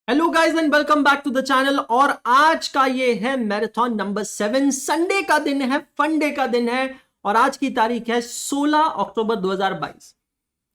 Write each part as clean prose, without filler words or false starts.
Hello guys and welcome back to the channel. और आज का ये है मैराथन नंबर 7। संडे का दिन है, फंडे का दिन है और आज की तारीख है 16 अक्टूबर 2022।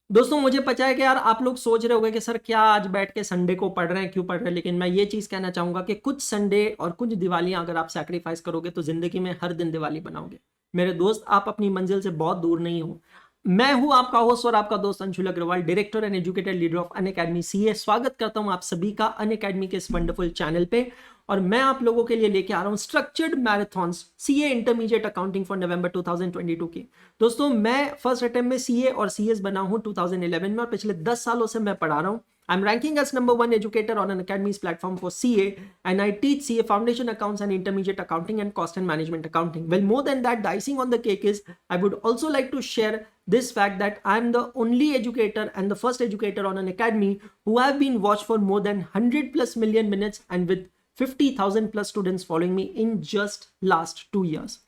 दोस्तों मुझे पता है कि यार आप लोग सोच रहे होंगे कि सर क्या आज बैठ के संडे को पढ़ रहे हैं, क्यों पढ़ रहे हैं, लेकिन मैं ये चीज कहना चाहूंगा कि कुछ संडे और कुछ दिवालियां अगर आप सैक्रिफाइस करोगे तो जिंदगी में हर दिन दिवाली बनाओगे। मेरे दोस्त, आप अपनी मंजिल से बहुत दूर नहीं हो। मैं हूं आपका होस्ट और आपका दोस्त Anshul Agarwal, director and educated leader of Unacademy CA. स्वागत करता हूं आप सभी का अनअकैडमी के इस वंडरफुल चैनल पे। और मैं आप लोगों के लिए लेके आ रहा हूं structured marathons CA intermediate accounting for नवंबर 2022 की। दोस्तों मैं फर्स्ट अटेम्प्ट में सीए और सीएस बना हूं 2011 में और पिछले 10 सालों से मैं पढ़ा रहा हूं। I'm ranking as number 1 educator on Unacademy's platform for CA, and I teach CA foundation accounts and intermediate accounting and cost and management accounting. Well, more than that, the icing on the cake is I would also like to share this fact that I'm the only educator and the first educator on Unacademy who have been watched for more than 100 plus million minutes and with 50,000 plus students following me in just last 2 years.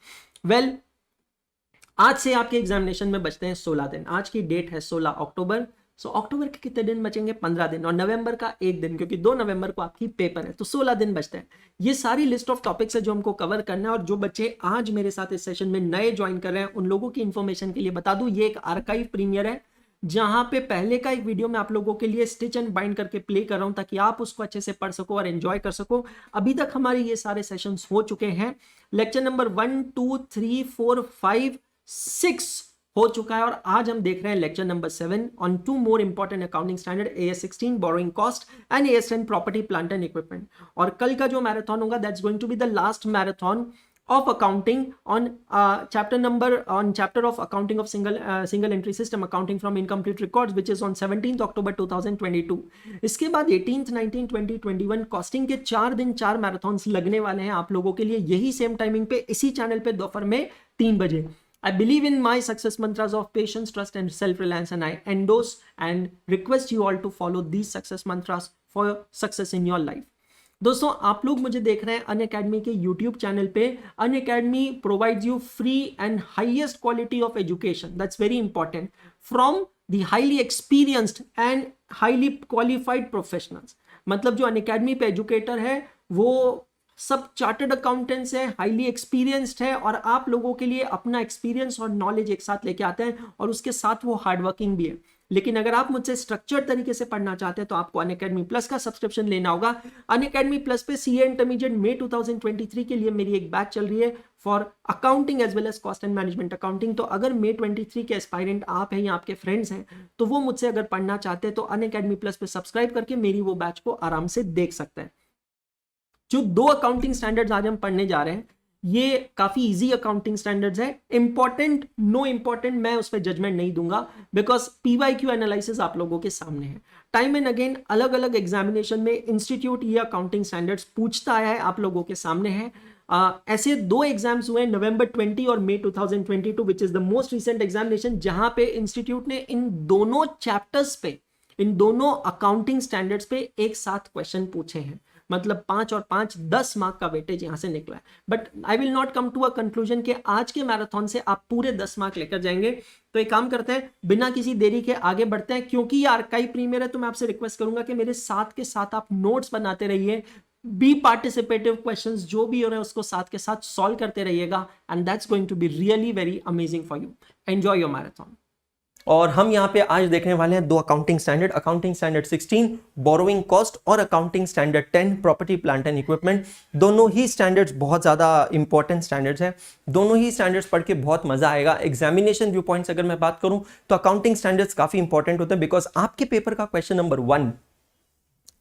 Well, आज से आपके examination में बचते हैं 16 दिन। आज की date है 16 अक्टूबर। अक्टूबर के कितने दिन बचेंगे? 15 दिन। और नवंबर का एक दिन, क्योंकि 2 नवंबर को आपकी पेपर है, तो 16 दिन बचते हैं। ये सारी लिस्ट ऑफ टॉपिक्स है जो हमको कवर करना है। और जो बच्चे आज मेरे साथ इस सेशन में नए ज्वाइन कर रहे हैं उन लोगों की इंफॉर्मेशन के लिए बता दूं, ये एक आर्काइव प्रीमियर है जहां पे पहले का एक वीडियो मैं आप लोगों के लिए स्टिच एंड बाइंड करके प्ले कर रहा हूं ताकि आप उसको अच्छे से पढ़ सको और एंजॉय कर सको। अभी तक हमारे ये सारे सेशंस हो चुके हैं। लेक्चर नंबर 1, 2, 3, 4, 5, 6 हो चुका है और आज हम देख रहे हैं lecture number 7 on 2 more important accounting standard, AS16 borrowing cost and AS10 property plant and equipment. और कल का जो मैराथन होगा that's going to be the last marathon of accounting on chapter of accounting of single entry system accounting from incomplete records, which is on 17th October 2022. इसके बाद 18th 19 20 21 costing के 4 दिन 4 marathons लगने वाले हैं आप लोगों के लिए, यही सेम टाइमिंग पे इसी चैनल पे दोपहर में 3 बजे। I believe in my success mantras of patience, trust and self-reliance, and I endorse and request you all to follow these success mantras for success in your life. दोस्तों आप लोग मुझे देख रहे हैं अनअकैडमी के यूट्यूब चैनल पे। Unacademy provides you free and highest quality of education, that's very important, from the highly experienced and highly qualified professionals. मतलब जो अनअकैडमी पे एजुकेटर है वो सब चार्टर्ड अकाउंटेंट्स है, हाईली एक्सपीरियंस्ड है और आप लोगों के लिए अपना एक्सपीरियंस और नॉलेज एक साथ लेके आते हैं और उसके साथ वो हार्डवर्किंग भी है। लेकिन अगर आप मुझसे स्ट्रक्चर्ड तरीके से पढ़ना चाहते हैं तो आपको अनअकैडमी प्लस का सब्सक्रिप्शन लेना होगा। अनअकैडमी प्लस पे सीए इंटरमीडिएट मई 2023 के लिए मेरी एक बैच चल रही है for accounting as well as cost and management accounting. तो अगर मई 23 के एस्पायरेंट आप हैं या आपके फ्रेंड्स हैं तो वो मुझसे अगर पढ़ना चाहते हैं तो अनअकैडमी प्लस पे सब्सक्राइब करके मेरी वो बैच को आराम से देख सकते हैं। जो 2 अकाउंटिंग स्टैंडर्ड्स आज हम पढ़ने जा रहे हैं ये काफी इजी अकाउंटिंग स्टैंडर्ड्स है। इंपॉर्टेंट नो इंपॉर्टेंट मैं उस पर जजमेंट नहीं दूंगा बिकॉज पीवाईक्यू एनालिसिस आप लोगों के सामने है। टाइम एंड अगेन अलग अलग एग्जामिनेशन में इंस्टीट्यूट ये अकाउंटिंग स्टैंडर्ड्स पूछता आया है, आप लोगों के सामने है। ऐसे 2 एग्जाम्स हुए नवंबर 20 और मई 2022 which is the most recent examination, जहां पे इंस्टीट्यूट ने इन दोनों चैप्टर्स पे, इन दोनों अकाउंटिंग स्टैंडर्ड्स पे एक साथ क्वेश्चन पूछे हैं। मतलब 5 और 5 10 मार्क का वेटेज यहां से निकला है। But I will not come to a conclusion कि आज के मैराथन से आप पूरे 10 मार्क लेकर जाएंगे। तो एक काम करते हैं, बिना किसी देरी के आगे बढ़ते हैं। क्योंकि ये आर्काइव प्रीमियर है तो मैं आपसे रिक्वेस्ट करूंगा कि मेरे साथ के साथ आप नोट्स बनाते रहिए, बी पार्टिसिपेटिव क्वेश्चंस जो भी हो रहे हैं उसको साथ के साथ सॉल्व करते रहिएगा and that's going to be really very amazing for you. Enjoy your marathon. और हम यहाँ पे आज देखने वाले हैं 2 accounting standard, accounting standard 16 borrowing cost और accounting standard 10 property plant and equipment. दोनों ही स्टैंडर्ड्स बहुत ज़्यादा इंपॉर्टेंट स्टैंडर्ड्स हैं। दोनों ही स्टैंडर्ड्स पढ़ के बहुत मजा आएगा। एग्जामिनेशन व्यू पॉइंट्स अगर मैं बात करूं तो अकाउंटिंग स्टैंडर्ड्स काफी इंपॉर्टेंट होते हैं बिकॉज आपके पेपर का क्वेश्चन नंबर 1,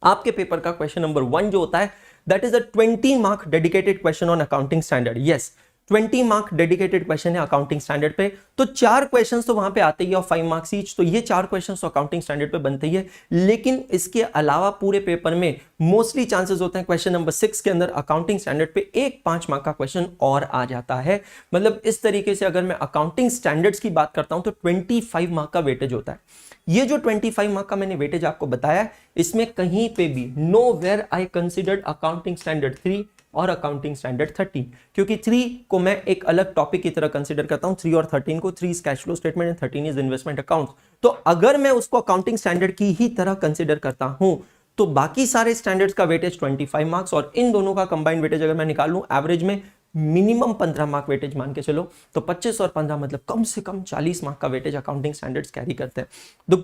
आपके पेपर का क्वेश्चन नंबर 1 जो होता है that is a 20 mark dedicated question on accounting standard. Yes 20 mark dedicated question है अकाउंटिंग स्टैंडर्ड पे। तो 4 क्वेश्चंस तो वहां पे आते ही है और 5 मार्क्स ईच, तो ये 4 क्वेश्चंस तो अकाउंटिंग स्टैंडर्ड पे बनते ही है। लेकिन इसके अलावा पूरे पेपर में मोस्टली चांसेस होते हैं क्वेश्चन नंबर 6 के अंदर अकाउंटिंग स्टैंडर्ड पे एक 5 मार्क का क्वेश्चन और आ जाता है। मतलब इस तरीके से अगर मैं अकाउंटिंग स्टैंडर्ड्स की बात करता हूं तो 25 मार्क का वेटेज होता है। ये जो 25 मार्क का मैंने वेटेज आपको बताया इसमें कहीं पे भी nowhere I considered accounting standard 3 और अकाउंटिंग स्टैंडर्ड 13, क्योंकि 3 को मैं एक अलग टॉपिक की तरह कंसीडर करता हूं। 3 और 13 को, 3 is cash flow statement and 13 is investment account. तो अगर मैं उसको अकाउंटिंग स्टैंडर्ड की ही तरह कंसीडर करता हूं तो बाकी सारे स्टैंडर्ड्स का वेटेज 25 मार्क्स और इन दोनों का कंबाइंड वेटेज अगर मैं निकाल लूं एवरेज में मिनिमम 15 मार्क वेटेज मान के चलो, तो 25 और 15 मतलब कम से कम 40 मार्क का वेटेज अकाउंटिंग स्टैंडर्ड्स कैरी करते हैं। The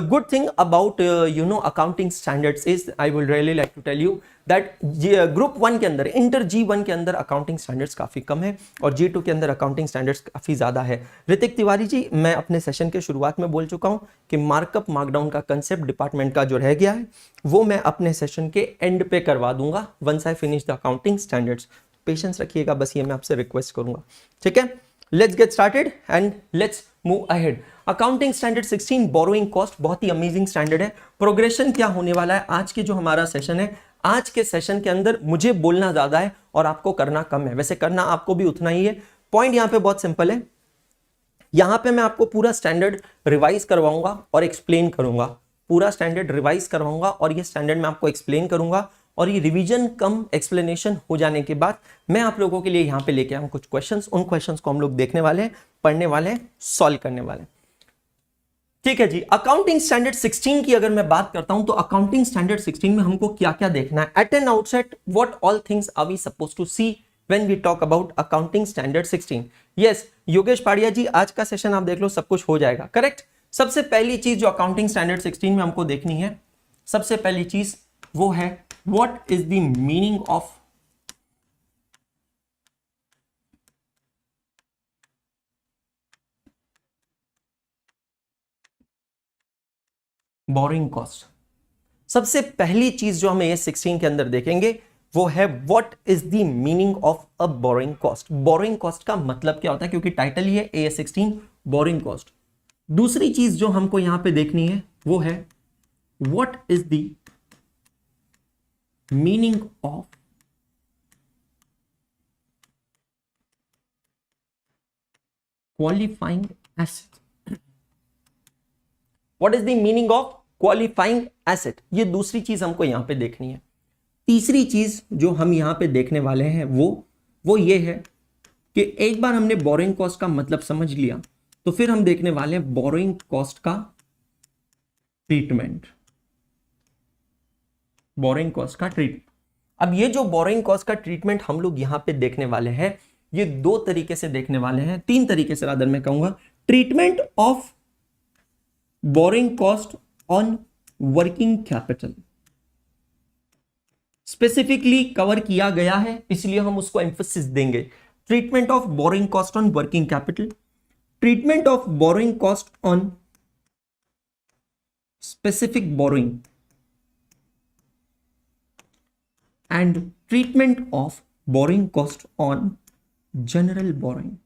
good thing about accounting standards is, I will really like to tell you that group 1 के अंदर, इंटर G1 के अंदर अकाउंटिंग स्टैंडर्ड्स काफी कम है और G2 के अंदर अकाउंटिंग स्टैंडर्ड्स काफी ज्यादा है। ऋतिक तिवारी जी, मैं अपने सेशन के शुरुआत में बोल चुका हूं कि मार्कअप मार्कडाउन का कंसेप्ट डिपार्टमेंट का जो रह गया है वो मैं अपने सेशन के एंड पे करवा दूंगा once I finish the accounting standards. Patience रखिएगा, बस ये मैं आपसे रिक्वेस्ट करूंगा, ठीक है। Let's get started and let's move ahead. Accounting standard 16 borrowing cost, बहुत ही अमेजिंग स्टैंडर्ड है। प्रोग्रेशन क्या होने वाला है आज के जो हमारा सेशन है, आज के सेशन के अंदर मुझे बोलना ज्यादा है और आपको करना कम है, वैसे करना आपको भी उतना ही है। पॉइंट यहां पे बहुत सिंपल है, यहां पे मैं आपको पूरा स्टैंडर्ड रिवाइज करवाऊंगा और एक्सप्लेन करूंगा, पूरा स्टैंडर्ड रिवाइज करवाऊंगा और ये स्टैंडर्ड मैं आपको एक्सप्लेन करूंगा और ये रिवीजन कम एक्सप्लेनेशन हो जाने के बाद मैं आप लोगों के लिए यहाँ पे लेके आऊँ कुछ क्वेश्चंस। उन क्वेश्चंस को हम लोग देखने वाले हैं, पढ़ने वाले हैं, सॉल्व करने वाले हैं, ठीक है जी। अकाउंटिंग स्टैंडर्ड 16 की अगर मैं बात करता हूं तो अकाउंटिंग स्टैंडर्ड 16 में हमको क्या क्या देखना है। At an outset what all things are we suppose to see when we talk about accounting standard 16। Yes Yogesh Padia ji, आज का सेशन आप देख लो, सब कुछ हो जाएगा, करेक्ट। सबसे पहली चीज जो अकाउंटिंग स्टैंडर्ड 16 में हमको देखनी है, सबसे पहली चीज वो है what is the meaning of borrowing cost। सबसे पहली चीज जो हमें ये 16 के अंदर देखेंगे वो है what is the meaning of a borrowing cost। borrowing cost का मतलब क्या होता है, क्योंकि टाइटल ही है AS16 borrowing cost। दूसरी चीज जो हमको यहां पे देखनी है वो है what is the meaning of qualifying asset। what is the meaning of qualifying asset, ये दूसरी चीज हमको यहां पे देखनी है। तीसरी चीज जो हम यहां पे देखने वाले हैं वो ये है कि एक बार हमने बोरोइंग कॉस्ट का मतलब समझ लिया तो फिर हम देखने वाले हैं बोरोइंग कॉस्ट का ट्रीटमेंट, बोरोइंग कॉस्ट का ट्रीटमेंट। अब ये जो बोरोइंग कॉस्ट का ट्रीटमेंट हम लोग यहां पे देखने वाले हैं, ये दो तरीके से देखने वाले हैं, तीन तरीके से रादर मैं कहूंगा। Treatment of borrowing cost on working capital specifically cover किया गया है, इसलिए हम उसको एम्फेसिस देंगे। Treatment of borrowing cost on working capital, treatment of borrowing cost on specific borrowing and treatment of borrowing cost on general borrowing।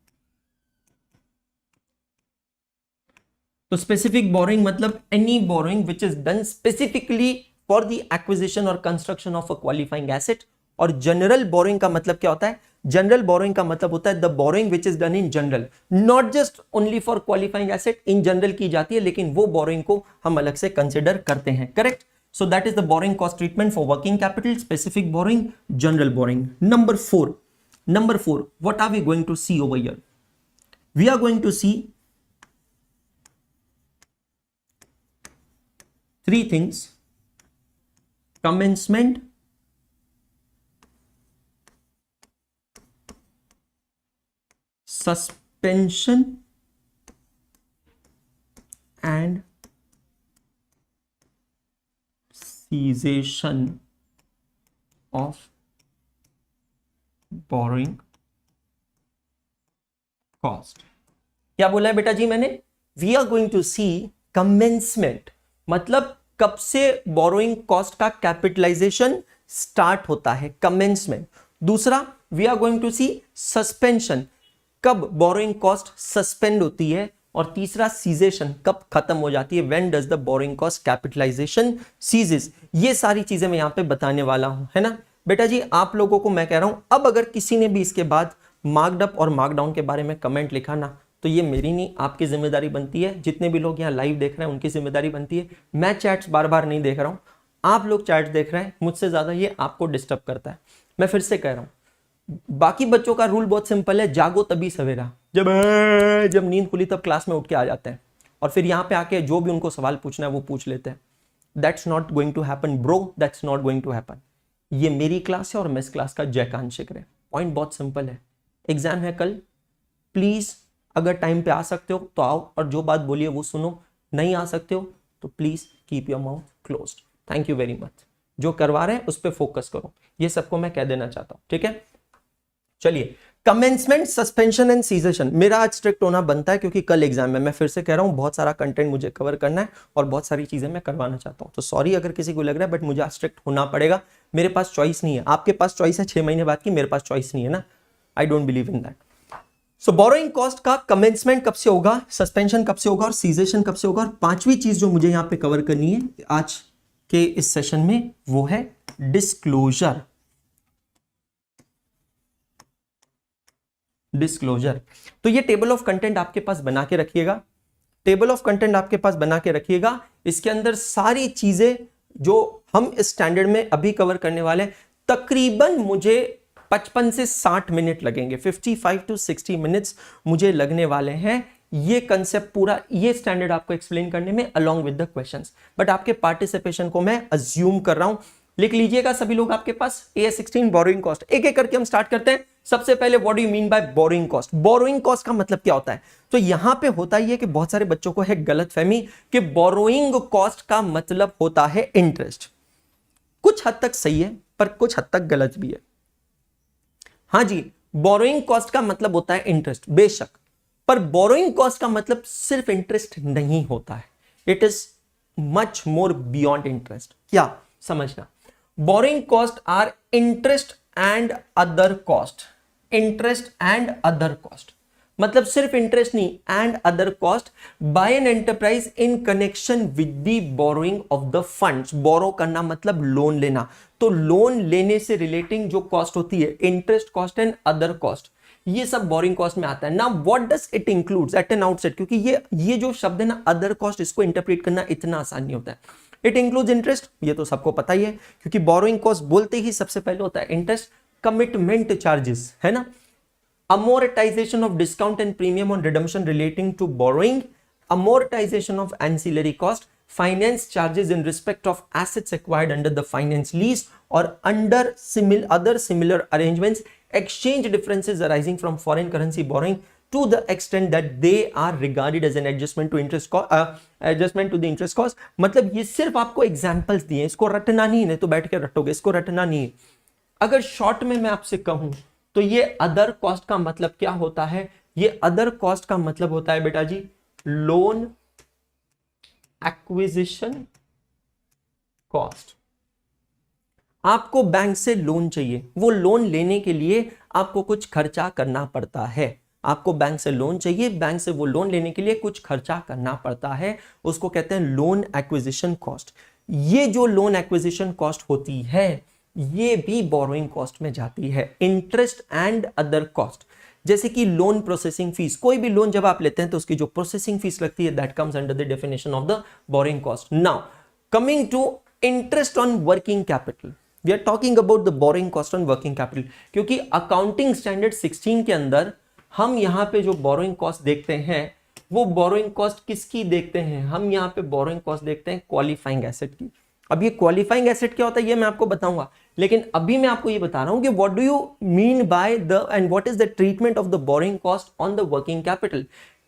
तो specific borrowing मतलब any borrowing which is done specifically for the acquisition or construction of a qualifying asset। और general borrowing का मतलब क्या होता है, general borrowing का मतलब होता है the borrowing which is done in general, not just only for qualifying asset, in general की जाती है लेकिन वो borrowing को हम अलग से consider करते हैं, correct। So that is the borrowing cost treatment for working capital, specific borrowing, general borrowing। Number four, what are we going to see over here? We are going to see three things: commencement, suspension and cessation of borrowing cost। क्या बोला है बेटा जी मैंने? We are going to see commencement, मतलब कब से borrowing cost का कैपिटलाइजेशन स्टार्ट होता है, कमेंसमेंट। दूसरा we are going to see suspension, कब बोरोइंग कॉस्ट सस्पेंड होती है। और तीसरा सीजेशन, कब खत्म हो जाती है, when does the borrowing cost capitalisation ceases. ये सारी चीजें मैं यहां पे बताने वाला हूं, है ना बेटा जी। आप लोगों को मैं कह रहा हूं, अब अगर किसी ने भी इसके बाद मार्कड अप और मार्कडाउन के बारे में कमेंट लिखा ना, तो ये मेरी नहीं, आपकी जिम्मेदारी बनती है। जितने भी लोग यहाँ लाइव देख रहे हैं उनकी जिम्मेदारी बनती है। मैं चैट्स बार बार नहीं देख रहा हूं, आप लोग चैट्स देख रहे हैं, मुझसे ज्यादा ये आपको डिस्टर्ब करता है। मैं फिर से कह रहा हूं, बाकी बच्चों का रूल बहुत सिंपल है, जागो तभी सवेरा। जब नींद खुली तब क्लास में उठ के आ जाते हैं और फिर यहाँ पे आके जो भी उनको सवाल पूछना है वो पूछ लेते हैं। That's not going to happen bro, that's not going to happen. ये मेरी क्लास है और मैं इस क्लास का जयकांत शिखर है। पॉइंट बहुत सिंपल है, एग्जाम है कल, प्लीज अगर टाइम पे आ सकते हो तो आओ और जो बात बोलिए वो सुनो, नहीं आ सकते हो तो please keep your mouth closed. Thank you very much. जो करवा रहे हैं उस पर फोकस करो, ये सबको मैं कह देना चाहता हूं, ठीक है। चलिए, कमेंसमेंट, सस्पेंशन एंड सीजेशन, मेरा आज स्ट्रिक्ट होना बनता है क्योंकि कल एग्जाम है। मैं फिर से कह रहा हूं, बहुत सारा कंटेंट मुझे कवर करना है और बहुत सारी चीजें मैं करवाना चाहता हूं, तो सॉरी अगर किसी को लग रहा है, बट मुझे आज स्ट्रिक्ट होना पड़ेगा। मेरे पास चॉइस नहीं है, आपके पास चॉइस है 6 महीने बाद की, मेरे पास चॉइस नहीं है ना। I don't believe in that. So borrowing cost का कमेंसमेंट कब से होगा, सस्पेंशन कब से होगा और सीजेशन कब से होगा, और पांचवी चीज जो मुझे यहां पे कवर करनी है आज के इस सेशन में वो है डिस्क्लोजर। डिस्क्लोजर, तो ये टेबल ऑफ कंटेंट आपके पास बना के रखिएगा, टेबल ऑफ कंटेंट आपके पास बना के रखिएगा। इसके अंदर सारी चीजें जो हम इस स्टैंडर्ड में अभी कवर करने वाले हैं, तकरीबन मुझे 55 से 60 मिनट लगेंगे, 55 to 60 मिनट्स मुझे लगने वाले हैं ये कंसेप्ट पूरा, ये स्टैंडर्ड आपको एक्सप्लेन करने में along with the questions. But आपके पार्टिसिपेशन को मैं अज्यूम कर रहा हूं, लिख लीजिएगा सभी लोग आपके पास। AS16 बोरोइंग कॉस्ट, एक एक करके हम स्टार्ट करते हैं। सबसे पहले what do you mean bye borrowing cost, borrowing cost का मतलब क्या होता है। तो यहां पे होता ही है कि बहुत सारे बच्चों को है गलतफहमी कि बोरोइंग कॉस्ट का मतलब होता है इंटरेस्ट। कुछ हद तक सही है पर कुछ हद तक गलत भी है। हाँ जी, बोरोइंग कॉस्ट का मतलब होता है इंटरेस्ट, बेशक, पर बोरोइंग कॉस्ट का मतलब सिर्फ इंटरेस्ट नहीं होता है, it is much more beyond interest. क्या समझना, borrowing cost are interest and other cost, interest and other cost, मतलब सिर्फ इंटरेस्ट नहीं, and other cost by an enterprise in connection with the borrowing of the funds. Borrow करना मतलब loan लेना, तो loan लेने से रिलेटिंग जो कॉस्ट होती है, interest cost and other cost, ये सब बोरिंग कॉस्ट में आता है ना। What does it includes at an outset, क्योंकि ये जो शब्द है ना अदर कॉस्ट, इसको इंटरप्रेट करना इतना आसान नहीं होता है। इट इंक्लूड्स इंटरेस्ट, ये तो सबको पता ही है, क्योंकि बोरोइंग कॉस्ट बोलते ही सबसे पहले होता है इंटरेस्ट, कमिटमेंट चार्जेस, है ना, amortization of discount and premium on redemption relating to borrowing, amortization of ancillary cost, finance charges in respect of assets acquired under the finance lease or under other similar arrangements, exchange differences arising from foreign currency borrowing to the extent that they are regarded as an adjustment to interest cost, adjustment to the interest cost। मतलब ये सिर्फ आपको examples दिए, इसको रटना नहीं, नहीं तो बैठ के रटोगे, इसको रटना नहीं है। अगर शॉर्ट में मैं आपसे कहूं तो ये अदर कॉस्ट का मतलब क्या होता है, ये अदर कॉस्ट का मतलब होता है बेटा जी लोन एक्विजिशन कॉस्ट। आपको बैंक से लोन चाहिए, वो लोन लेने के लिए आपको कुछ खर्चा करना पड़ता है, आपको बैंक से लोन चाहिए, बैंक से वो लोन लेने के लिए कुछ खर्चा करना पड़ता है, उसको कहते हैं लोन एक्विजिशन कॉस्ट। ये जो लोन एक्विजिशन कॉस्ट होती है ये भी बोरोइंग कॉस्ट में जाती है, इंटरेस्ट एंड अदर कॉस्ट। जैसे कि लोन प्रोसेसिंग फीस, कोई भी लोन जब आप लेते हैं तो उसकी जो प्रोसेसिंग फीस लगती है, that comes under the definition of the borrowing cost. Now coming to interest on working capital, we are talking about the borrowing cost on working capital, क्योंकि अकाउंटिंग स्टैंडर्ड 16 के अंदर हम यहां पे जो बोरोइंग कॉस्ट देखते हैं वो बोरोइंग कॉस्ट किसकी देखते हैं, हम यहां पे बोरोइंग कॉस्ट देखते हैं क्वालिफाइंग एसेट की। अब ये क्वालिफाइंग एसेट क्या होता है ये मैं आपको बताऊंगा, लेकिन अभी मैं आपको ये बता रहा हूं कि what do you mean by the end what is the treatment of the borrowing cost on the working capital.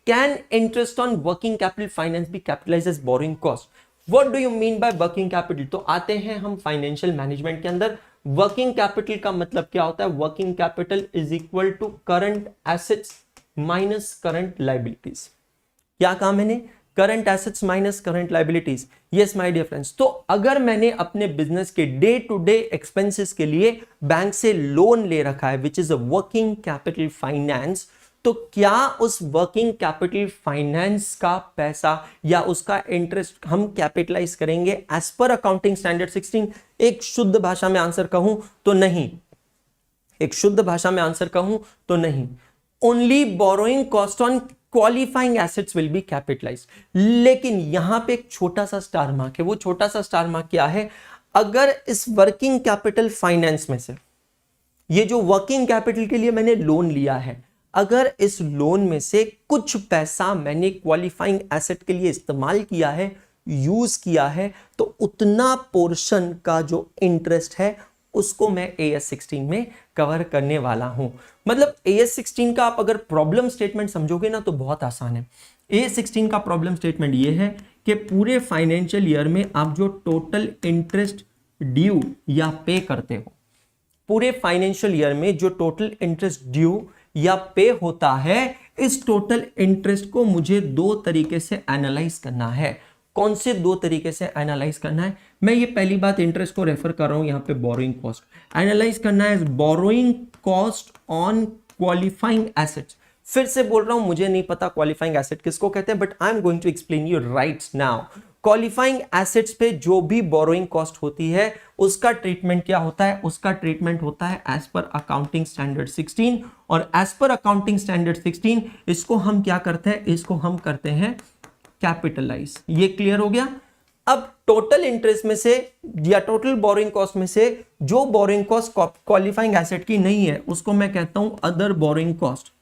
Can interest on working capital finance be capitalised as borrowing cost, what do you mean by working capital. तो आते हैं हम financial management के अंदर। Working capital का मतलब क्या होता है, working capital is equal to current assets minus current liabilities. क्या कहा मैंने, current assets minus current liabilities. Yes my dear friends, तो अगर मैंने अपने बिजनेस के डे टू डे एक्सपेंसेस के लिए बैंक से लोन ले रखा है which is a working capital finance, तो क्या उस वर्किंग कैपिटल फाइनेंस का पैसा या उसका इंटरेस्ट हम कैपिटलाइज करेंगे एज पर अकाउंटिंग स्टैंडर्ड 16। एक शुद्ध भाषा में आंसर कहूं तो नहीं, एक शुद्ध भाषा में आंसर कहूं तो नहीं। Only borrowing cost on qualifying assets will be capitalised. लेकिन यहां पे एक छोटा सा स्टार मार्क है, वो छोटा सा स्टार मार्क क्या है, अगर इस वर्किंग कैपिटल फाइनेंस में से ये जो वर्किंग कैपिटल के लिए मैंने लोन लिया है, अगर इस लोन में से कुछ पैसा मैंने क्वालिफाइंग एसेट के लिए इस्तेमाल किया है, यूज किया है तो उतना पोर्शन का जो इंटरेस्ट है उसको मैं AS16 में कवर करने वाला हूं। मतलब AS16 का आप अगर प्रॉब्लम स्टेटमेंट समझोगे ना तो बहुत आसान है। AS16 का प्रॉब्लम स्टेटमेंट ये है कि पूरे फाइनेंशियल ईयर में आप जो टोटल इंटरेस्ट ड्यू या पे करते हो, पूरे फाइनेंशियल ईयर में जो टोटल इंटरेस्ट ड्यू या पे होता है, इस टोटल इंटरेस्ट को मुझे दो तरीके से एनालाइज करना है। कौन से दो तरीके से एनालाइज करना है? मैं ये पहली बात इंटरेस्ट को रेफर कर रहा हूं यहां पे बोरोइंग कॉस्ट एनालाइज करना है, borrowing cost on qualifying assets. फिर से बोल रहा हूं, मुझे नहीं पता क्वालिफाइंग एसेट किसको कहते हैं, but I am going to explain you right now. Qualifying assets पे जो भी बोरोइंग कॉस्ट होती है उसका ट्रीटमेंट क्या होता है? उसका ट्रीटमेंट होता है एज पर अकाउंटिंग स्टैंडर्ड 16, और एज पर अकाउंटिंग स्टैंडर्ड 16 इसको हम क्या करते हैं? इसको हम करते हैं कैपिटलाइज। ये क्लियर हो गया? अब टोटल इंटरेस्ट में से या टोटल बोरोइंग कॉस्ट में से जो बोरोइंग कॉस्ट क्वालिफाइंग एसेट की नहीं है उसको मैं कहता हूं अदर बोरोइंग कॉस्ट।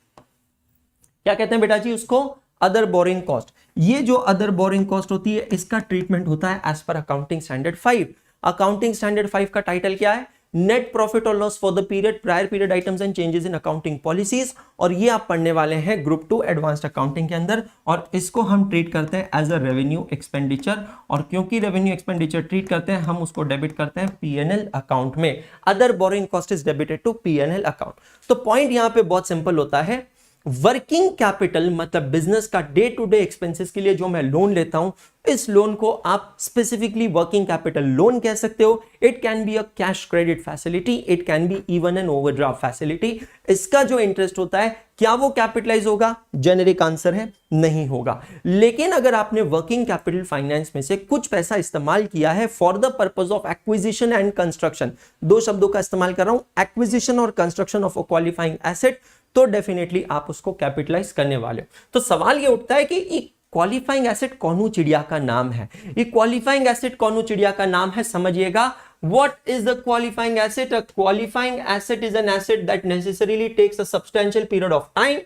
क्या कहते हैं बेटा जी? उसको अदर बोरोइंग कॉस्ट। ये जो अदर बोरोइंग कॉस्ट होती है इसका ट्रीटमेंट होता है एज पर अकाउंटिंग स्टैंडर्ड 5। अकाउंटिंग स्टैंडर्ड 5 का टाइटल क्या है? नेट प्रॉफिट और loss for the period, prior period items and changes in accounting policies. और ये आप पढ़ने वाले हैं ग्रुप 2 एडवांस्ड अकाउंटिंग के अंदर, और इसको हम ट्रीट करते हैं एज अ रेवेन्यू एक्सपेंडिचर। और क्योंकि रेवेन्यू एक्सपेंडिचर ट्रीट करते हैं, हम उसको डेबिट करते हैं P&L अकाउंट में। Other borrowing cost is debited to P&L account. तो पॉइंट यहां पे बहुत सिंपल होता है, वर्किंग कैपिटल मतलब बिजनेस का डे टू डे एक्सपेंसेस के लिए जो मैं लोन लेता हूं, इस लोन को आप स्पेसिफिकली वर्किंग कैपिटल लोन कह सकते हो। It can be a cash credit facility, it can be even an overdraft facility. इसका जो इंटरेस्ट होता है क्या वो कैपिटलाइज होगा? जेनेरिक आंसर है नहीं होगा। लेकिन अगर आपने वर्किंग कैपिटल फाइनेंस में से कुछ पैसा इस्तेमाल किया है for the purpose of acquisition and construction, दो शब्दों का इस्तेमाल कर रहा हूं, एक्विजिशन और construction of a qualifying asset, तो डेफिनेटली आप उसको कैपिटलाइज करने वाले हो। तो सवाल ये उठता है कि क्वालिफाइंग एसेट कौनू चिड़िया का नाम है? ये क्वालिफाइंग एसेट कौनू चिड़िया का नाम है? समझिएगा, what is the qualifying asset? A qualifying asset is an asset that necessarily takes a substantial period of time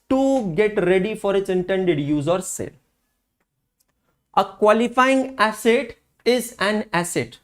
to get ready for its intended use और sale. A qualifying asset is an asset,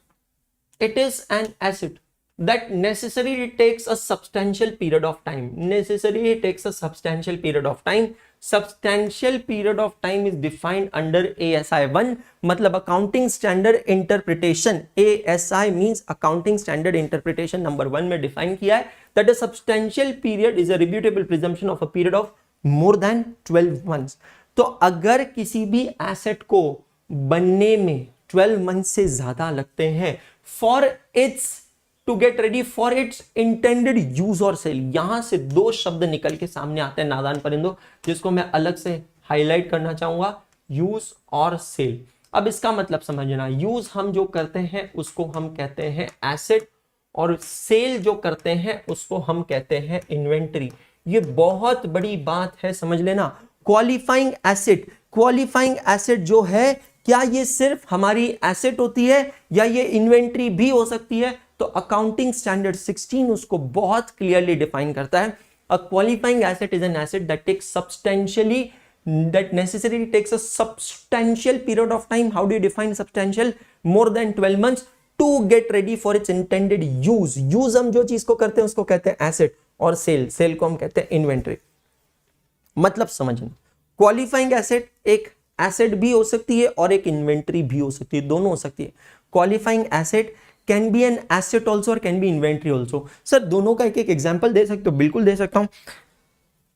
it is an asset that necessarily takes a substantial period of time. Necessarily takes a substantial period of time. Substantial period of time is defined under ASI 1, मतलब Accounting Standard Interpretation। ASI means Accounting Standard Interpretation number 1 में define किया है that a substantial period is a rebutable presumption of a period of more than 12 months। तो अगर किसी भी asset को बनने में 12 मंथ से ज्यादा लगते हैं for its to get ready for its intended use और सेल, यहां से दो शब्द निकल के सामने आते हैं नादान परिंदों, जिसको मैं अलग से हाईलाइट करना चाहूंगा, यूज और सेल। अब इसका मतलब समझना, यूज हम जो करते हैं उसको हम कहते हैं एसेट, और सेल जो करते हैं उसको हम कहते हैं इन्वेंटरी। ये बहुत बड़ी बात है, समझ लेना। क्वालिफाइंग एसेट, क्वालिफाइंग एसेट जो है, क्या ये सिर्फ हमारी एसेट होती है या ये इन्वेंट्री भी हो सकती है? तो अकाउंटिंग स्टैंडर्ड 16 उसको बहुत क्लियरली डिफाइन करता है। A qualifying asset is an asset that takes substantially, that necessarily takes a substantial period of time. How do you define substantial? More than 12 months to get ready for its intended use. use हम जो चीज को करते हैं उसको कहते हैं asset, और सेल को हम कहते हैं इन्वेंट्री। मतलब समझना, क्वालिफाइंग एसेट एक एसेट भी हो सकती है और एक इन्वेंट्री भी हो सकती है, दोनों हो सकती है। Qualifying asset can be an asset also और can be inventory also. Sir दोनों का एक एक एग्जाम्पल दे सकते हो? बिल्कुल दे सकता हूं।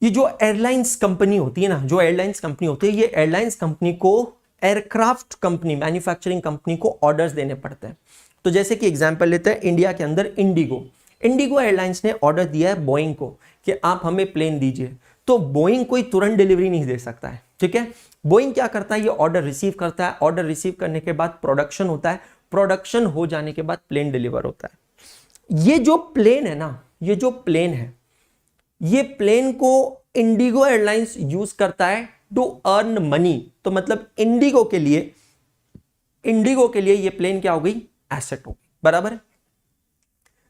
ये जो एयरलाइंस कंपनी होती है ना, जो एयरलाइंस कंपनी होती है, ये एयरलाइंस कंपनी को एयरक्राफ्ट कंपनी, मैन्युफैक्चरिंग कंपनी को ऑर्डर्स देने पड़ते हैं। तो जैसे कि एग्जांपल लेते हैं, इंडिया के अंदर इंडिगो एयरलाइंस ने ऑर्डर दिया है बोइंग को कि आप हमें प्लेन दीजिए। तो बोइंग कोई तुरंत डिलीवरी नहीं दे सकता है, ठीक है। बोइंग क्या करता है, ये ऑर्डर रिसीव करता है, ऑर्डर रिसीव करने के बाद प्रोडक्शन होता है, प्रोडक्शन हो जाने के बाद प्लेन डिलीवर होता है। ये जो प्लेन है ना, ये जो प्लेन है, ये प्लेन को इंडिगो एयरलाइंस यूज करता है टू अर्न मनी। तो मतलब इंडिगो के लिए ये प्लेन क्या हो गई, एसेट हो गई, बराबर।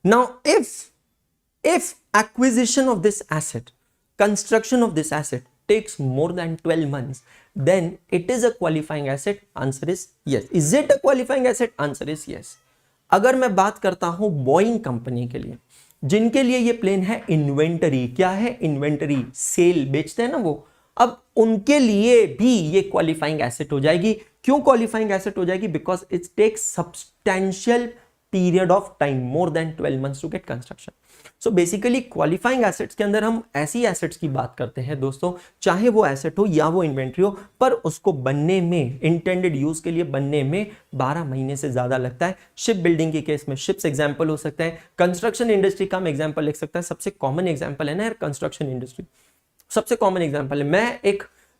Now if acquisition of this asset, construction of this asset takes more than 12 months, then it is a qualifying asset. Answer is yes. Is it a qualifying asset? Answer is yes. अगर मैं बात करता हूं Boeing company के लिए, जिनके लिए ये प्लेन है इन्वेंटरी, क्या है इन्वेंटरी, सेल बेचते हैं ना वो, अब उनके लिए भी ये क्वालिफाइंग एसेट हो जाएगी. क्यों क्वालिफाइंग एसेट हो जाएगी? Because it takes substantial period of time, more than 12 months to get construction. So basically qualifying assets के अंदर हम ऐसी एसेट्स की बात करते हैं दोस्तों, चाहे वो एसेट हो या वो इन्वेंट्री हो, पर उसको बनने में, इंटेंडेड यूज के लिए बनने में 12 महीने से ज्यादा लगता है. शिप बिल्डिंग के केस में शिप्स एग्जांपल हो सकता है, कंस्ट्रक्शन इंडस्ट्री का हम एग्जांपल लिख सकता है. सबसे कॉमन एग्जांपल है ना यार कंस्ट्रक्शन इंडस्ट्री, सबसे कॉमन एग्जांपल है.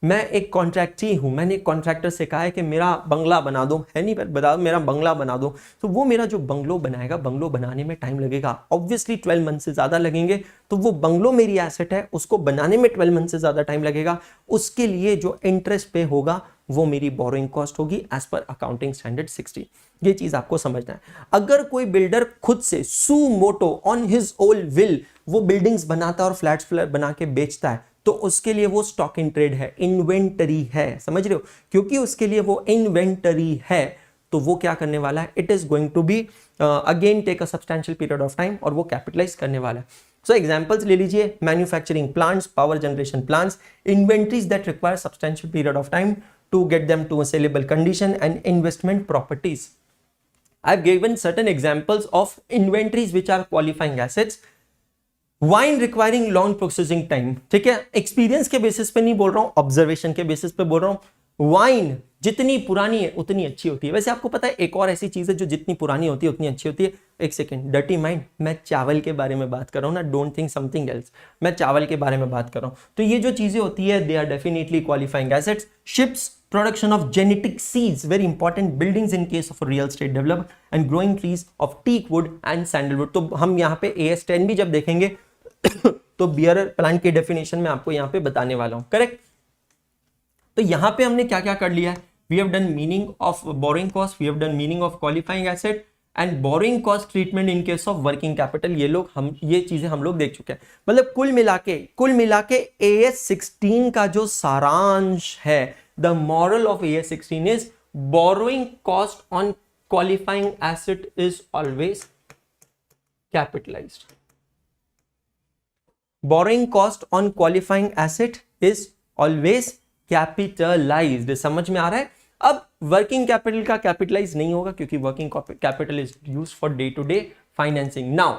मैं एक कॉन्ट्रैक्टी हूं, मैंने एक कॉन्ट्रैक्टर से कहा है कि मेरा बंगला बना दो, है नहीं बता, मेरा बंगला बना दो. तो वो मेरा जो बंगलो बनाएगा, बंगलो बनाने में टाइम लगेगा, ऑब्वियसली 12 मंथ से ज्यादा लगेंगे. तो वो बंगलो मेरी एसेट है, उसको बनाने में 12 मंथ से ज्यादा टाइम लगेगा. उसके लिए जो इंटरेस्ट पे होगा वो मेरी बोरोइंग कॉस्ट होगी एज पर अकाउंटिंग स्टैंडर्ड 60. ये चीज आपको समझना है. अगर कोई बिल्डर खुद से सू मोटो ऑन हिज ओन विल वो बिल्डिंग्स बनाता है और फ्लैट्स बना के बेचता है, तो उसके लिए वो स्टॉक इन ट्रेड है, इन्वेंटरी है. समझ रहे हो? क्योंकि उसके लिए वो इन्वेंटरी है, तो वो क्या करने वाला है, it is going to be again take a substantial period of time, और वो कैपिटलाइज करने वाला है. सो एग्जांपल्स ले लीजिए, manufacturing plants, power generation plants, inventories that require substantial period of time to get them to a saleable condition, and investment properties. I have given certain examples of inventories which are qualifying assets. Wine requiring long processing time, ठीक है, experience के basis पे नहीं बोल रहा हूं, observation के basis पे बोल रहा हूं. वाइन जितनी पुरानी है उतनी अच्छी होती है. वैसे आपको पता है एक और ऐसी चीज है जो जितनी पुरानी होती है उतनी अच्छी होती है. एक सेकेंड, डर्टी माइंड, मैं चावल के बारे में बात कर रहा हूं ना, डोंट थिंक समथिंग एल्स, मैं चावल के बारे में बात कर रहा हूं. तो ये जो चीजें होती है they are definitely qualifying assets. Ships, production of genetic seeds, very important, buildings in case of real estate develop, and growing trees of teak wood and sandalwood. तो हम यहाँ पे AS10 भी जब देखेंगे तो बियर प्लांट के डेफिनेशन में आपको यहां पे बताने वाला हूं. करेक्ट? तो यहां पे हमने क्या क्या कर लिया है, we have done meaning of boring cost, we have done meaning of qualifying asset and boring cost treatment in case of working capital. ये चीजें हम लोग देख चुके हैं. मतलब कुल मिला के AS16 का जो सारांश है, the moral of AS16 is borrowing cost on qualifying asset is always capitalised. borrowing cost on qualifying asset is always capitalized. समझ में आ रहा है? अब वर्किंग कैपिटल का कैपिटलाइज नहीं होगा क्योंकि working capital is used for day to day financing. Now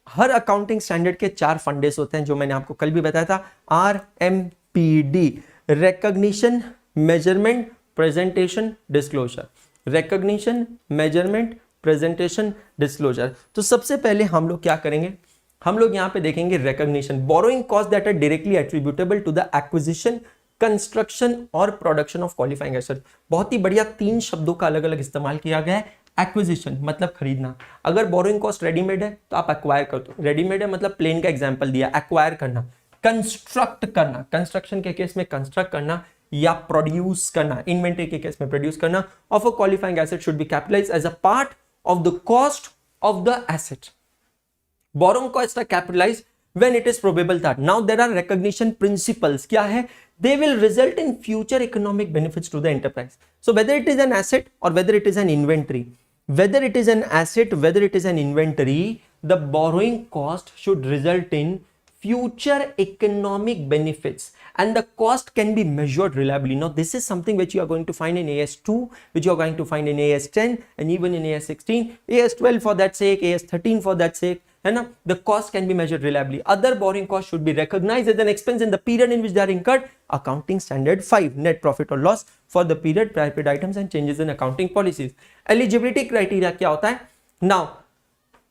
हर अकाउंटिंग स्टैंडर्ड के 4 फंडेस होते हैं जो मैंने आपको कल भी बताया था. RMPD, recognition, measurement, presentation, disclosure. Recognition, measurement, presentation, disclosure. तो सबसे पहले हम लोग क्या करेंगे, हम लोग यहां पे देखेंगे recognition. Borrowing cost that are directly attributable to the acquisition, construction और प्रोडक्शन ऑफ क्वालिफाइंग एसेट. बहुत ही बढ़िया 3 शब्दों का अलग अलग इस्तेमाल किया गया है. एक्विजिशन मतलब खरीदना. अगर बोरोइंग कॉस्ट रेडीमेड है तो आप एक्वायर कर दो. रेडीमेड है मतलब प्लेन का एग्जांपल दिया, एक्वायर करना. कंस्ट्रक्ट करना, कंस्ट्रक्शन के केस में कंस्ट्रक्ट करना या प्रोड्यूस करना, इन्वेंटरी के केस में प्रोड्यूस करना of a qualifying asset should be capitalised as a part of the cost of the asset. Borrowing costs are capitalized when it is probable that. Now there are recognition principles. क्या है? They will result in future economic benefits to the enterprise. So whether it is an asset or whether it is an inventory, whether it is an asset, whether it is an inventory, the borrowing cost should result in future economic benefits and the cost can be measured reliably. Now this is something which you are going to find in AS2, which you are going to find in AS10 and even in AS16, AS12 for that sake, AS13 for that sake. है ना? The cost can be measured reliably. Other borrowing costs should be recognized as an expense in the period in which they are incurred. Accounting standard 5, net profit or loss for the period, prior period items and changes in accounting policies. Eligibility criteria क्या होता है? Now,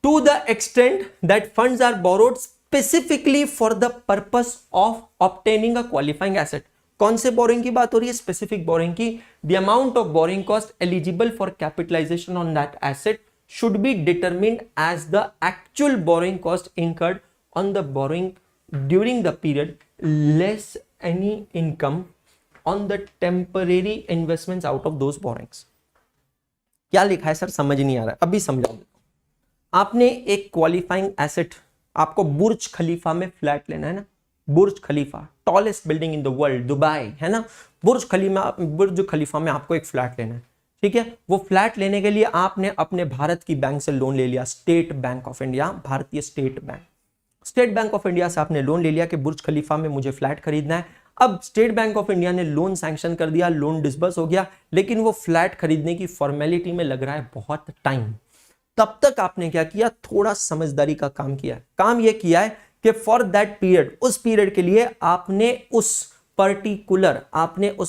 to the extent that funds are borrowed specifically for the purpose of obtaining a qualifying asset. कौन से borrowing की बात हो रही है? Specific borrowing की. The amount of borrowing cost eligible for capitalization on that asset should be determined as the actual borrowing cost incurred on the borrowing during the period less any income on the temporary investments out of those borrowings. क्या लिखा है sir? समझ नहीं आ रहा है, अभी समझा देता हूं. आपने एक क्वालिफाइंग एसेट, आपको बुर्ज खलीफा में फ्लैट लेना है ना, Burj Khalifa, tallest building in the world, Dubai, है ना। बुर्ज खलीफा में आपको एक फ्लैट लेना है, ठीक है। वो फ्लैट लेने के लिए आपने अपने भारत की बैंक से लोन ले लिया, स्टेट बैंक ऑफ इंडिया, भारतीय स्टेट बैंक ऑफ इंडिया से आपने लोन ले लिया कि बुर्ज खलीफा में मुझे फ्लैट खरीदना है। अब स्टेट बैंक ऑफ इंडिया ने लोन सैंक्शन कर दिया, लोन डिसबर्स हो गया, लेकिन वो फ्लैट खरीदने की फॉर्मेलिटी में लग रहा है बहुत टाइम। तब तक आपने क्या किया, थोड़ा समझदारी का काम किया। काम यह किया है कि फॉर दैट पीरियड, उस पीरियड के लिए आपने उस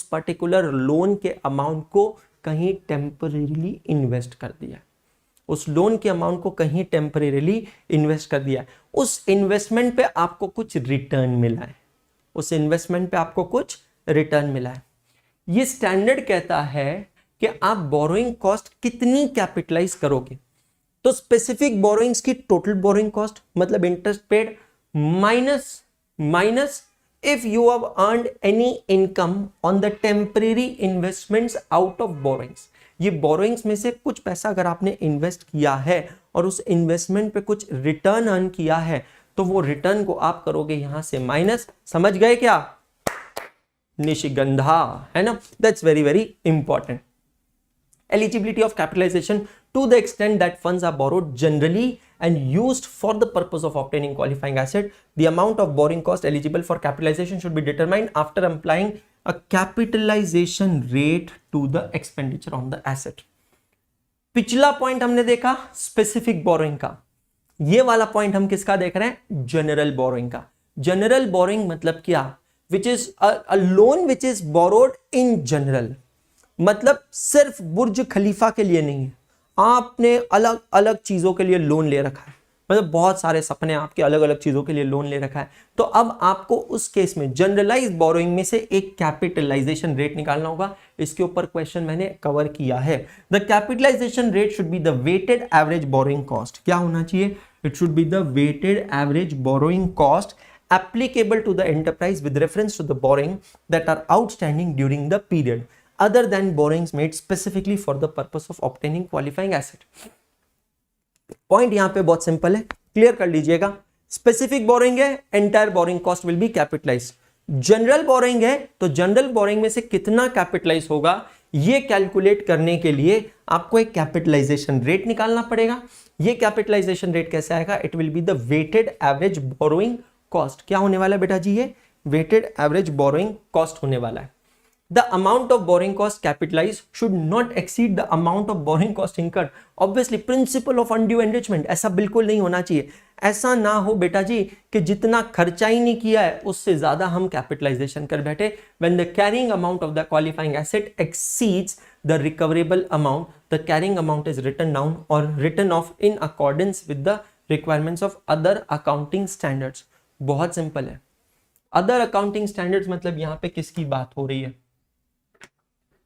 पर्टिकुलर लोन के अमाउंट को कहीं टेम्परेरीली इन्वेस्ट कर दिया, उस लोन के अमाउंट को कहीं टेम्परेरीली इन्वेस्ट कर दिया। उस इन्वेस्टमेंट पे आपको कुछ रिटर्न मिला है, ये स्टैंडर्ड कहता है कि आप बोरोइंग कॉस्ट कितनी कैपिटलाइज करोगे। तो स्पेसिफिक बोरोइंग्स की टोटल बोरोइंग कॉस्ट मतलब interest paid minus if you have earned any income on the temporary investments out of borrowings। ये borrowings में से कुछ पैसा अगर आपने इन्वेस्ट किया है और उस इन्वेस्टमेंट पे कुछ रिटर्न अर्न किया है, तो वो रिटर्न को आप करोगे यहां से माइनस। समझ गए क्या, निशिगंधा, है ना। That's very very important. Eligibility of capitalization to the extent that funds are borrowed generally and used for the purpose of obtaining qualifying asset, the amount of borrowing cost eligible for capitalization should be determined after applying a capitalization rate to the expenditure on the asset। पिछला point हमने देखा specific borrowing का, ये वाला point हम किसका देख रहे हैं, जनरल बोरोइंग का। जनरल बोरोइंग मतलब क्या, which is a loan which is borrowed in general, मतलब सिर्फ बुर्ज खलीफा के लिए नहीं है, आपने अलग अलग चीजों के लिए लोन ले रखा है, मतलब बहुत सारे सपने आपके अलग अलग चीजों के लिए लोन ले रखा है। तो अब आपको उस केस में जनरलाइज बोरोइंग में से एक कैपिटलाइजेशन रेट निकालना होगा। इसके ऊपर क्वेश्चन मैंने कवर किया है। The capitalization rate should be the weighted average borrowing cost. क्या होना चाहिए, it should be the weighted average borrowing cost applicable to the enterprise with reference to the borrowing that are outstanding during the period other than borrowings made specifically for the purpose of obtaining qualifying asset। Point यहां पे बहुत simple है, clear कर लीजिएगा। Specific borrowing है, entire borrowing cost will be capitalize. General borrowing है तो general borrowing में से कितना कैपिटलाइज होगा, ये कैलकुलेट करने के लिए आपको एक कैपिटलाइजेशन रेट निकालना पड़ेगा। ये कैपिटलाइजेशन रेट कैसे आएगा, it will be the weighted average borrowing cost. क्या होने वाला है बेटा जी, ये वेटेड एवरेज बोरोइंग कॉस्ट होने वाला है। The amount of borrowing cost capitalized should not exceed the amount of borrowing cost incurred। Obviously, principle of undue enrichment, ऐसा बिल्कुल नहीं होना चाहिए। ऐसा ना हो बेटा जी कि जितना खर्चा ही नहीं किया है उससे ज्यादा हम कैपिटलाइजेशन कर बैठे। When the carrying amount of the qualifying asset exceeds the recoverable amount, the carrying amount is written down or written off in accordance with the requirements of other accounting standards। बहुत simple है। Other accounting standards मतलब यहां पे किसकी बात हो रही है,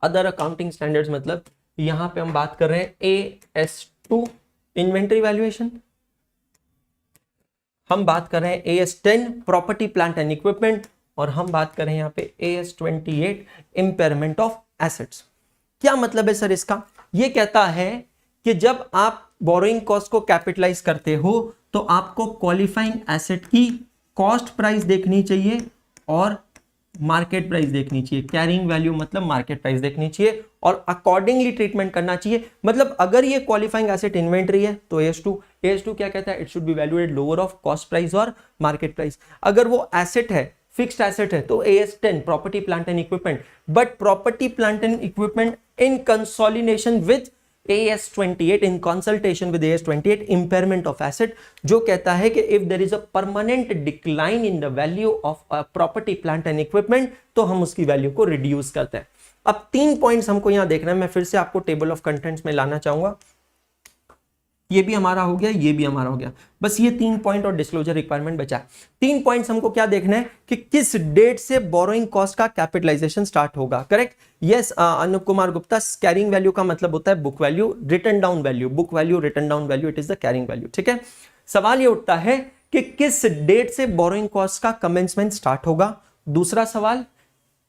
अदर अकाउंटिंग स्टैंडर्ड्स मतलब यहां पे हम बात कर रहे हैं AS2 इन्वेंटरी वैल्यूएशन, हम बात कर रहे हैं AS10 property plant and equipment, और हम बात कर रहे हैं यहां पे AS28 इम्पेयरमेंट ऑफ एसेट्स। क्या मतलब है सर इसका, ये कहता है कि जब आप बोरोइंग कॉस्ट को कैपिटलाइज करते हो तो आपको क्वालिफाइंग एसेट की कॉस्ट प्राइस देखनी चाहिए और मार्केट प्राइस देखनी चाहिए। कैरिंग वैल्यू मतलब मार्केट प्राइस देखनी चाहिए और अकॉर्डिंगली ट्रीटमेंट करना चाहिए। मतलब अगर ये क्वालिफाइंग एसेट इन्वेंटरी है तो AS2 क्या कहता है, it should be valued lower of cost price और मार्केट प्राइस। अगर वो एसेट है, फिक्स्ड एसेट है, तो AS10 property plant and equipment. But property plant and equipment in consolidation with AS28, in consultation with AS28 impairment of asset, जो कहता है कि if there is a permanent decline in the value of a property plant and equipment, तो हम उसकी value को reduce करते हैं। अब 3 पॉइंट्स हमको यहां देखना है, मैं फिर से आपको टेबल ऑफ कंटेंट्स में लाना चाहूंगा। ये भी हमारा हो गया, ये भी हमारा हो गया, बस ये 3 पॉइंट और डिस्क्लोजर रिक्वायरमेंट बचा है। 3 पॉइंट्स हमको क्या देखना है कि किस डेट से बोरोइंग कॉस्ट का कैपिटलाइजेशन स्टार्ट होगा। Correct, yes Anup Kumar Gupta. Carrying value का मतलब होता है book value, written down value, book value, written down value, it is the carrying value. ठीक है, सवाल ये उठता है कि किस डेट से बोरोइंग कॉस्ट का कमेंसमेंट स्टार्ट होगा। दूसरा सवाल,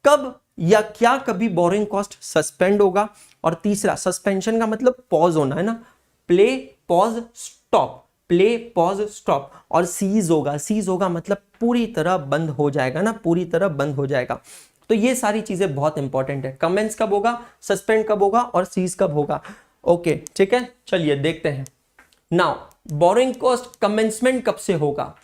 कब या क्या कभी बोरोइंग कॉस्ट सस्पेंड होगा। और तीसरा, सस्पेंशन का मतलब पॉज होना है ना, play pause stop, play, pause, stop, और सीज होगा, सीज होगा मतलब पूरी तरह बंद हो जाएगा ना, पूरी तरह बंद हो जाएगा। तो ये सारी चीजें बहुत इंपॉर्टेंट है। कमेंस कब होगा, सस्पेंड कब होगा और सीज कब होगा। ओके ठीक है, चलिए देखते हैं। नाउ बोरोइंग कॉस्ट कमेंसमेंट कब से होगा।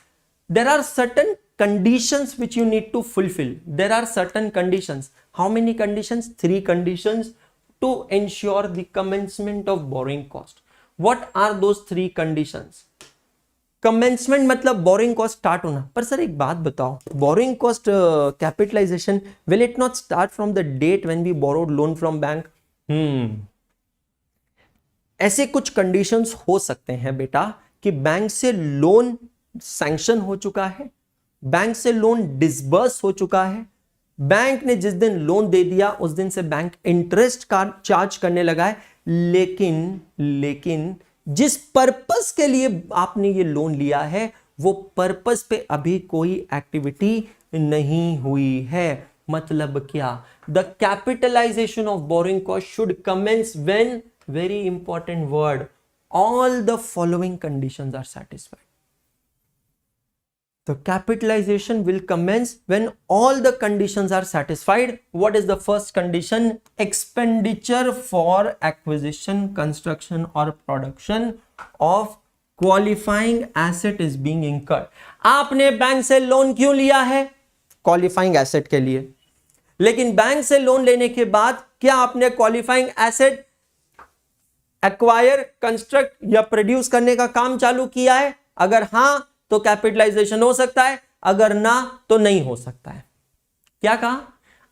There are certain conditions which you need to fulfill. There are certain conditions. How many conditions? 3 conditions to ensure the commencement of borrowing cost. What are those 3 conditions? Commencement मतलब borrowing cost start होना। पर sir एक बात बताओ, borrowing cost capitalization will it not start from the date when we borrowed loan from bank? ऐसे कुछ conditions हो सकते हैं बेटा कि बैंक से लोन सैंक्शन हो चुका है, बैंक से लोन डिसबर्स हो चुका है, बैंक ने जिस दिन लोन दे दिया उस दिन से बैंक इंटरेस्ट का चार्ज करने लगा है, लेकिन जिस पर्पस के लिए आपने ये लोन लिया है वो पर्पस पे अभी कोई एक्टिविटी नहीं हुई है। मतलब क्या, the capitalization of borrowing cost should commence when, very important word, all the following conditions are satisfied. The capitalization will commence when all the conditions are satisfied. What is the first condition? Expenditure for acquisition, construction or production of qualifying asset is being incurred. आपने bank से loan क्यों लिया है? Qualifying asset के लिए। लेकिन bank से loan लेने के बाद क्या आपने क्वालिफाइंग एसेट एक्वायर, कंस्ट्रक्ट या प्रोड्यूस करने का काम चालू किया है? अगर हां तो कैपिटलाइजेशन हो सकता है, अगर ना तो नहीं हो सकता है। क्या कहा?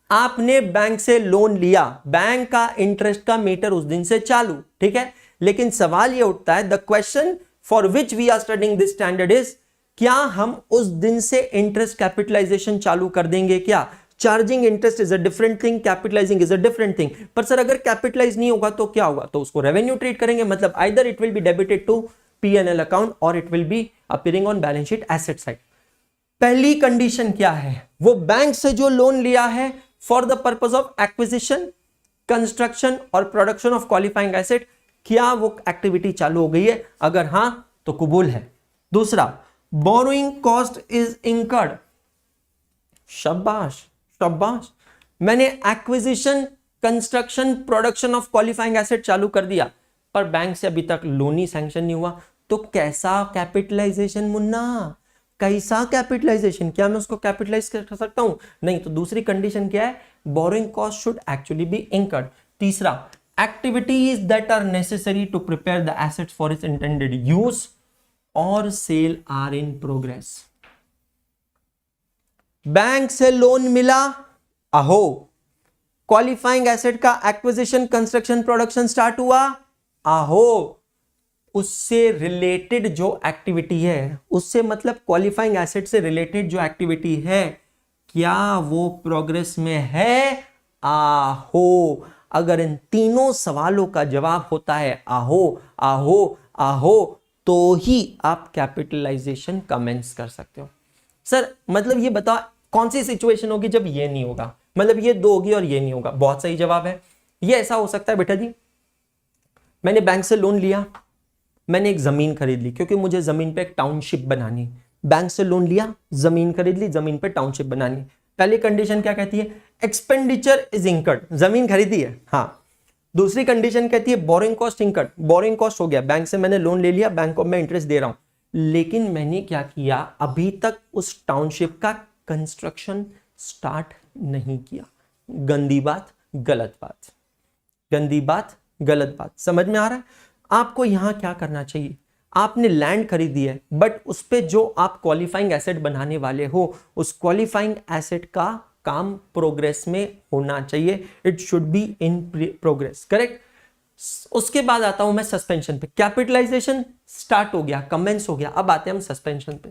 आपने बैंक से लोन लिया, बैंक का इंटरेस्ट का मीटर उस दिन से चालू, ठीक है। लेकिन सवाल यह उठता है, the question for which we are studying this standard is, क्या हम उस दिन से इंटरेस्ट कैपिटलाइजेशन चालू कर देंगे क्या? Charging interest is a different thing, capitalising is a different thing. पर सर अगर कैपिटलाइज नहीं होगा तो क्या होगा? तो उसको रेवेन्यू ट्रीट करेंगे, मतलब either it will be debited to P&L account और it will be appearing on balance sheet asset side. पहली कंडीशन क्या है? वो बैंक से जो लोन लिया है for the purpose of acquisition, construction और प्रोडक्शन ऑफ क्वालिफाइंग एसेट, क्या वो एक्टिविटी चालू हो गई है? अगर हां तो कबूल है। दूसरा, बोरोइंग कॉस्ट इज इंकर्ड। शाबाश शाबाश, मैंने acquisition, construction, production of qualifying asset चालू कर दिया पर बैंक से अभी तक लोन ही सैंक्शन नहीं हुआ, तो कैसा कैपिटलाइजेशन मुन्ना? कैसा कैपिटलाइजेशन? क्या मैं उसको कैपिटलाइज कर सकता हूं? नहीं। तो दूसरी कंडीशन क्या है? Borrowing cost should actually be incurred. तीसरा, activities that are necessary to prepare the assets for its intended use और sale are in progress. Bank से लोन मिला, अहो क्वालिफाइंग एसेट का एक्विजिशन, कंस्ट्रक्शन, प्रोडक्शन स्टार्ट हुआ, आहो उससे रिलेटेड जो एक्टिविटी है, उससे मतलब क्वालिफाइंग एसेट से रिलेटेड जो एक्टिविटी है, क्या वो प्रोग्रेस में है? आहो। अगर इन तीनों सवालों का जवाब होता है आहो आहो आहो, तो ही आप कैपिटलाइजेशन कमेंस कर सकते हो। सर मतलब ये बताओ कौन सी सिचुएशन होगी जब ये नहीं होगा? मतलब ये दो होगी और ये नहीं होगा। बहुत सही जवाब है। ये ऐसा हो सकता है बेटा जी, मैंने बैंक से लोन लिया, मैंने एक जमीन खरीद ली क्योंकि मुझे जमीन पे एक टाउनशिप बनानी। बैंक से लोन लिया, जमीन खरीद ली, जमीन पे टाउनशिप बनानी। पहली कंडीशन क्या कहती है? एक्सपेंडिचर इज इंकर्ड, जमीन खरीदी है, हाँ। दूसरी कंडीशन कहती है borrowing cost incurred, borrowing cost हो गया, बैंक से मैंने लोन ले लिया, बैंक को मैं इंटरेस्ट दे रहा हूं, लेकिन मैंने क्या किया? अभी तक उस टाउनशिप का कंस्ट्रक्शन स्टार्ट नहीं किया। गंदी बात, गलत बात, गंदी बात, गलत बात। समझ में आ रहा है? आपको यहां क्या करना चाहिए? आपने लैंड खरीदी है, बट उस पे जो आप क्वालिफाइंग एसेट बनाने वाले हो, उस क्वालिफाइंग एसेट का काम प्रोग्रेस में होना चाहिए। It should be in progress, correct. उसके बाद आता हूं मैं सस्पेंशन पे। कैपिटलाइजेशन स्टार्ट हो गया, कमेंस हो गया, अब आते हैं हम सस्पेंशन पे।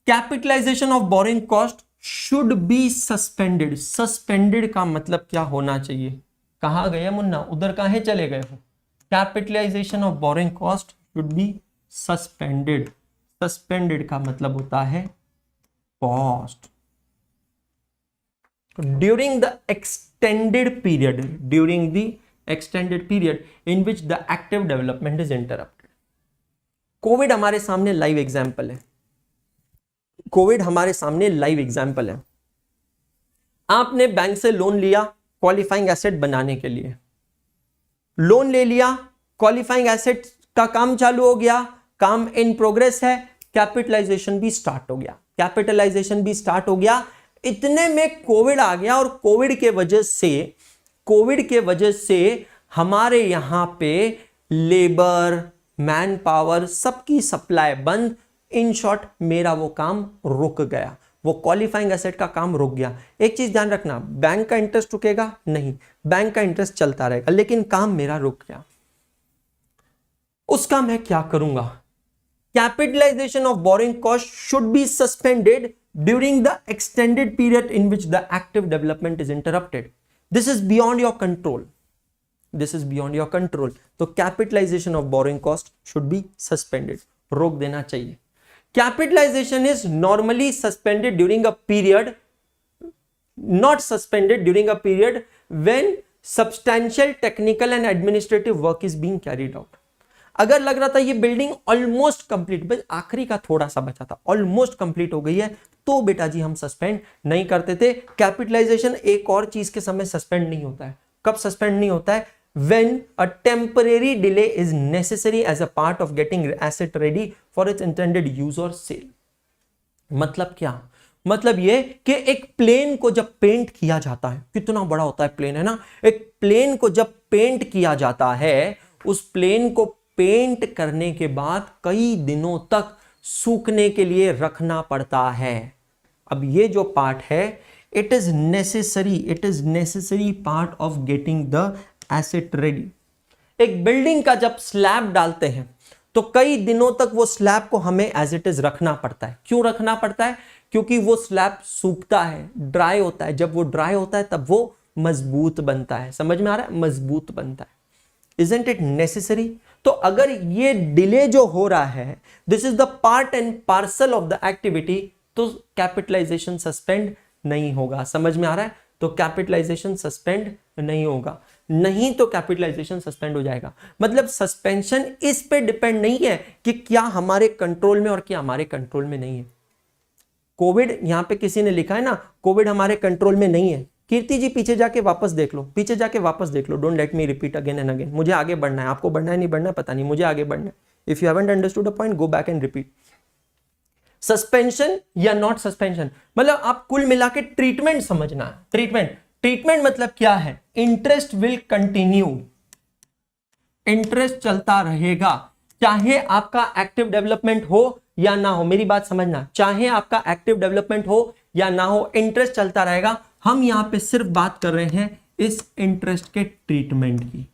Capitalization of boring cost should be suspended. Suspended का मतलब क्या होना चाहिए? कहां गए मुन्ना? उधर कहां चले गए हो? Capitalization of boring cost should be suspended. Suspended का मतलब होता है paused during the extended period, during the extended period in which the active development is interrupted. Covid हमारे सामने लाइव एग्जाम्पल है, कोविड हमारे सामने लाइव एग्जाम्पल है। आपने बैंक से लोन लिया क्वालिफाइंग एसेट बनाने के लिए, लोन ले लिया, क्वालिफाइंग एसेट का काम चालू हो गया, काम इन प्रोग्रेस है, कैपिटलाइजेशन भी स्टार्ट हो गया, कैपिटलाइजेशन भी स्टार्ट हो गया। इतने में कोविड आ गया और कोविड के वजह से हमारे यहां पे लेबर, मैन पावर, सबकी सप्लाई बंद। इन शॉर्ट मेरा वो काम रुक गया, वो क्वालिफाइंग एसेट का काम रुक गया। एक चीज ध्यान रखना, बैंक का इंटरेस्ट रुकेगा नहीं, बैंक का इंटरेस्ट चलता रहेगा, लेकिन काम मेरा रुक गया। उसका मैं क्या करूंगा? Capitalisation of boring cost should be suspended during the extended period in which the active development is interrupted. This is beyond your control, this is beyond your control. तो capitalisation of boring cost should be suspended, रोक देना चाहिए। Capitalization is normally suspended during a period, not suspended during a period when substantial technical and administrative work is being carried out. अगर लग रहा था ये building almost complete, बस आखिरी का थोड़ा सा बचा था, ऑलमोस्ट कंप्लीट हो गई है, तो बेटा जी हम सस्पेंड नहीं करते थे। कैपिटलाइजेशन एक और चीज के समय सस्पेंड नहीं होता है। कब सस्पेंड नहीं होता है? when a temporary delay is necessary as a part of getting asset ready for its intended use or sale। मतलब क्या? मतलब ये कि एक प्लेन को जब पेंट किया जाता है, कितना बड़ा होता है प्लेन, है ना, एक प्लेन को जब पेंट किया जाता है, उस प्लेन को पेंट करने के बाद कई दिनों तक सूखने के लिए रखना पड़ता है। अब ये जो पार्ट है, it is necessary part of getting the asset ready. एक बिल्डिंग का जब स्लैब डालते हैं तो कई दिनों तक वो स्लैब को हमें एज इट इज रखना पड़ता है। क्यों रखना पड़ता है? क्योंकि वो स्लैब सूखता है, ड्राई होता है। जब वो ड्राई होता है तब वो मजबूत बनता है। समझ में आ रहा है? मजबूत बनता है। Isn't it necessary? तो अगर ये डिले जो हो रहा है, this is the part and parcel of the activity, तो कैपिटलाइजेशन सस्पेंड नहीं होगा। समझ में आ रहा है? तो कैपिटलाइजेशन सस्पेंड नहीं होगा, नहीं तो कैपिटलाइजेशन सस्पेंड हो जाएगा। मतलब सस्पेंशन इस पे डिपेंड नहीं है कि क्या हमारे कंट्रोल में और क्या हमारे कंट्रोल में नहीं है। कोविड यहां पे किसी ने लिखा है ना, कोविड हमारे कंट्रोल में नहीं है। कीर्ति जी पीछे जाके वापस देख लो, पीछे जाके वापस देख लो। Don't let me repeat again and again. मुझे आगे बढ़ना है, आपको बढ़ना है नहीं बढ़ना है पता नहीं, मुझे आगे बढ़ना है। If you haven't understood the point, go back and repeat. Suspension या नॉट सस्पेंशन, मतलब आप कुल मिला के ट्रीटमेंट समझना है। ट्रीटमेंट मतलब क्या है? इंटरेस्ट विल कंटिन्यू, इंटरेस्ट चलता रहेगा, चाहे आपका एक्टिव डेवलपमेंट हो या ना हो। मेरी बात समझना, चाहे आपका एक्टिव डेवलपमेंट हो या ना हो, इंटरेस्ट चलता रहेगा। हम यहां पे सिर्फ बात कर रहे हैं इस इंटरेस्ट के ट्रीटमेंट की,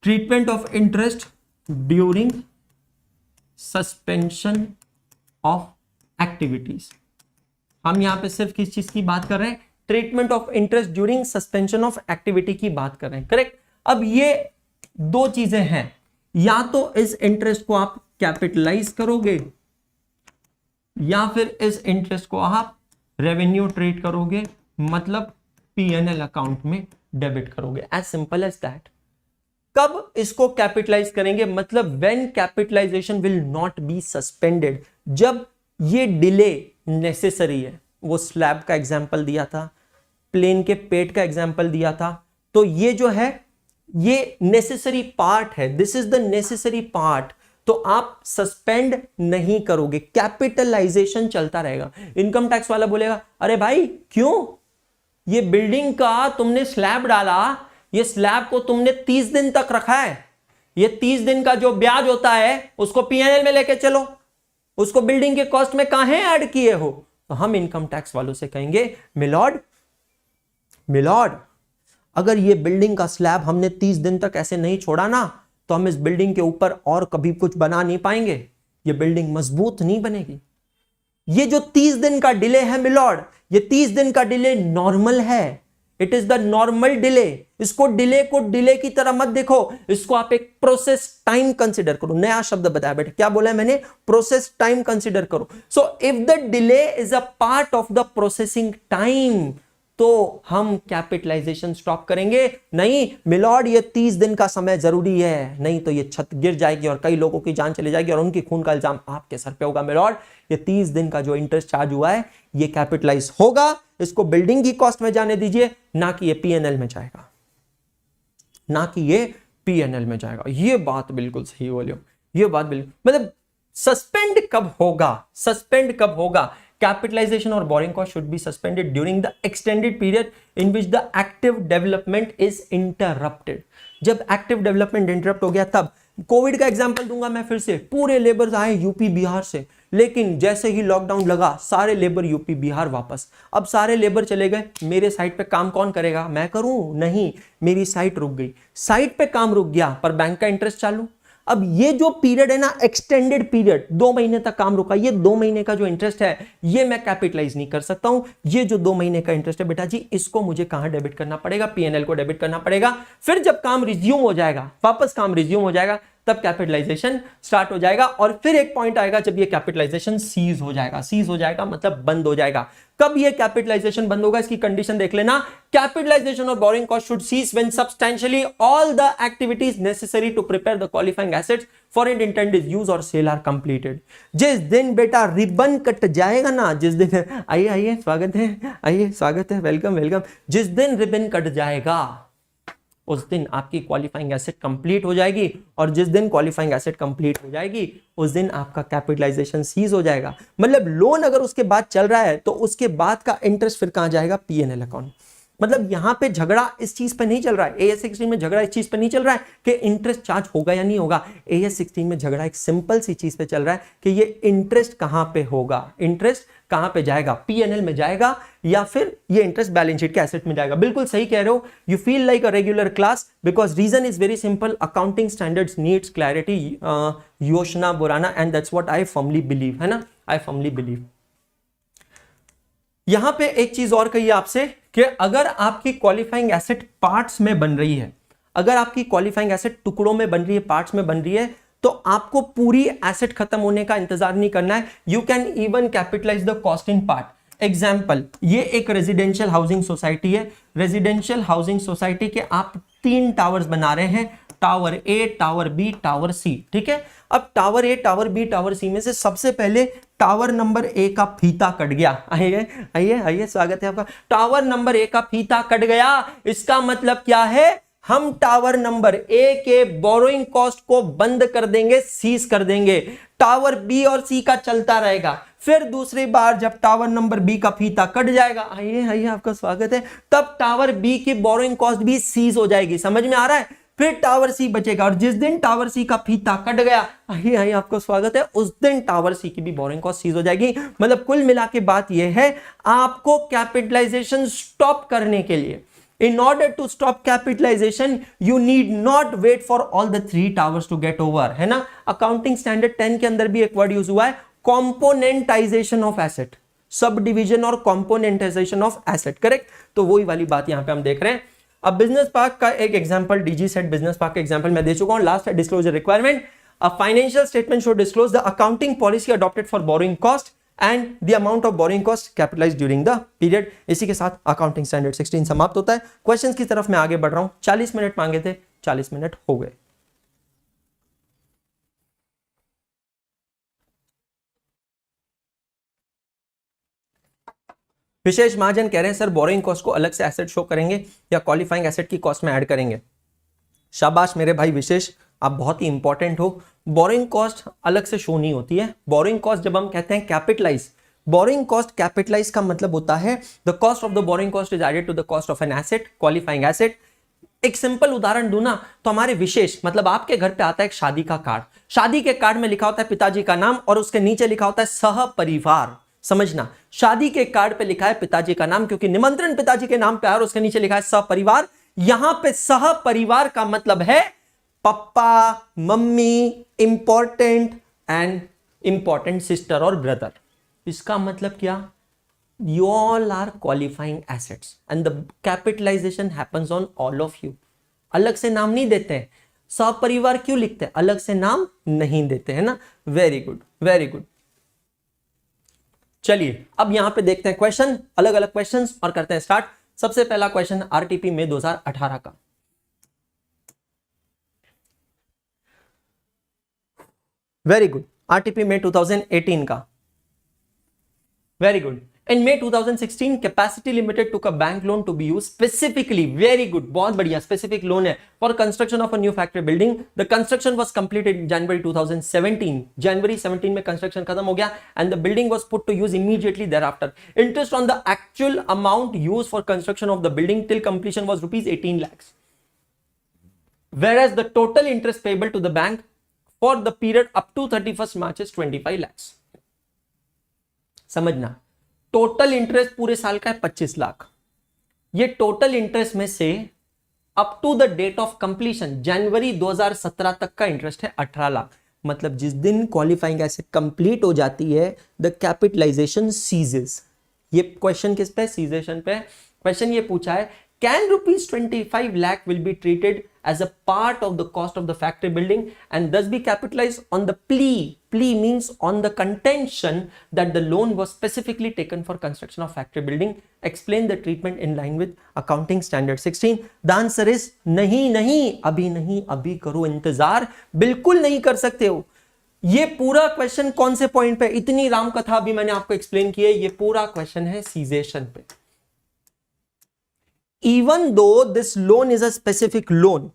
treatment of interest during suspension of activities. हम यहां पे सिर्फ किस चीज की बात कर रहे हैं? Treatment of interest during suspension of activity की बात कर रहे हैं। करेक्ट? अब ये दो चीजें हैं, या तो इस इंटरेस्ट को आप कैपिटलाइज करोगे या फिर इस इंटरेस्ट को आप रेवेन्यू ट्रीट करोगे, मतलब पीएनएल अकाउंट में डेबिट करोगे। As simple as that. कब इसको कैपिटलाइज करेंगे? मतलब when capitalization will not be suspended, जब ये डिले नेसेसरी है। वो स्लैब का एग्जांपल दिया था, प्लेन के पेट का एग्जांपल दिया था, तो ये जो है ये नेसेसरी पार्ट है, this is the necessary part. तो आप सस्पेंड नहीं करोगे, कैपिटलाइजेशन चलता रहेगा। इनकम टैक्स वाला बोलेगा अरे भाई क्यों, ये बिल्डिंग का तुमने स्लैब डाला, ये स्लैब को तुमने 30 दिन तक रखा है, ये 30 दिन का जो ब्याज होता है उसको पीएनएल में लेके चलो, उसको बिल्डिंग के कॉस्ट में कहां ऐड किए हो? तो हम इनकम टैक्स वालों से कहेंगे मिलॉर्ड अगर ये बिल्डिंग का स्लैब हमने 30 दिन तक ऐसे नहीं छोड़ा ना, तो हम इस बिल्डिंग के ऊपर और कभी कुछ बना नहीं पाएंगे, ये बिल्डिंग मजबूत नहीं बनेगी। ये जो 30 दिन का डिले है मिलॉर्ड, ये 30 दिन का डिले नॉर्मल है, it is the normal delay. इसको डिले को डिले की तरह मत देखो, इसको आप एक प्रोसेस टाइम कंसीडर करो। नया शब्द बताया बेटा, क्या बोला है मैंने? प्रोसेस टाइम कंसीडर करो। So if the delay is a part of the processing time, तो हम कैपिटलाइजेशन स्टॉप करेंगे। नहीं मिलॉर्ड, ये 30 दिन का समय जरूरी है, नहीं तो ये छत गिर जाएगी और कई लोगों की जान चली जाएगी और उनकी खून का इल्जाम आपके सर पे होगा। मिलॉर्ड, ये 30 दिन का जो इंटरेस्ट चार्ज हुआ है ये कैपिटलाइज होगा, इसको बिल्डिंग की कॉस्ट में जाने दीजिए, ना कि ये पीएनएल में जाएगा, ना कि ये पीएनएल में जाएगा। ये बात बिल्कुल सही बोले हो, ये बात बिल्कुल, मतलब सस्पेंड कब होगा, सस्पेंड कब होगा? कैपिटलाइजेशन और boring cost should be suspended during the extended period in which the active development is interrupted. जब एक्टिव डेवलपमेंट इंटरप्ट हो गया तब। कोविड का एग्जांपल दूंगा मैं फिर से, पूरे लेबर्स आए यूपी बिहार से, लेकिन जैसे ही लॉकडाउन लगा सारे लेबर यूपी बिहार वापस। अब सारे लेबर चले गए, मेरे साइट पे काम कौन करेगा? मैं करूं? नहीं, मेरी साइट रुक गई। साइट पे काम रुक गया पर बैंक का इंटरेस्ट चालू। अब ये जो पीरियड है ना, एक्सटेंडेड पीरियड, 2 महीने तक काम रुका, ये 2 महीने का जो इंटरेस्ट है ये मैं कैपिटलाइज नहीं कर सकता हूं। ये जो 2 महीने का इंटरेस्ट है बेटा जी, इसको मुझे कहां डेबिट करना पड़ेगा? पीएनएल को डेबिट करना पड़ेगा। फिर जब काम रिज्यूम हो जाएगा, वापस काम रिज्यूम हो जाएगा, तब कैपिटलाइजेशन स्टार्ट हो जाएगा। और फिर एक पॉइंट आएगा जब ये कैपिटलाइजेशन सीज हो जाएगा। सीज हो जाएगा मतलब बंद हो जाएगा। कब ये कैपिटलाइजेशन बंद होगा इसकी कंडीशन देख लेना। कैपिटलाइजेशन और boring cost should cease when substantially all the activities necessary to prepare the qualifying assets for it intended use और सेल आर कंप्लीटेड। जिस दिन बेटा रिबन कट जाएगा ना, जिस दिन, आइए आइए स्वागत है, आइए स्वागत है, वेलकम वेलकम। जिस दिन रिबन कट जाएगा उस दिन आपकी क्वालिफाइंग एसेट कंप्लीट हो जाएगी, और जिस दिन क्वालिफाइंग एसेट कंप्लीट हो जाएगी उस दिन आपका कैपिटलाइजेशन सीज हो जाएगा। मतलब लोन अगर उसके बाद चल रहा है तो उसके बाद का इंटरेस्ट फिर कहां जाएगा? PNL account. मतलब यहां पे झगड़ा इस चीज पे नहीं चल रहा है, एएस 16 में झगड़ा इस चीज पे नहीं चल रहा है कि इंटरेस्ट चार्ज होगा या नहीं होगा। एएस 16 में झगड़ा एक सिंपल सी चीज पे चल रहा है कि ये इंटरेस्ट कहां पे होगा, इंटरेस्ट कहां पे जाएगा? पीएनएल में जाएगा या फिर ये इंटरेस्ट बैलेंस शीट के एसेट में जाएगा। बिल्कुल सही कह रहे हो। You feel like a regular class because reason is very simple, accounting standards needs clarity, योशना बुराना, and that's what I firmly believe, है ना, आई फर्मली बिलीव। यहां पे एक चीज और कही आपसे कि अगर आपकी क्वालिफाइंग एसेट पार्ट्स में बन रही है, अगर आपकी क्वालिफाइंग एसेट टुकड़ों में बन रही है, पार्ट्स में बन रही है, तो आपको पूरी एसेट खत्म होने का इंतजार नहीं करना है। You can even capitalise the cost in part. Example, ये एक रेजिडेंशियल हाउसिंग सोसाइटी है। रेजिडेंशियल हाउसिंग सोसाइटी के आप 3 टावर्स बना रहे हैं, tower A, tower B, tower C, ठीक है। अब tower A, tower B, tower C में से सबसे पहले टावर नंबर ए का फीता कट गया। आइए आइए आइए, स्वागत है आपका। टावर नंबर ए का फीता कट गया, इसका मतलब क्या है? हम टावर नंबर ए के बोरोइंग कॉस्ट को बंद कर देंगे, सीज कर देंगे। टावर बी और सी का चलता रहेगा। फिर दूसरी बार जब टावर नंबर बी का फीता कट जाएगा, आइए आइए आपका स्वागत है, तब टावर बी की बोरोइंग कॉस्ट भी सीज हो जाएगी। समझ में आ रहा है? फिर टावर सी बचेगा, और जिस दिन टावर सी का फीता कट गया, आइए आइए आपका स्वागत है, उस दिन टावर सी की भी बोरिंग कॉस्ट सीज हो जाएगी। मतलब कुल मिला के बात यह है, आपको कैपिटलाइजेशन स्टॉप करने के लिए, in order to stop capitalization you need not wait for all the 3 towers to get over, है ना। अकाउंटिंग स्टैंडर्ड 10 के अंदर भी एक वर्ड यूज हुआ है, कॉम्पोनेंटाइजेशन ऑफ एसेट, सब डिवीजन और कॉम्पोनेंटाइजेशन ऑफ एसेट, करेक्ट। तो वही वाली बात यहां पे हम देख रहे हैं। अब बिजनेस पार्क का एक example, DG set business park का एग्जांपल मैं दे चुका हूं। लास्ट है disclosure requirement. A financial statement should disclose the accounting policy adopted for borrowing cost and the amount of borrowing cost capitalised during the period. इसी के साथ accounting standard 16 समाप्त होता है। क्वेश्चंस की तरफ मैं आगे बढ़ रहा हूं। 40 मिनट मांगे थे, 40 मिनट हो गए। विशेष महाजन कह रहे हैं सर बोरिंग कॉस्ट को अलग से एसेट शो करेंगे या क्वालिफाइंग एसेट की कॉस्ट में ऐड करेंगे? शाबाश मेरे भाई विशेष, आप बहुत ही इंपॉर्टेंट हो। बोरिंग कॉस्ट अलग से शो नहीं होती है। बोरिंग कॉस्ट जब हम कहते हैं कैपिटलाइज, बोरिंग कॉस्ट कैपिटलाइज का मतलब होता है the cost of the boring cost is added to the cost of an asset, qualifying asset. एक सिंपल उदाहरण दूं ना, तो हमारे विशेष मतलब आपके घर पे आता है एक शादी का कार्ड, शादी के कार्ड में लिखा होता है पिताजी का नाम और उसके नीचे लिखा होता है सह परिवार। समझना, शादी के कार्ड पे लिखा है पिताजी का नाम क्योंकि निमंत्रण पिताजी के नाम पे है और उसके नीचे लिखा है सह परिवार। यहां पे सह परिवार का मतलब है papa, mummy, important and important sister और ब्रदर। इसका मतलब क्या? You all are qualifying assets and the capitalization happens on all of you. अलग से नाम नहीं देते हैं। सपरिवार क्यों लिखते हैं? अलग से नाम नहीं देते हैं ना। Very good, very good. चलिए अब यहां पे देखते हैं क्वेश्चन, अलग अलग क्वेश्चंस और करते हैं स्टार्ट। सबसे पहला क्वेश्चन आरटीपी में 2018 का, वेरी गुड। आरटीपी में 2018 का, very good. In May 2016, Capacity Limited took a bank loan to be used specifically, very good, बहुत बढ़िया, specific loan है, for construction of a new factory building. The construction was completed in January 2017. January 17 में construction खत्म हो गया and the building was put to use immediately thereafter. Interest on the actual amount used for construction of the building till completion was rupees 18 lakhs. Whereas the total interest payable to the bank for the period up to 31st March is 25 lakhs. समझना, total interest पूरे साल का है 25 लाख। ये total interest में से up to the date of completion जनवरी 2017 तक का इंटरेस्ट है 18 लाख। मतलब जिस दिन क्वालिफाइंग एसेट कंप्लीट हो जाती है द कैपिटलाइजेशन सीजेस। ये क्वेश्चन किस पे, सीजेशन पे। क्वेश्चन ये पूछा है can rupees 25 lakh will be treated as a part of the cost of the factory building and thus be capitalized on the plea. Plea means on the contention that the loan was specifically taken for construction of factory building. Explain the treatment in line with accounting standard 16. The answer is नहीं, अभी करो इंतजार, बिल्कुल नहीं कर सकते हो। ये पूरा क्वेश्चन कौन से पॉइंट पे, इतनी राम कथा अभी मैंने आपको एक्सप्लेन की है, ये पूरा क्वेश्चन है सीजेशन पे। Even though this loan is a specific loan,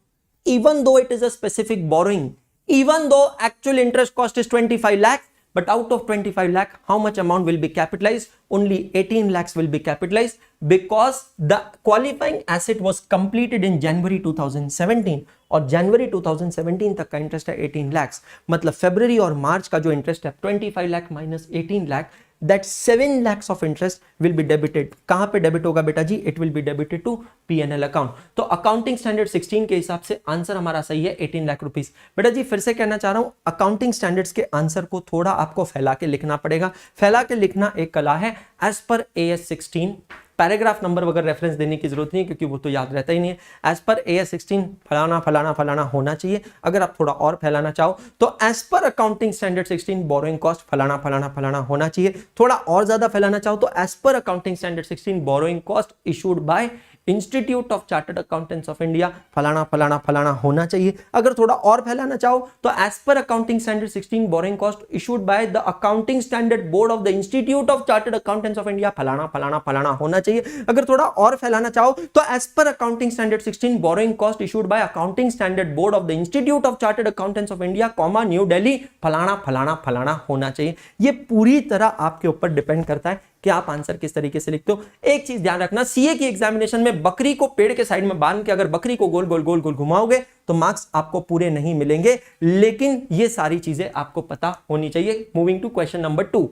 even though it is a specific borrowing, even though actual interest cost is 25 lakhs, but out of 25 lakh, how much amount will be capitalized? Only 18 lakhs will be capitalized because the qualifying asset was completed in January 2017 और जनवरी 2017 तक का interest है 18 lakhs। मतलब फरवरी और मार्च का जो interest है 25 lakh minus 18 lakh, that 7 lakhs of interest will be debited। कहां पे डेबिट होगा बेटा जी? It will be debited to P&L account। तो अकाउंटिंग स्टैंडर्ड 16 के हिसाब से आंसर हमारा सही है 18 लाख रुपीस। बेटा जी फिर से कहना चाह रहा हूं, अकाउंटिंग स्टैंडर्ड्स के आंसर को थोड़ा आपको फैला के लिखना पड़ेगा। फैला के लिखना एक कला है। एज पर AS 16 पैराग्राफ नंबर वगैरह रेफरेंस देने की जरूरत नहीं है क्योंकि वो तो याद रहता ही नहीं है। एज पर AS 16 फलाना फलाना फलाना होना चाहिए। अगर आप थोड़ा और फैलाना चाहो तो एज पर अकाउंटिंग स्टैंडर्ड 16 बोरोइंग कॉस्ट फलाना फलाना फलाना होना चाहिए। थोड़ा और ज्यादा फैलाना चाहो तो एज पर accounting standard 16 borrowing cost issued by institute of chartered accountants of India फलाना फलाना फलाना होना चाहिए। अगर थोड़ा और फैलाना चाहो तो एज पर accounting standard 16 borrowing cost issued by the accounting standard board of the institute of chartered accountants of India फलाना फलाना फलाना होना चाहिए। अगर थोड़ा और फैलाना चाहो तो एज पर accounting standard 16 borrowing cost issued by accounting standard board of the institute of chartered accountants of India comma New Delhi फलाना फलाना फलाना होना चाहिए। ये पूरी तरह आपके ऊपर डिपेंड करता है कि आप आंसर किस तरीके से लिखते हो। एक चीज ध्यान रखना, सीए की एग्जामिनेशन में बकरी को पेड़ के साइड में बांध के अगर बकरी को गोल गोल गोल गोल घुमाओगे तो मार्क्स आपको पूरे नहीं मिलेंगे, लेकिन ये सारी चीजें आपको पता होनी चाहिए। Moving to question number 2।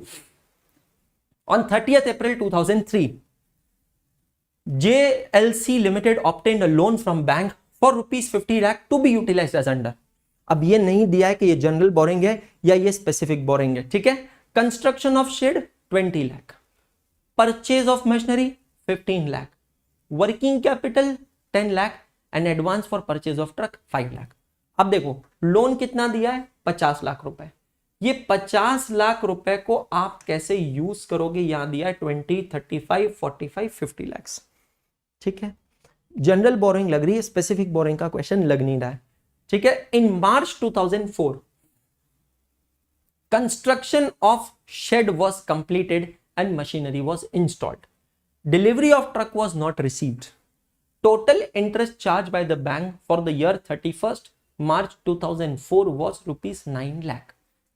On 30th April 2003 JLC Limited obtained a loan from bank for ₹50 lakh to be utilized as under। अब ये नहीं दिया है कि ये जनरल बोरिंग है या ये स्पेसिफिक बोरिंग है, ठीक है। Construction of shed 20 lakh, purchase of machinery 15 lakh, working capital 10 lakh and advance for purchase of truck 5 lakh. अब देखो लोन कितना दिया है? 50 लाख रुपए। ये 50 लाख रुपए को आप कैसे यूज करोगे? यहां दिया है 20, 35, 45, 50 लाख, ठीक है। जनरल बोरिंग लग रही है, स्पेसिफिक बोरिंग का क्वेश्चन लग नहीं रहा है, ठीक है। In March 2004 construction of shed was completed and machinery was installed. Delivery of truck was not received. Total interest charged by the bank for the year 31st March 2004 was ₹9 lakh.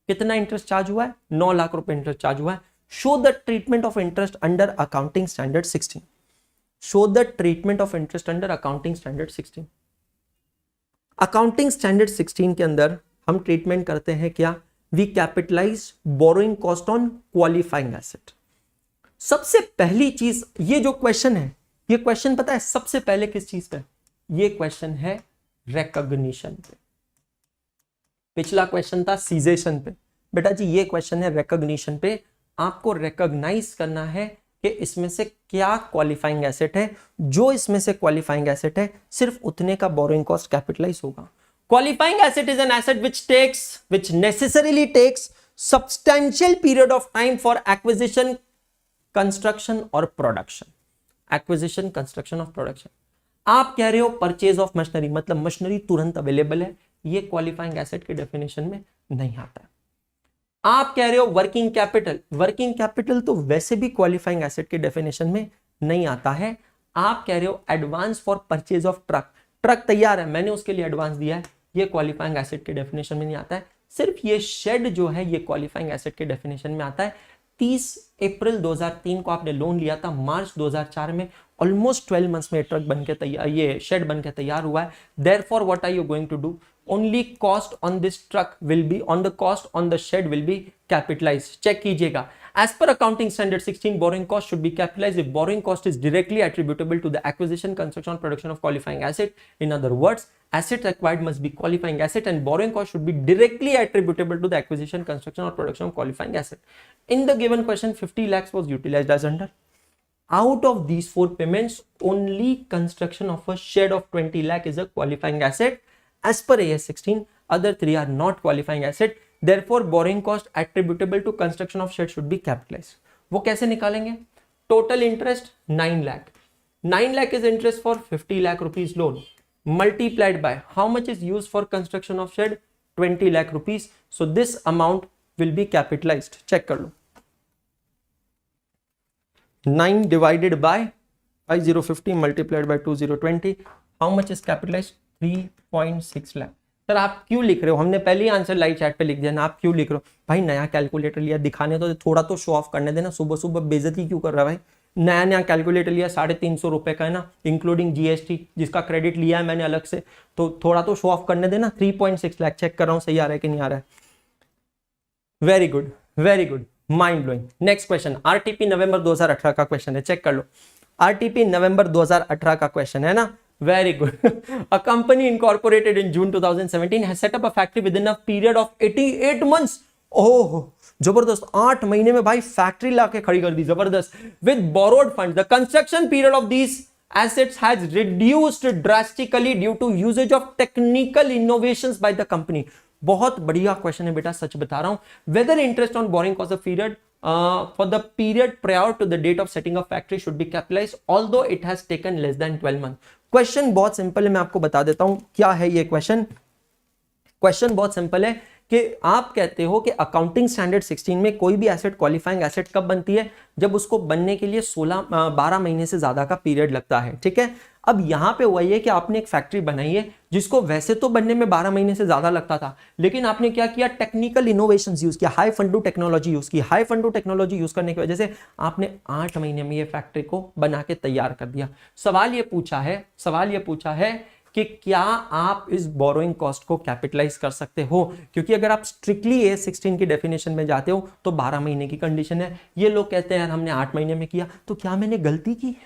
कितना interest charge हुआ है? 9 लाख रुपए interest charge हुआ है। Show the treatment of interest under accounting standard 16. Show the treatment of interest under accounting standard 16. Accounting standard 16 के अंदर हम treatment करते हैं क्या? We capitalize borrowing cost on qualifying asset. सबसे पहली चीज, ये जो क्वेश्चन है, ये क्वेश्चन पता है सबसे पहले किस चीज पे? ये क्वेश्चन है रिकॉग्निशन पे। पिछला क्वेश्चन था सीजेशन पे, बेटा जी ये क्वेश्चन है रिकॉग्निशन पे। आपको रिकॉग्नाइज करना है कि इसमें से क्या क्वालिफाइंग एसेट है। जो इसमें से क्वालिफाइंग एसेट है सिर्फ उतने का बोरोइंग कॉस्ट कैपिटलाइज होगा। Qualifying asset is an asset which necessarily takes substantial period of time for acquisition, construction or production. Acquisition, construction of production. आप कह रहे हो परचेज ऑफ मशीनरी, मतलब मशीनरी तुरंत अवेलेबल है, ये क्वालिफाइंग एसेट के डेफिनेशन में नहीं आता है। आप कह रहे हो वर्किंग कैपिटल, वर्किंग कैपिटल तो वैसे भी क्वालिफाइंग एसेट के डेफिनेशन में नहीं आता है। आप कह रहे हो advance for purchase of truck, truck तैयार है, मैंने उसके लिए एडवांस दिया है, ये क्वालिफाइंग एसेट के डेफिनेशन में नहीं आता है। सिर्फ ये शेड जो है ये क्वालिफाइंग एसेट के डेफिनेशन में आता है। 30 अप्रैल 2003 को आपने लोन लिया था, मार्च 2004 में ऑलमोस्ट 12 मंथ्स में ट्रक बनके तैयार, ये शेड बनके तैयार हुआ है। Therefore what are you going to do, only cost on this truck will be on the cost on the shed will be capitalized. Check कीजिएगा, as per accounting standard 16 borrowing cost should be capitalized if borrowing cost is directly attributable to the acquisition, construction or production of qualifying asset. In other words, asset acquired must be qualifying asset and borrowing cost should be directly attributable to the acquisition, construction or production of qualifying asset. In the given question 50 lakhs was utilized as under. Out of these four payments only construction of a shed of 20 lakh is a qualifying asset as per AS 16, other three are not qualifying asset. Therefore borrowing cost attributable to construction of shed should be capitalized. वो कैसे निकालेंगे, total interest 9 lakh, 9 lakh is interest for 50 lakh rupees loan multiplied by how much is used for construction of shed 20 lakh rupees, so this amount will be capitalized. Check कर लो, 9 divided by 5050 multiplied by 2020, how much is capitalized 3.6 lakh. Sir आप क्यों लिख रहे हो, हमने पहले ही answer live chat पे लिख दिया ना, आप क्यों लिख रहे हो भाई, नया कैलकुलेटर लिया, दिखाने तो थोड़ा तो शो ऑफ करने देना, सुबह सुबह बेइज्जती क्यों कर रहा है भाई, नया नया कैलकुलेटर लिया 350 रुपए का है ना, इंक्लूडिंग जीएसटी जिसका क्रेडिट लिया है मैंने अलग से, तो थोड़ा तो शो ऑफ करने देना। 3.6 लाख चेक कर रहा हूँ सही आ रहा है कि नहीं आ रहा है, very good very good, mind blowing. Next question RTP November 2018 का क्वेश्चन है, चेक कर लो, आरटीपी नवंबर 2018 का क्वेश्चन है ना, very good. A company incorporated in June 2017 has set up a factory within a period of 88 months. ओह जबरदस्त, 8 महीने में भाई फैक्ट्री लाके खड़ी कर दी, जबरदस्त। With borrowed funds, the construction period of these assets has reduced drastically due to usage of technical innovations by the company. बहुत बढ़िया क्वेश्चन है बेटा, सच बता रहा हूं। Whether interest on borrowing cost of period for the period prior to the date of setting up factory should be capitalized, although it has taken less than 12 months. Question बहुत simple है, मैं आपको बता देता हूं क्या है ये क्वेश्चन। क्वेश्चन बहुत सिंपल है कि आप कहते हो कि अकाउंटिंग स्टैंडर्ड 16 में कोई भी एसेट क्वालिफाइंग एसेट कब बनती है, जब उसको बनने के लिए 12 महीने से ज्यादा का पीरियड लगता है, ठीक है। अब यहां पे हुआ ये कि आपने एक फैक्ट्री बनाई है जिसको वैसे तो बनने में 12 महीने से ज्यादा लगता था, लेकिन आपने क्या किया, टेक्निकल इनोवेशंस यूज किया, हाई फंडू टेक्नोलॉजी यूज की, हाई फंडू टेक्नोलॉजी यूज करने की वजह से आपने 8 महीने में ये फैक्ट्री को बना के तैयार कर दिया। सवाल ये पूछा है कि क्या आप इस बोरोइंग कॉस्ट को कैपिटलाइज कर सकते हो, क्योंकि अगर आप स्ट्रिक्टली A16 की डेफिनेशन में जाते हो तो 12 महीने की कंडीशन है। ये लोग कहते हैं यार हमने 8 महीने में किया, तो क्या मैंने गलती की,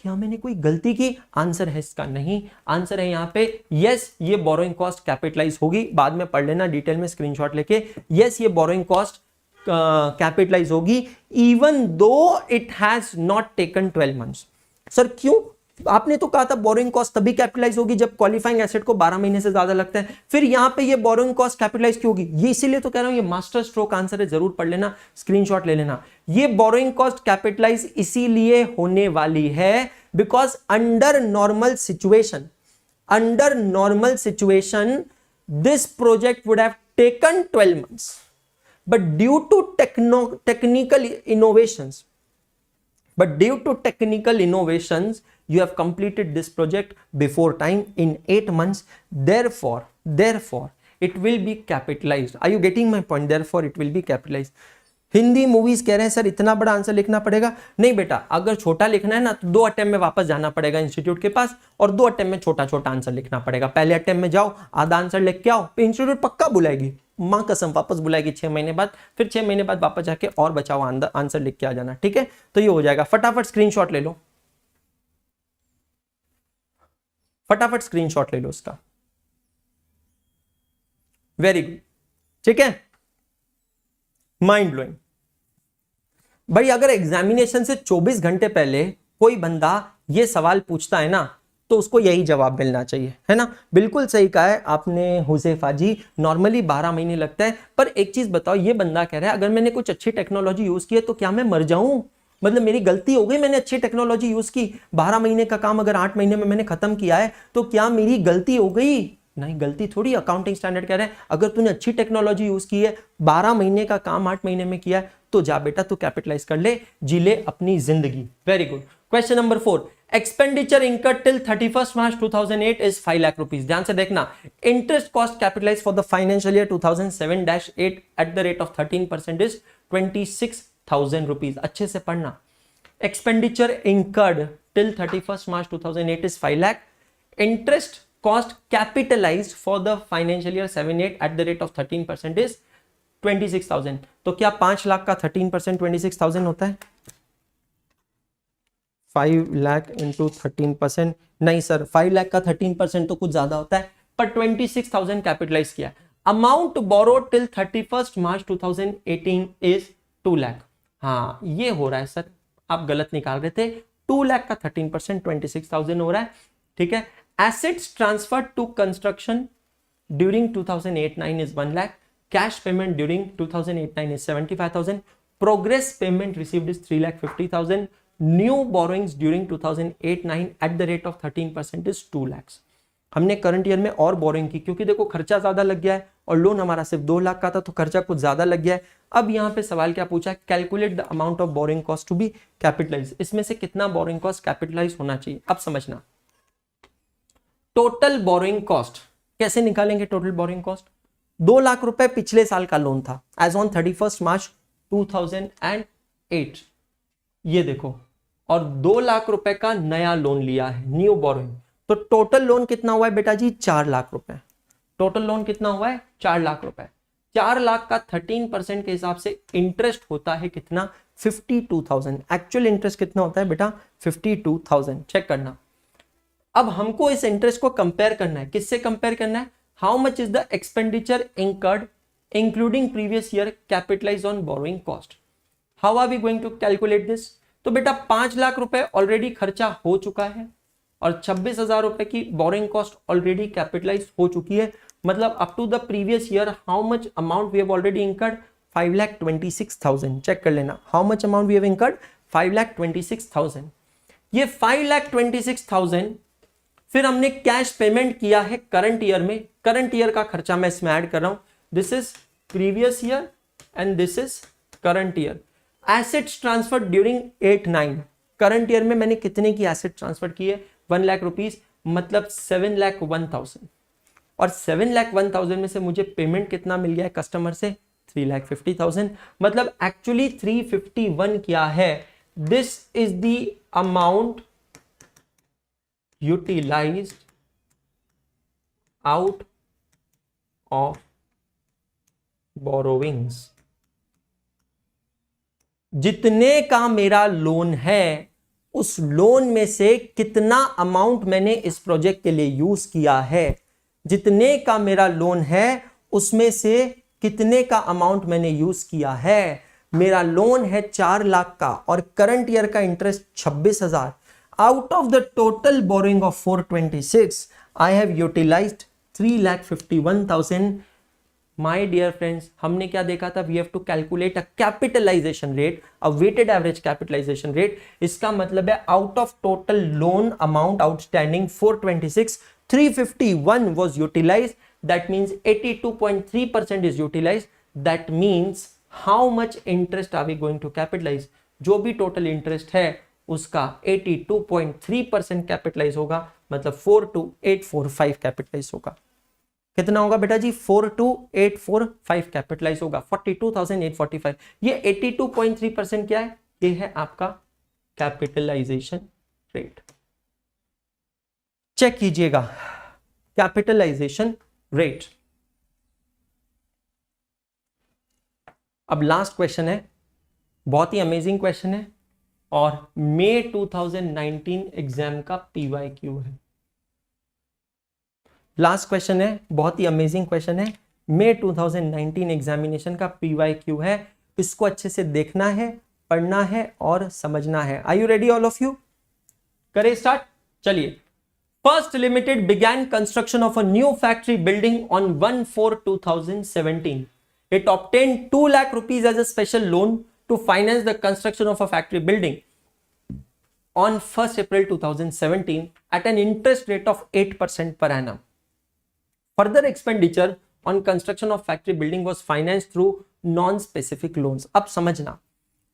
क्या मैंने कोई गलती की? आंसर है इसका नहीं। आंसर है यहाँ पे यस, ये बोरोइंग कॉस्ट कैपिटलाइज होगी, बाद में पढ़ लेना डिटेल में स्क्रीनशॉट लेके। यस, ये बोरोइंग कॉस्ट कैपिटलाइज होगी even though it has not taken 12 months. Sir क्यों? आपने तो कहा था बोरोइंग कॉस्ट तभी कैपिटलाइज होगी जब क्वालिफाइंग एसेट को 12 महीने से ज्यादा लगता है, फिर यहां पे ये बोरोइंग कॉस्ट कैपिटलाइज क्यों होगी? ये इसीलिए तो कह रहा हूं, ये मास्टर स्ट्रोक आंसर है, जरूर पढ़ लेना, स्क्रीनशॉट ले लेना। ये बोरोइंग कॉस्ट कैपिटलाइज इसीलिए होने वाली है because under normal situation this project would have taken 12 months, but due to technical innovations you have completed this project before time in 8 months, therefore it will be capitalized. Are you getting my point? Therefore it will be capitalized. Hindi movies कह रहे हैं sir इतना बड़ा answer लिखना पड़ेगा। नहीं बेटा, अगर छोटा लिखना है ना तो 2 अटेम्प्ट में वापस जाना पड़ेगा इंस्टीट्यूट के पास और 2 अटेम्प्ट में छोटा छोटा आंसर लिखना पड़ेगा। पहले अटेम्प्ट में जाओ, आधा आंसर लिख के आओ, इंस्टीट्यूट पक्का बुलाएगी, मां कसम वापस बुलाएगी 6 महीने बाद, फिर 6 महीने बाद वापस जाके और बचाओ आंसर लिख के आ जाना, ठीक है। तो ये हो जाएगा। फटाफट स्क्रीनशॉट ले लो, फटाफट स्क्रीनशॉट ले लो उसका। वेरी गुड, ठीक है। माइंड ब्लोइंग भाई, अगर एग्जामिनेशन से 24 घंटे पहले कोई बंदा ये सवाल पूछता है ना तो उसको यही जवाब मिलना चाहिए, है ना। बिल्कुल सही कहा है आपने हुजैफा जी, नॉर्मली 12 महीने लगता है। पर एक चीज बताओ, ये बंदा कह रहा है अगर मैंने कुछ अच्छी टेक्नोलॉजी यूज की है तो क्या मैं मर जाऊं? मतलब मेरी गलती हो गई, मैंने अच्छी टेक्नोलॉजी यूज की, 12 महीने का काम अगर 8 महीने में मैंने खत्म किया है तो क्या मेरी गलती हो गई? नहीं, गलती थोड़ी। अकाउंटिंग स्टैंडर्ड कह रहे हैं अगर तूने अच्छी टेक्नोलॉजी यूज की है, 12 महीने का काम 8 महीने में किया है, तो जा बेटा तू कैपिटलाइज कर ले, जी ले अपनी जिंदगी। Very good. Question number 4, expenditure incurred till 31 March 2008 is 5 lakh rupees. ध्यान से देखना, interest cost capitalize for the financial year 2007-8 at the rate of 13% is 26,000 rupees. अच्छे से पढ़ना, expenditure incurred till 31 March 2008 is 5 lakh, interest cost capitalized for the financial year 7-8 at the rate of 13% is 26,000। तो क्या 5 लाख का 13% 26,000 होता है? 5 लाख इंटू 13%, नहीं sir, 5 lakh का 13% तो कुछ ज्यादा होता है, पर 26,000 कैपिटलाइज किया। Amount borrowed till 31 March 2018 is 2 lakh. हाँ, ये हो रहा है सर, आप गलत निकाल रहे थे। 2 लाख का 13% 26,000 हो रहा है, ठीक है। Assets transferred to construction during 2008-9 is 1 lakh, cash payment during 2008-9 is 75,000, progress payment received is 3,50,000, new borrowings during 2008-9 at the rate of 13% is 2 lakh. हमने करंट ईयर में और बोरिंग की, क्योंकि देखो खर्चा ज्यादा लग गया है और लोन हमारा सिर्फ 2 लाख का था, तो खर्चा कुछ ज्यादा लग गया है। अब यहाँ पे सवाल क्या पूछा है, calculate the amount of boring cost to be capitalize. इसमें से कितना बोरिंग कॉस्ट कैपिटलाइज होना चाहिए? अब समझना, टोटल बोरिंग कॉस्ट कैसे निकालेंगे? टोटल बोरिंग कॉस्ट 2 लाख रुपए पिछले साल का लोन था एज ऑन 31 मार्च 2008, ये देखो, और 2 लाख रुपए का नया लोन लिया है, न्यू बोरोइंग। तो टोटल लोन कितना हुआ है बेटा जी? 4 लाख रुपए। टोटल लोन कितना हुआ है? 4 लाख रुपए। 4 लाख का 13% के हिसाब से इंटरेस्ट होता है कितना? 52,000। एक्चुअल इंटरेस्ट कितना होता है बेटा? 52,000। चेक करना। अब हमको इस इंटरेस्ट को कंपेयर करना है, किससे कंपेयर करना है? How much is the expenditure incurred including previous year capitalize on borrowing cost. How are we going to calculate this? तो बेटा 5 लाख रुपए ऑलरेडी खर्चा हो चुका है और 26,000 रुपए की बोरिंग कॉस्ट ऑलरेडी कैपिटलाइज हो चुकी है। मतलब up to the previous year how much amount we have already incurred? 5,26,000। Check कर लेना, how much amount we have incurred? 5,26,000। ये 5,26,000 फिर हमने कैश पेमेंट किया है करंट ईयर में। करंट ईयर का खर्चा मैं इसमें ऐड कर रहा हूं, this is previous year and this is current year. Assets transfer during 8-9, current year में मैंने कितने की एसेट ट्रांसफर की है? 1 लाख रुपीज, मतलब 7,01,000। और 7,01,000 में से मुझे पेमेंट कितना मिल गया है कस्टमर से? 3,50,000। मतलब एक्चुअली 351 क्या है? This is the amount utilized out of borrowings. जितने का मेरा लोन है उस लोन में से कितना अमाउंट मैंने इस प्रोजेक्ट के लिए यूज किया है। जितने का मेरा लोन है उसमें से कितने का अमाउंट मैंने यूज किया है। मेरा लोन है 4 लाख का और करंट ईयर का interest 26,000। Out of the total boring of 426 I have utilized 3,51,000। My dear friends, हमने क्या देखा था? We have to calculate a capitalization rate, a weighted average capitalization rate. इसका मतलब है out of total loan amount outstanding 426, 351 was utilized. That means 82.3% is utilized. That means how much interest are we going to capitalize? जो भी total interest है उसका 82.3% capitalise होगा, मतलब 42,845 capitalise होगा। कितना होगा बेटा जी? 42,845 कैपिटलाइज होगा, 42,845। ये 82.3% क्या है? ये है आपका कैपिटलाइजेशन रेट। चेक कीजिएगा कैपिटलाइजेशन रेट। अब लास्ट क्वेश्चन है, बहुत ही अमेजिंग क्वेश्चन है और मई 2019 एग्जाम का PYQ है। लास्ट क्वेश्चन है, बहुत ही अमेजिंग क्वेश्चन है, मई 2019 एग्जामिनेशन का PYQ है। इसको अच्छे से देखना है, पढ़ना है और समझना है। Are you ready all of you? करें स्टार्ट। चलिए, First Limited began construction of a new factory building on 1/4/2017. It obtained 2 lakh rupees as a special loan to finance the construction of a factory building on 1st April 2017 at an interest rate of 8% per annum. Further expenditure on construction of factory building was financed through non-specific loans. अब समझना,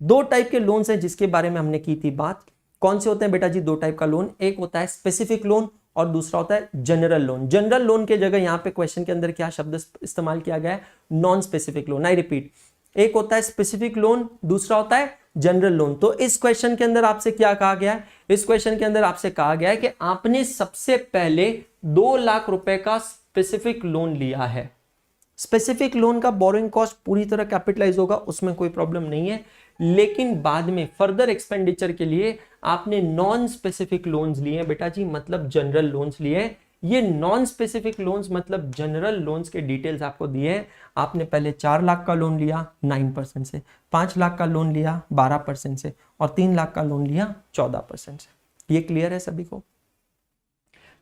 दो type के loans हैं जिसके बारे में हमने की थी बात. कौन से होते हैं बेटा जी? दो टाइप का लोन. एक होता है स्पेसिफिक लोन और दूसरा होता है जनरल लोन. जनरल लोन के जगह यहां पे क्वेश्चन के अंदर क्या शब्द इस्तेमाल किया गया है? Non specific loan. I repeat, एक होता है स्पेसिफिक लोन, दूसरा होता है जनरल लोन. तो इस क्वेश्चन के अंदर आपसे क्या कहा गया है? इस क्वेश्चन के अंदर आपसे कहा गया है कि आपने सबसे पहले 2 लाख रुपए का स्पेसिफिक लोन लिया है. स्पेसिफिक लोन का बोरोइंग कॉस्ट पूरी तरह कैपिटलाइज होगा, उसमें कोई प्रॉब्लम नहीं है. लेकिन बाद में फर्दर एक्सपेंडिचर के लिए आपने नॉन स्पेसिफिक लोन्स लिए बेटा जी, मतलब जनरल लोन्स लिए. ये नॉन स्पेसिफिक लोन्स मतलब जनरल लोन्स के डिटेल्स आपको दिए हैं. आपने पहले 4 लाख का लोन लिया 9% से, 5 लाख का लोन लिया 12% से और 3 लाख का लोन लिया 14% से. ये क्लियर है सभी को?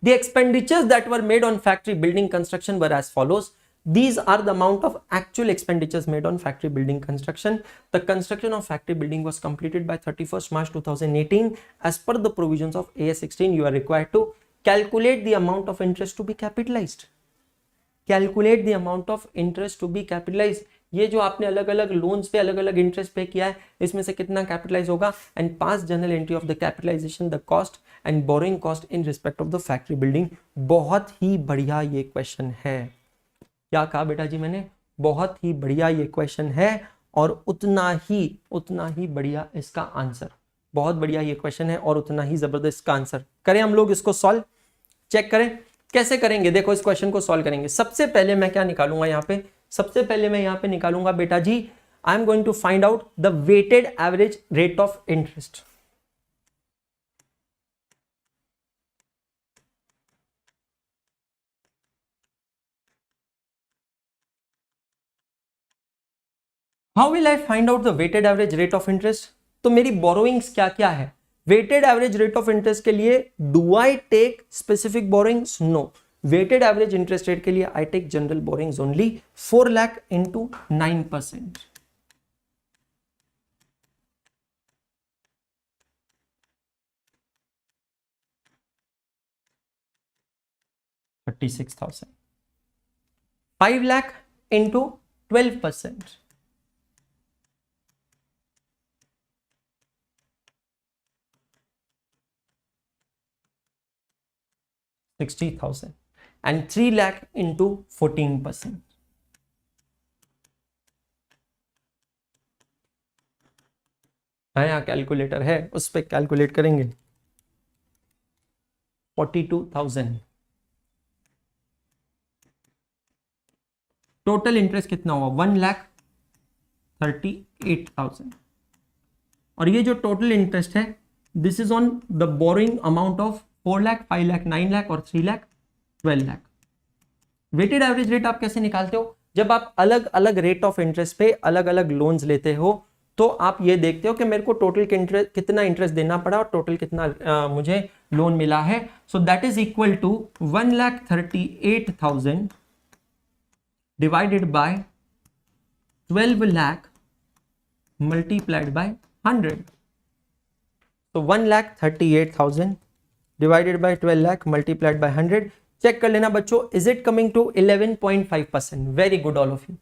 The expenditures that were made on factory building construction were as follows. These are the amount of actual expenditures made on factory building construction. The construction of factory building was completed by 31st March 2018. As per the provisions of AS 16, you are required to calculate the amount of interest to be capitalized. Calculate the amount of interest to be capitalized. ये जो आपने अलग अलग loans पे अलग अलग interest pay किया है, इसमें से कितना कैपिटलाइज होगा? And pass general entry of the capitalization, the cost and boring cost in respect of the factory building. बहुत ही बढ़िया ये क्वेश्चन है. क्या कहा बेटा जी मैंने? बहुत ही बढ़िया ये क्वेश्चन है और उतना ही बढ़िया इसका आंसर. बहुत बढ़िया ये क्वेश्चन है और उतना ही जबरदस्त इसका आंसर. करें हम लोग इसको सॉल्व, चेक करें कैसे करेंगे. देखो इस क्वेश्चन को सॉल्व करेंगे. सबसे पहले मैं क्या निकालूंगा यहाँ पे? सबसे पहले मैं यहाँ पे निकालूंगा बेटा जी, I am going to find out the weighted average rate of interest. How will I find out the weighted average rate of interest? तो मेरी बोरोइंग्स क्या क्या है? Weighted average rate of interest के लिए do I take specific borrowings? No. Weighted average interest rate के लिए I take general borrowings only. 4 lakh into 9%. $36,000. 5 lakh into 12%. $60,000. And 3 lakh into 14%. यहाँ कैलकुलेटर है, उस पर कैलकुलेट करेंगे. 42,000. टोटल इंटरेस्ट कितना हुआ? 1,38,000. और ये जो टोटल इंटरेस्ट है, this is on the boring amount of 4 lakh, 5 lakh, 9 lakh और 3 lakh 12 lakh. Weighted average rate आप कैसे निकालते हो? जब आप अलग अलग रेट ऑफ इंटरेस्ट पे अलग अलग लोन्स लेते हो तो आप ये देखते हो कि मेरे को टोटल कितना इंटरेस्ट देना पड़ा और टोटल कितना मुझे लोन मिला है. So that is equal to 1,38,000 divided by 12 lakh multiplied by 100. तो 1,38,000 divided by 12 lakh multiplied by 100. Check कर लेना बच्चों, is it coming to 11.5%? Very good all of you.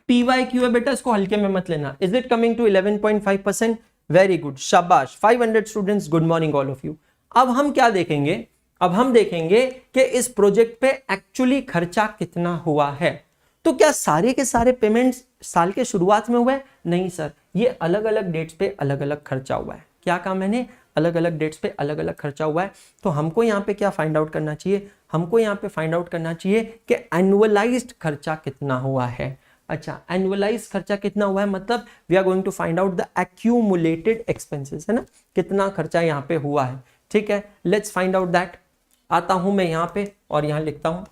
PYQ है बेटा, इसको हल्के में मत लेना. Is it coming to 11.5%? Very good, शाबाश. 500 students, good morning all of you. अब हम क्या देखेंगे? अब हम देखेंगे कि इस प्रोजेक्ट पे एक्चुअली खर्चा कितना हुआ है. तो क्या सारे के सारे पेमेंट्स साल के शुरुआत में हुए? नहीं सर, ये अलग अलग डेट्स पे अलग अलग खर्चा हुआ है. क्या कहा मैंने? अलग अलग डेट्स पे अलग अलग खर्चा हुआ है. तो हमको यहाँ पे क्या फाइंड आउट करना चाहिए? हमको यहाँ पे फाइंड आउट करना चाहिए कि एनुअलाइज्ड खर्चा कितना हुआ है. अच्छा, एनुअलाइज्ड खर्चा कितना हुआ है मतलब we are going to find out the accumulated expenses, है ना, कितना खर्चा यहाँ पे हुआ है. ठीक है, लेट्स फाइंड आउट दैट. आता हूं मैं यहाँ पे और यहाँ लिखता हूं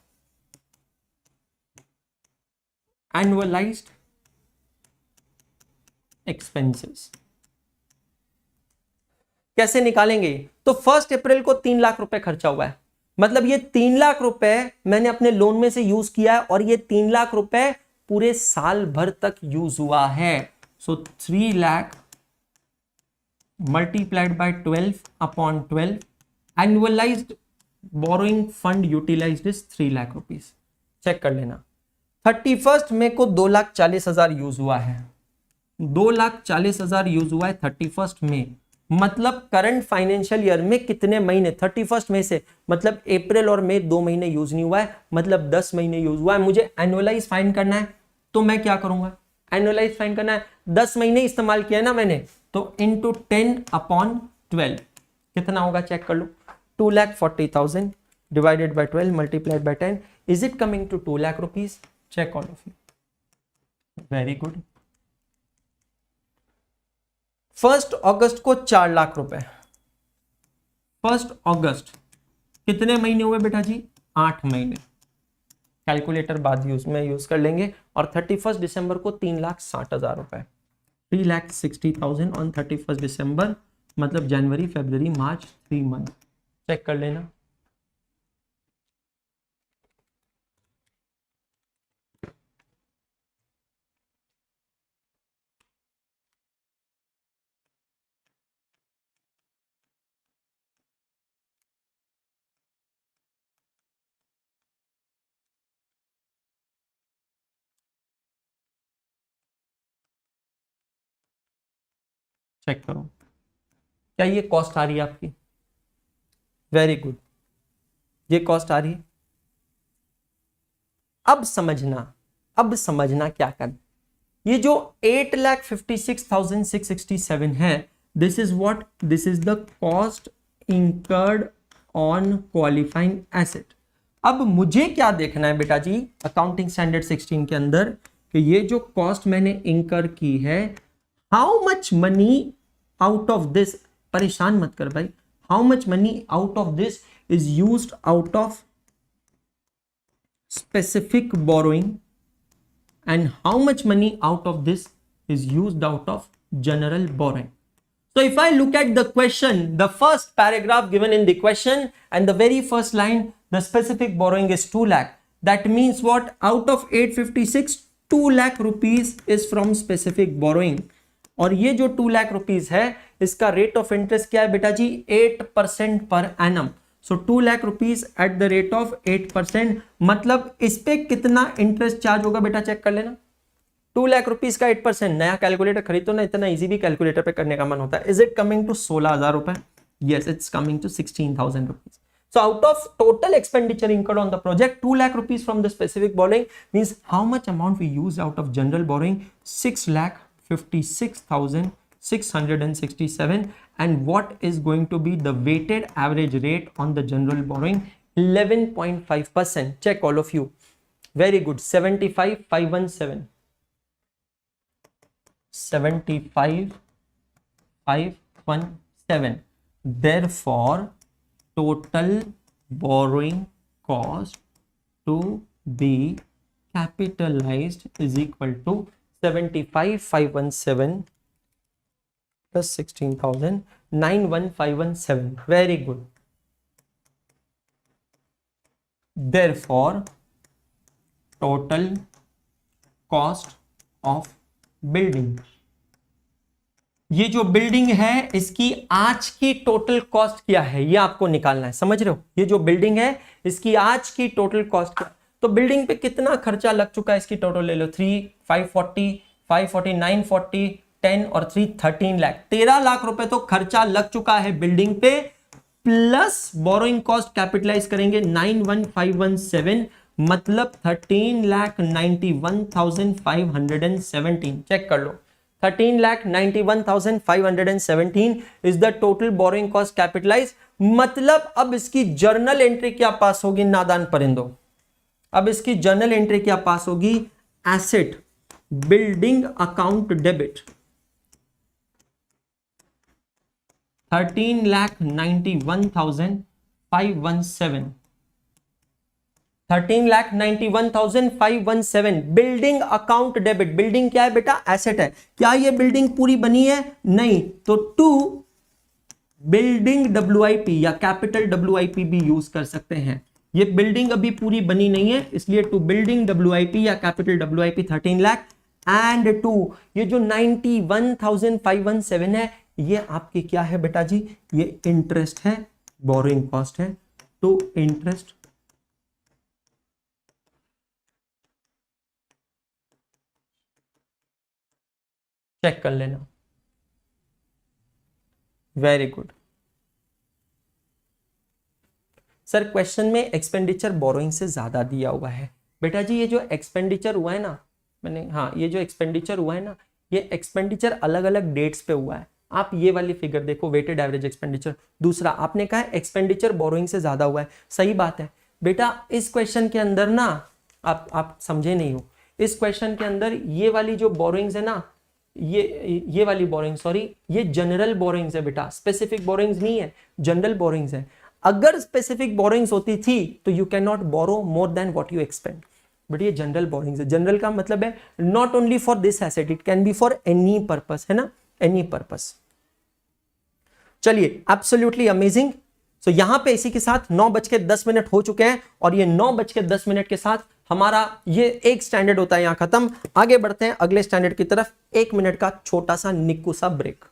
एनुअलाइज्ड एक्सपेंसेस. कैसे निकालेंगे? तो 1 अप्रैल को 3 लाख रुपए खर्चा हुआ है, मतलब ये 3 लाख रुपए मैंने अपने लोन में से यूज किया है और ये 3 लाख रुपए पूरे साल भर तक यूज हुआ है। So 3 lakh multiplied by 12 upon 12, annualised borrowing fund utilised is 3 lakh rupees. Check कर लेना। 31 मई को 2,40,000 यूज हुआ है, 2,40,000 यूज हुआ है 31 मई। मतलब करंट फाइनेंशियल ईयर में कितने महीने, 31 मई से मतलब अप्रैल और मई 2 महीने यूज नहीं हुआ है, मतलब 10 महीने यूज हुआ है। मुझे एनुअलाइज फाइंड करना है तो मैं क्या करूंगा, एनुअलाइज फाइंड करना है, 10 महीने इस्तेमाल किया ना मैंने, तो इंटू 10 अपॉन 12 कितना होगा चेक कर लो, 2,40,000 divided by 12 multiplied by 10, is it coming to 2 lakh rupees? Check all of you, very good. 1 अगस्त को 4 लाख रुपए, 1 अगस्त कितने महीने हुए बेटा जी, 8 महीने। कैलकुलेटर बाद यूज कर लेंगे। और 31 दिसंबर को 3,60,000 रुपए, 3,60,000 ऑन 31 दिसंबर, मतलब जनवरी फरवरी मार्च 3 मंथ। चेक कर लेना। चेक करो क्या ये कॉस्ट आ रही है आपकी, वेरी गुड, ये कॉस्ट आ रही है। अब समझना क्या करना, ये जो 8,56,667 है, this is what, this is the cost incurred on qualifying asset. अब मुझे क्या देखना है बेटा जी अकाउंटिंग स्टैंडर्ड 16 के अंदर, कि ये जो कॉस्ट मैंने इंकर की है, how much money out of this, परेशान मत कर भाई, how much money out of this is used out of specific borrowing and how much money out of this is used out of general borrowing. So if I look at the question, the first paragraph given in the question and the very first line, the specific borrowing is 2 lakh. That means what? Out of 856, 2 lakh rupees is from specific borrowing. और ये जो 2 lakh rupees है, इसका rate of interest क्या है बेटा जी, 8% per annum. So 2 lakh rupees eight the rate of 8%, मतलब इस पे कितना इंटरेस्ट चार्ज होगा बेटा, चेक कर लेना। 2 लाख रुपीस का 8%, नया कैलकुलेटर खरीदो ना, इतना इजी भी कैलकुलेटर पे करने का मन होता है। इज इट कमिंग टू 16,000 रुपए? Yes, it's coming to 16,000 rupees. So out of total expenditure incurred on the project, 2 lakh rupees from the specific borrowing means how much amount we used out of general borrowing? 6,56,667. And what is going to be the weighted average rate on the general borrowing? 11.5%. Check all of you. Very good. 75,517. 75,517. Therefore, total borrowing cost to be capitalized is equal to 75,517 plus 16,000, 91,517. Very good. Therefore, total cost of building, ये जो building है इसकी आज की total cost क्या है, ये आपको निकालना है। समझ रहे हो, ये जो बिल्डिंग है इसकी आज की टोटल कॉस्ट क्या, तो बिल्डिंग पे कितना खर्चा लग चुका है इसकी टोटल ले लो, 3, 540, 540, 940, 10 और 3, 13 लाख, 13 लाख रुपए तो खर्चा लग चुका है बिल्डिंग पे, प्लस बोरोइंग कॉस्ट कैपिटलाइज करेंगे 91,517, मतलब 13,91,517। चेक कर लो, 13,91,517 is the total borrowing cost capitalized। मतलब अब इसकी जर्नल एंट्री क्या पास होगी नादान परिंदों, अब इसकी जर्नल एंट्री क्या पास होगी, asset building account debit 13,91,517, 13,91,517 building account debit. Building क्या है बेटा, एसेट है। क्या ये बिल्डिंग पूरी बनी है? नहीं, तो टू बिल्डिंग WIP या कैपिटल WIP भी यूज कर सकते हैं। ये बिल्डिंग अभी पूरी बनी नहीं है, इसलिए टू बिल्डिंग WIP या capital WIP 13 lakh and to ये जो 91,517 है ये आपकी क्या है बेटा जी, ये इंटरेस्ट है, बोरोइंग कॉस्ट है, तो इंटरेस्ट चेक कर लेना। वेरी गुड सर, क्वेश्चन में एक्सपेंडिचर बोरोइंग से ज्यादा दिया हुआ है बेटा जी। ये जो एक्सपेंडिचर हुआ है ना, मैंने हाँ ये जो एक्सपेंडिचर हुआ है ना, ये एक्सपेंडिचर अलग अलग डेट्स पे हुआ है। आप ये वाली फिगर देखो, वेटेड एवरेज एक्सपेंडिचर। दूसरा आपने कहा एक्सपेंडिचर बोरोइंग से ज्यादा हुआ है, सही बात है बेटा। इस क्वेश्चन के अंदर ना आप समझे नहीं हो, इस क्वेश्चन के अंदर ये वाली जो बोरोइंग्स है ना, ये वाली बोरोइंग, सॉरी ये जनरल बोरोइंग्स है बेटा, स्पेसिफिक बोरोइंग्स नहीं है, जनरल बोरोइंग्स है। अगर स्पेसिफिक बोरोइंग्स होती थी तो you can not borrow more than what you expend, but ये जनरल बोरोइंग्स है। जनरल का मतलब है not only for this asset, it can be for any purpose, है ना, एनी पर्पस। चलिए एब्सोल्युटली अमेजिंग। सो यहां पे इसी के साथ 9:10 हो चुके हैं और ये 9:10 के साथ हमारा ये एक स्टैंडर्ड होता है यहां खत्म। आगे बढ़ते हैं अगले स्टैंडर्ड की तरफ, 1 मिनट का छोटा सा निक्कू सा ब्रेक।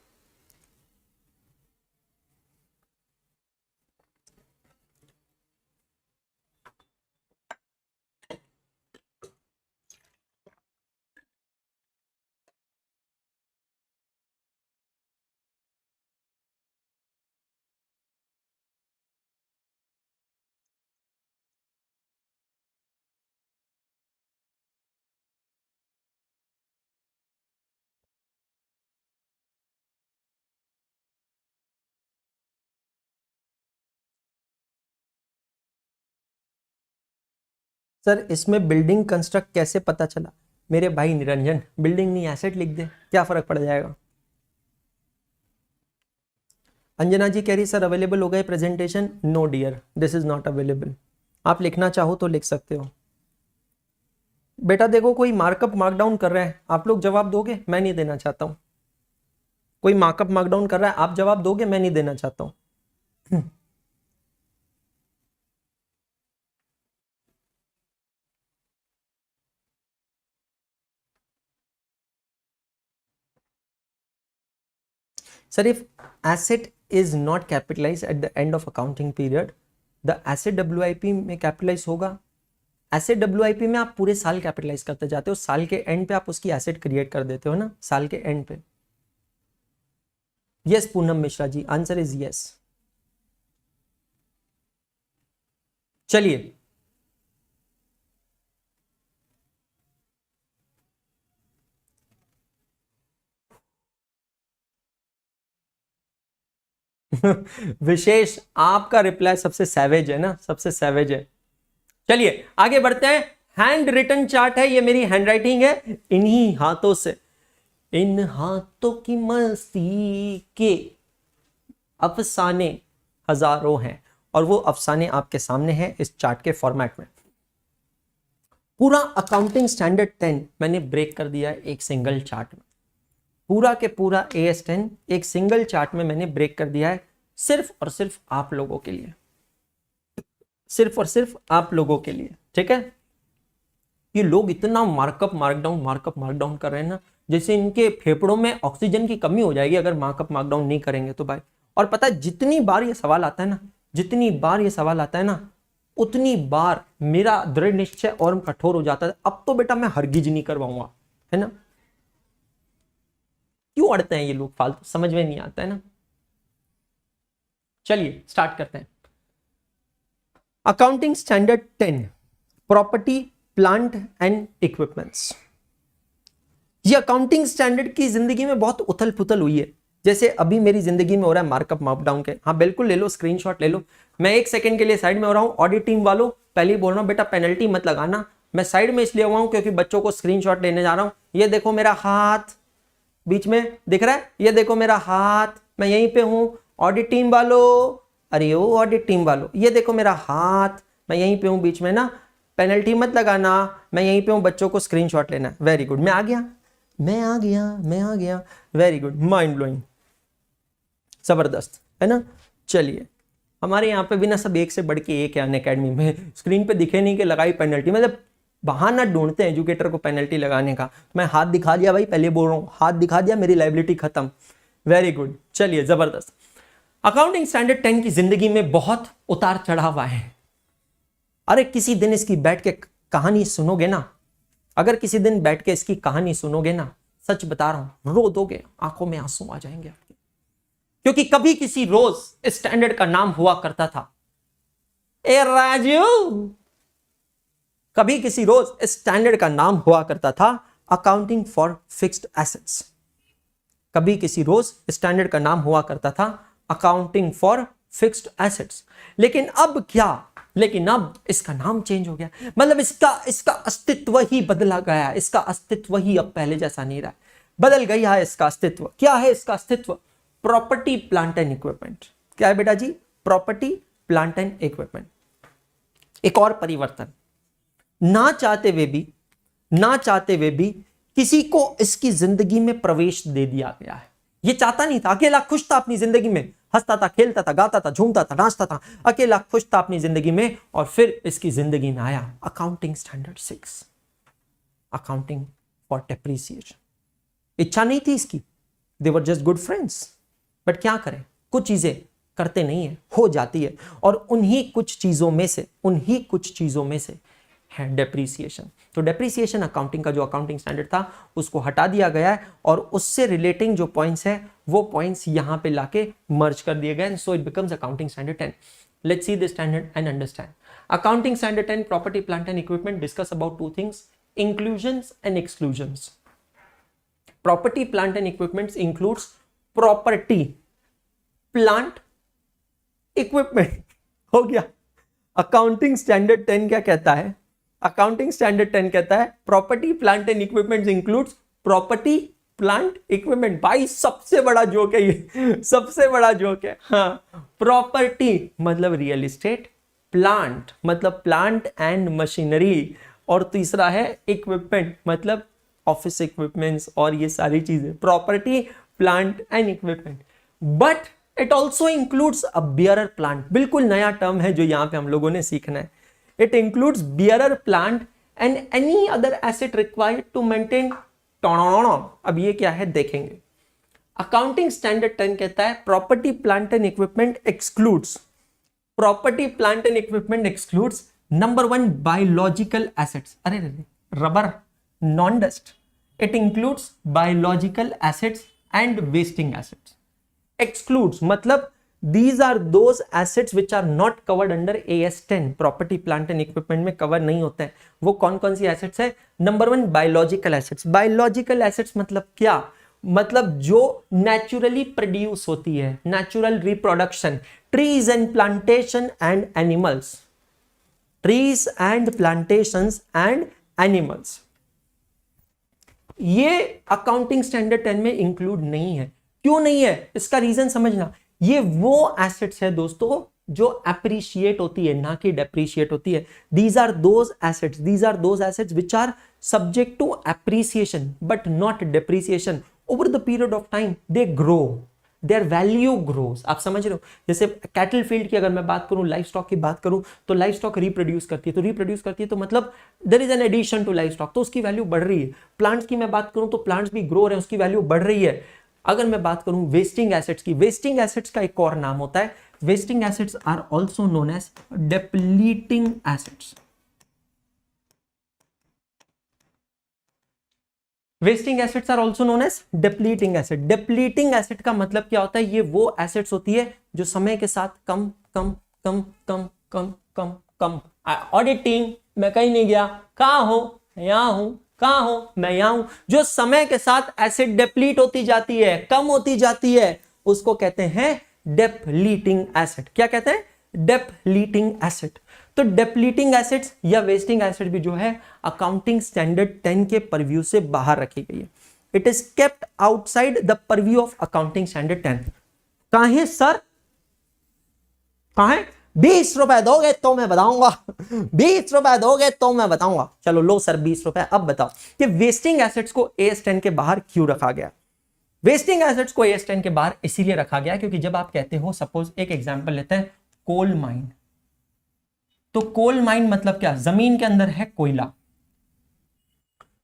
सर इसमें बिल्डिंग कंस्ट्रक्ट कैसे पता चला? मेरे भाई निरंजन, बिल्डिंग नहीं एसेट लिख दे, क्या फर्क पड़ जाएगा। अंजना जी कह रही सर अवेलेबल हो गए presentation. No dear, this is not available. आप लिखना चाहो तो लिख सकते हो बेटा। देखो कोई मार्कअप मार्कडाउन कर रहा है, आप लोग जवाब दोगे? मैं नहीं देना चाहता हूं। कोई मार्कअप मार्कडाउन कर रहा है, आप जवाब दोगे? मैं नहीं देना चाहता हूं। Sir, if asset is not capitalized at the end of accounting period, the asset WIP में कैपिटलाइज होगा। एसेट WIP में आप पूरे साल कैपिटलाइज करते जाते हो, साल के एंड पे आप उसकी एसेट क्रिएट कर देते हो ना, साल के एंड पे। Yes Poonam Mishra ji, answer is yes. चलिए विशेष आपका रिप्लाई सबसे सैवेज है ना, सबसे सैवेज है। चलिए आगे बढ़ते हैं। हैंड रिटन चार्ट है, ये मेरी हैंड राइटिंग है, इन्हीं हाथों से, इन हाथों की मस्ती के अफसाने हजारों हैं और वो अफसाने आपके सामने हैं इस चार्ट के फॉर्मेट में। पूरा अकाउंटिंग स्टैंडर्ड 10 मैंने ब्रेक कर दिया है एक सिंगल चार्ट में। पूरा के पूरा AS 10 एक सिंगल चार्ट में मैंने ब्रेक कर दिया है, सिर्फ और सिर्फ आप लोगों के लिए, सिर्फ और सिर्फ आप लोगों के लिए, ठीक है। ये लोग इतना मार्कअप मार्कडाउन कर रहे हैं ना, जैसे इनके फेफड़ों में ऑक्सीजन की कमी हो जाएगी अगर मार्कअप मार्कडाउन नहीं करेंगे तो भाई। और पता है जितनी बार ये सवाल आता है ना, जितनी बार ये सवाल आता है ना, उतनी बार मेरा दृढ़ निश्चय और कठोर हो जाता है। अब तो बेटा मैं हरगिज नहीं करवाऊंगा, है ना। क्यों अड़ते हैं ये लोग फालतू, समझ में नहीं आता है ना। चलिए स्टार्ट करते हैं। Accounting standard 10, property plant and equipments. ये अकाउंटिंग स्टैंडर्ड की जिंदगी में बहुत उथल पुथल हुई है, जैसे अभी मेरी जिंदगी में हो रहा है मार्कअप मार्कडाउन के। हाँ बिल्कुल ले लो, स्क्रीनशॉट ले लो। मैं 1 सेकंड के लिए साइड में हो रहा हूँ। ऑडिट टीम वालों पहले ही बोल रहा हूँ बेटा पेनल्टी मत लगाना। मैं साइड में इसलिए हुआ हूँ क्योंकि बच्चों को स्क्रीनशॉट लेने जा रहा हूँ। ये देखो मेरा हाथ बीच में दिख रहा है, ये देखो मेरा हाथ, मैं यहीं पे हूं। ऑडिट टीम वालों, अरे ओ ऑडिट टीम वालों, ये देखो मेरा हाथ, मैं यहीं पे हूं बीच में ना। पेनल्टी मत लगाना, मैं यहीं पे हूं, बच्चों को स्क्रीनशॉट लेना है। वेरी गुड, मैं आ गया। वेरी गुड, माइंड ब्लोइंग, जबरदस्त है ना। चलिए हमारे यहाँ पे भी ना सब एक से बढ़ के एक है अनअकैडमी में, स्क्रीन पे दिखे नहीं कि लगाई पेनल्टी, मतलब बहाना ढूंढते हैं एजुकेटर को पेनल्टी लगाने का। मैं हाथ दिखा दिया भाई, पहले बोल रहा हूँ, हाथ दिखा दिया, मेरी लाइबिलिटी खत्म। वेरी गुड, चलिए जबरदस्त। अकाउंटिंग स्टैंडर्ड 10 की जिंदगी में बहुत उतार चढ़ाव आए हैं। अरे किसी दिन इसकी बैठ के कहानी सुनोगे ना, अगर किसी दिन बैठ के इसकी कहानी सुनोगे ना, सच बता रहा हूं, रो दोगे, आंखों में आंसू आ जाएंगे आपके। क्योंकि कभी किसी रोज स्टैंडर्ड का नाम हुआ करता था, ए राजू, कभी किसी रोज स्टैंडर्ड का नाम हुआ करता था अकाउंटिंग फॉर फिक्स्ड एसेट्स। कभी किसी रोज स्टैंडर्ड का नाम हुआ करता था अकाउंटिंग फॉर फिक्स्ड एसेट्स। लेकिन अब क्या, लेकिन अब इसका नाम चेंज हो गया, मतलब इसका अस्तित्व ही बदला गया, इसका अस्तित्व ही अब पहले जैसा नहीं रहा, बदल गया है इसका अस्तित्व। क्या है इसका अस्तित्व? Property plant and equipment. क्या है बेटा जी? Property plant and equipment. एक और परिवर्तन, ना चाहते हुए भी किसी को इसकी जिंदगी में प्रवेश दे दिया गया है। ये चाहता नहीं था, अकेला खुश था अपनी जिंदगी में, हंसता था, खेलता था, गाता था, झूमता था, नाचता था, अकेला खुश था अपनी जिंदगी में, और फिर इसकी जिंदगी में आया accounting standard 6, accounting for depreciation. इच्छा नहीं थी इसकी, they were just good friends, but क्या करें, कुछ चीजें करते नहीं है, हो जाती है, और उन्हीं कुछ चीजों में से है डेप्रीसिएशन। तो डेप्रीसिएशन अकाउंटिंग का जो अकाउंटिंग स्टैंडर्ड था उसको हटा दिया गया है, और उससे रिलेटिंग जो पॉइंट्स है वो पॉइंट्स यहां पे लाके मर्ज कर दिए गए, so it becomes accounting standard 10। Let's see the standard and understand. Accounting standard 10 property plant and equipment discuss about two things, inclusions and exclusions. Property plant and equipments includes property plant equipment. हो गया। Accounting standard 10 क्या कहता है? Accounting standard 10 कहता है property plant and equipment includes property plant equipment. भाई सबसे बड़ा जोक है ये, सबसे बड़ा जोक है। हाँ, प्रॉपर्टी मतलब रियल एस्टेट, प्लांट मतलब प्लांट एंड मशीनरी, और तीसरा है इक्विपमेंट मतलब ऑफिस इक्विपमेंट्स और ये सारी चीजें, property plant and equipment. But it also includes a bearer plant. बिल्कुल नया टर्म है जो यहां पे हम लोगों ने सीखना है। It includes bearer plant and any other asset required to maintain. अब ये क्या है देखेंगे। अकाउंटिंग स्टैंडर्ड 10 कहता है property plant and equipment excludes, property plant and equipment excludes number 1 biological assets. अरे rubber, non dust. It includes biological assets and wasting assets. excludes मतलब these are those assets which are not covered under AS10, property plant and equipment में cover नहीं होते हैं। वो कौन कौन सी assets है? Number 1 biological assets. Biological assets मतलब क्या? मतलब जो नेचुरली प्रोड्यूस होती है, natural reproduction, trees and plantation and animals, trees and plantations and animals. ये अकाउंटिंग स्टैंडर्ड 10 में इंक्लूड नहीं है। क्यों नहीं है? इसका रीजन समझना। ये वो एसेट्स है दोस्तों जो अप्रिशिएट होती है, ना कि डेप्रिशिएट होती है। these are those assets which are subject to appreciation but not depreciation. over the period of time they grow, their value grows। आप समझ रहे हो? जैसे कैटल फील्ड की अगर मैं बात करूं, लाइफ स्टॉक की बात करूं, तो लाइफ स्टॉक रिप्रोड्यूस करती है, तो रिप्रोड्यूस करती है तो मतलब there is an addition to livestock, तो उसकी वैल्यू बढ़ रही है। प्लांट्स की मैं बात करूं तो प्लांट्स भी ग्रो रहे हैं, उसकी वैल्यू बढ़ रही है। अगर मैं बात करूं वेस्टिंग एसेट्स की, वेस्टिंग एसेट्स का एक और नाम होता है, wasting assets are also known as depleting assets. Wasting assets are also known as depleting asset. Depleting asset का मतलब क्या होता है? ये वो एसेट्स होती है जो समय के साथ कम कम कम कम कम कम कम। ऑडिटिंग, मैं कहीं नहीं गया, कहां हो? यहां हूं। कहां हो? मैं यहां हूं। जो समय के साथ एसेट डेप्लीट होती जाती है, कम होती जाती है, उसको कहते हैं डेप्लीटिंग एसेट। क्या कहते हैं? डेप्लीटिंग एसेट। तो डेप्लीटिंग एसेट्स या वेस्टिंग एसेट भी जो है अकाउंटिंग स्टैंडर्ड 10 के परव्यू से बाहर रखी गई है। It is kept outside the purview of accounting standard 10। कहां है सर? कहां है? 20 रुपए दोगे तो मैं बताऊंगा, 20 रुपए दोगे तो मैं बताऊंगा। चलो लो सर 20 रुपए। अब बताओ कि वेस्टिंग एसेट्स को AS10 के बाहर क्यों रखा गया? वेस्टिंग एसेट्स को AS10 के बाहर इसीलिए रखा गया क्योंकि जब आप कहते हो, सपोज एक एग्जांपल लेते हैं, कोल माइन। तो कोल माइन मतलब क्या? जमीन के अंदर है कोयला,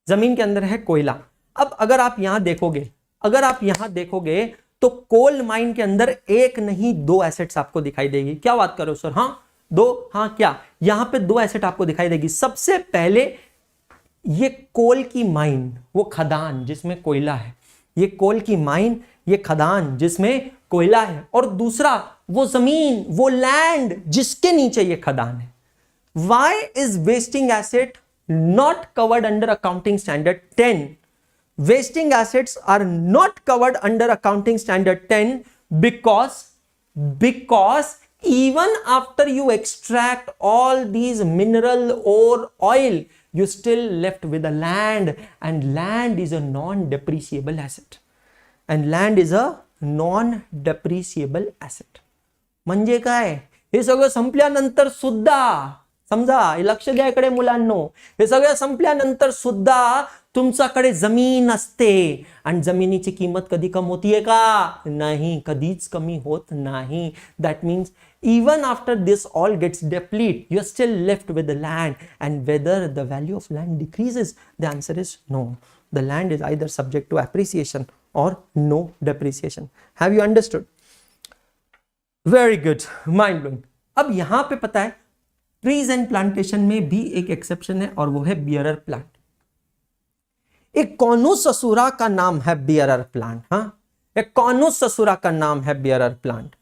जमीन के अंदर है कोयला। अब अगर आप यहां देखोगे, अगर आप यहां देखोगे तो कोल माइन के अंदर एक नहीं दो एसेट्स आपको दिखाई देगी। क्या बात करो सर? हाँ दो, हाँ क्या? यहां पे दो एसेट आपको दिखाई देगी। सबसे पहले ये कोल की माइन, वो खदान जिसमें कोयला है, ये कोल की माइन, ये खदान जिसमें कोयला है, और दूसरा वो जमीन, वो लैंड जिसके नीचे ये खदान है। Why is wasting asset not covered under accounting standard 10? Wasting assets are not covered under accounting standard 10 because even after you extract all these mineral or oil, you still left with the land, and land is a non-depreciable asset. And land is a non-depreciable asset. म्हणजे काय? हे सगळं संपल्यानंतर सुद्धा, समजा, लक्ष द्या इकडे मुलांनो, हे सगळं संपल्यानंतर सुद्धा तुमच्याकडे जमीन असते, आणि जमिनीची किंमत कधी कम होतीये का? नाही, कधीच कमी होत नाही. That means even after this all gets deplete, you are still left with the land, and whether the value of land decreases, the answer is no. The land is either subject to appreciation or no depreciation. Have you understood? Very good, mind blowing. अब यहां पे पता है trees and plantation में भी एक exception है, और वो है बियरर प्लांट। एक कॉनूस ससुरा का नाम है बियरर प्लांट। हाँ, एक कॉनूस ससुरा का नाम है बियरर प्लांट।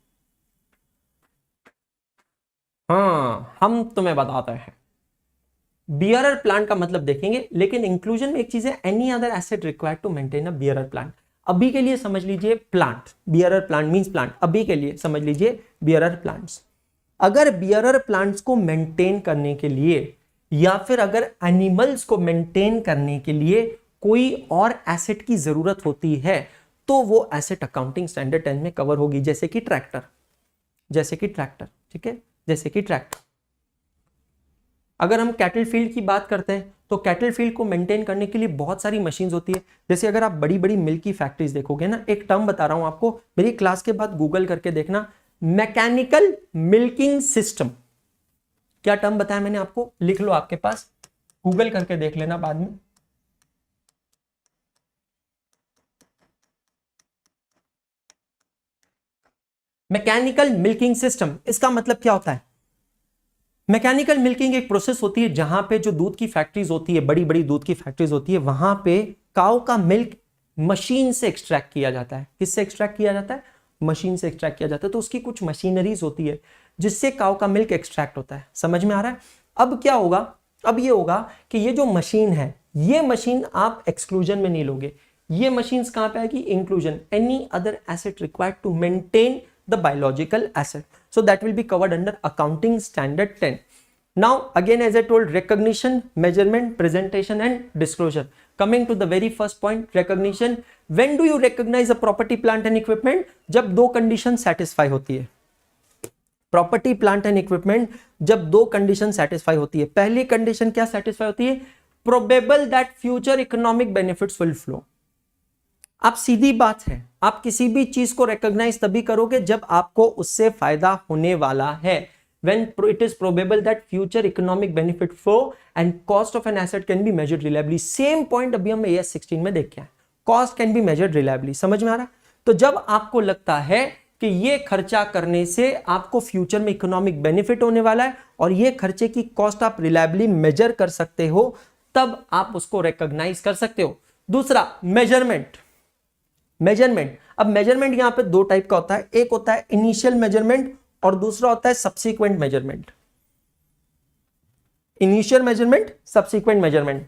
हाँ, हम तुम्हें बताते हैं बियरर प्लांट का मतलब देखेंगे, लेकिन इंक्लूजन में एक चीज है, any other asset required to maintain a bearer plant. अभी के लिए समझ लीजिए plant, bearer plant means plant. अभी के लिए समझ लीजिए बियरर प्लांट्स। अगर बियरर प्लांट्स को मेंटेन करने के लिए, या फिर अगर एनिमल्स को मेंटेन करने के लिए कोई और एसेट की जरूरत होती है, तो वो एसेट अकाउंटिंग स्टैंडर्ड 10 में कवर होगी। जैसे कि ट्रैक्टर, जैसे कि ट्रैक्टर, ठीक है, जैसे कि ट्रैक्टर। अगर हम कैटल फील्ड की बात करते हैं, तो कैटल फील्ड को मेंटेन करने के लिए बहुत सारी मशीन्स होती है। जैसे अगर आप बड़ी बड़ी मिल्क की फैक्ट्रीज देखोगे ना, एक टर्म बता रहा हूं आपको, मेरी क्लास के बाद गूगल करके देखना, मैकेनिकल मिल्किंग सिस्टम। क्या टर्म बताया मैंने आपको? लिख लो आपके पास, गूगल करके देख लेना बाद में। मैकेनिकल मिल्किंग सिस्टम, इसका मतलब क्या होता है? मैकेनिकल मिल्किंग एक प्रोसेस होती है जहां पे जो दूध की फैक्ट्रीज होती है, बड़ी बड़ी दूध की फैक्ट्रीज होती है, वहां पे काऊ का मिल्क मशीन से एक्सट्रैक्ट किया जाता है। किससे एक्सट्रैक्ट किया जाता है? मशीन से एक्सट्रैक्ट किया जाता है। तो उसकी कुछ मशीनरीज होती है जिससे काऊ का मिल्क एक्सट्रैक्ट होता है। समझ में आ रहा है? अब क्या होगा? अब ये होगा कि ये जो मशीन है, ये मशीन आप एक्सक्लूजन में नहीं लोगे। ये मशीन कहां पे आएगी? Inclusion. Any other asset required to maintain the biological asset, so that will be covered under accounting standard 10. Now again, as I told, recognition, measurement, presentation and disclosure. Coming to the very first point, recognition. When do you recognize a property, plant and equipment? जब दो condition satisfy होती है। Property, plant and equipment जब दो condition satisfy होती है। पहली condition क्या सेटिस्फाई होती है? Probable that future economic benefits will flow. आप सीधी बात है, आप किसी भी चीज को रिकॉग्नाइज तभी करोगे जब आपको उससे फायदा होने वाला है। When it is probable that future economic benefit flow and cost of an asset can be measured reliably. Same point अभी हम AS 16 में देख के आए। Cost can be measured reliably. समझ में आ रहा है? तो जब आपको लगता है कि ये खर्चा करने से आपको फ्यूचर में इकोनॉमिक बेनिफिट होने वाला है और ये खर्चे की कॉस्ट आप रिलायबली मेजर कर सकते हो, तब आप उसको रिकॉग्नाइज कर सकते हो। दूसरा, मेजरमेंट। मेजरमेंट, अब मेजरमेंट यहां पे दो टाइप का होता है। एक होता है इनिशियल मेजरमेंट और दूसरा होता है subsequent measurement. Initial measurement, subsequent measurement.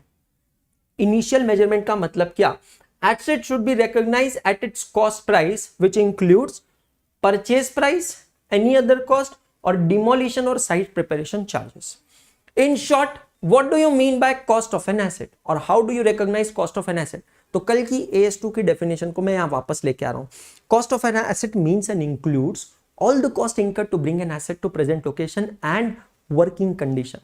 Initial measurement का मतलब क्या? Asset should be recognised at its cost price which includes purchase price, any other cost और डिमोलिशन और site preparation charges. In short, what do you mean by cost of an asset और how do you recognise cost of an asset? तो कल की AS2 की definition को मैं यहां वापस लेके आ रहा हूं। Cost of an asset means and includes all the cost incurred to bring an asset to present location and working condition.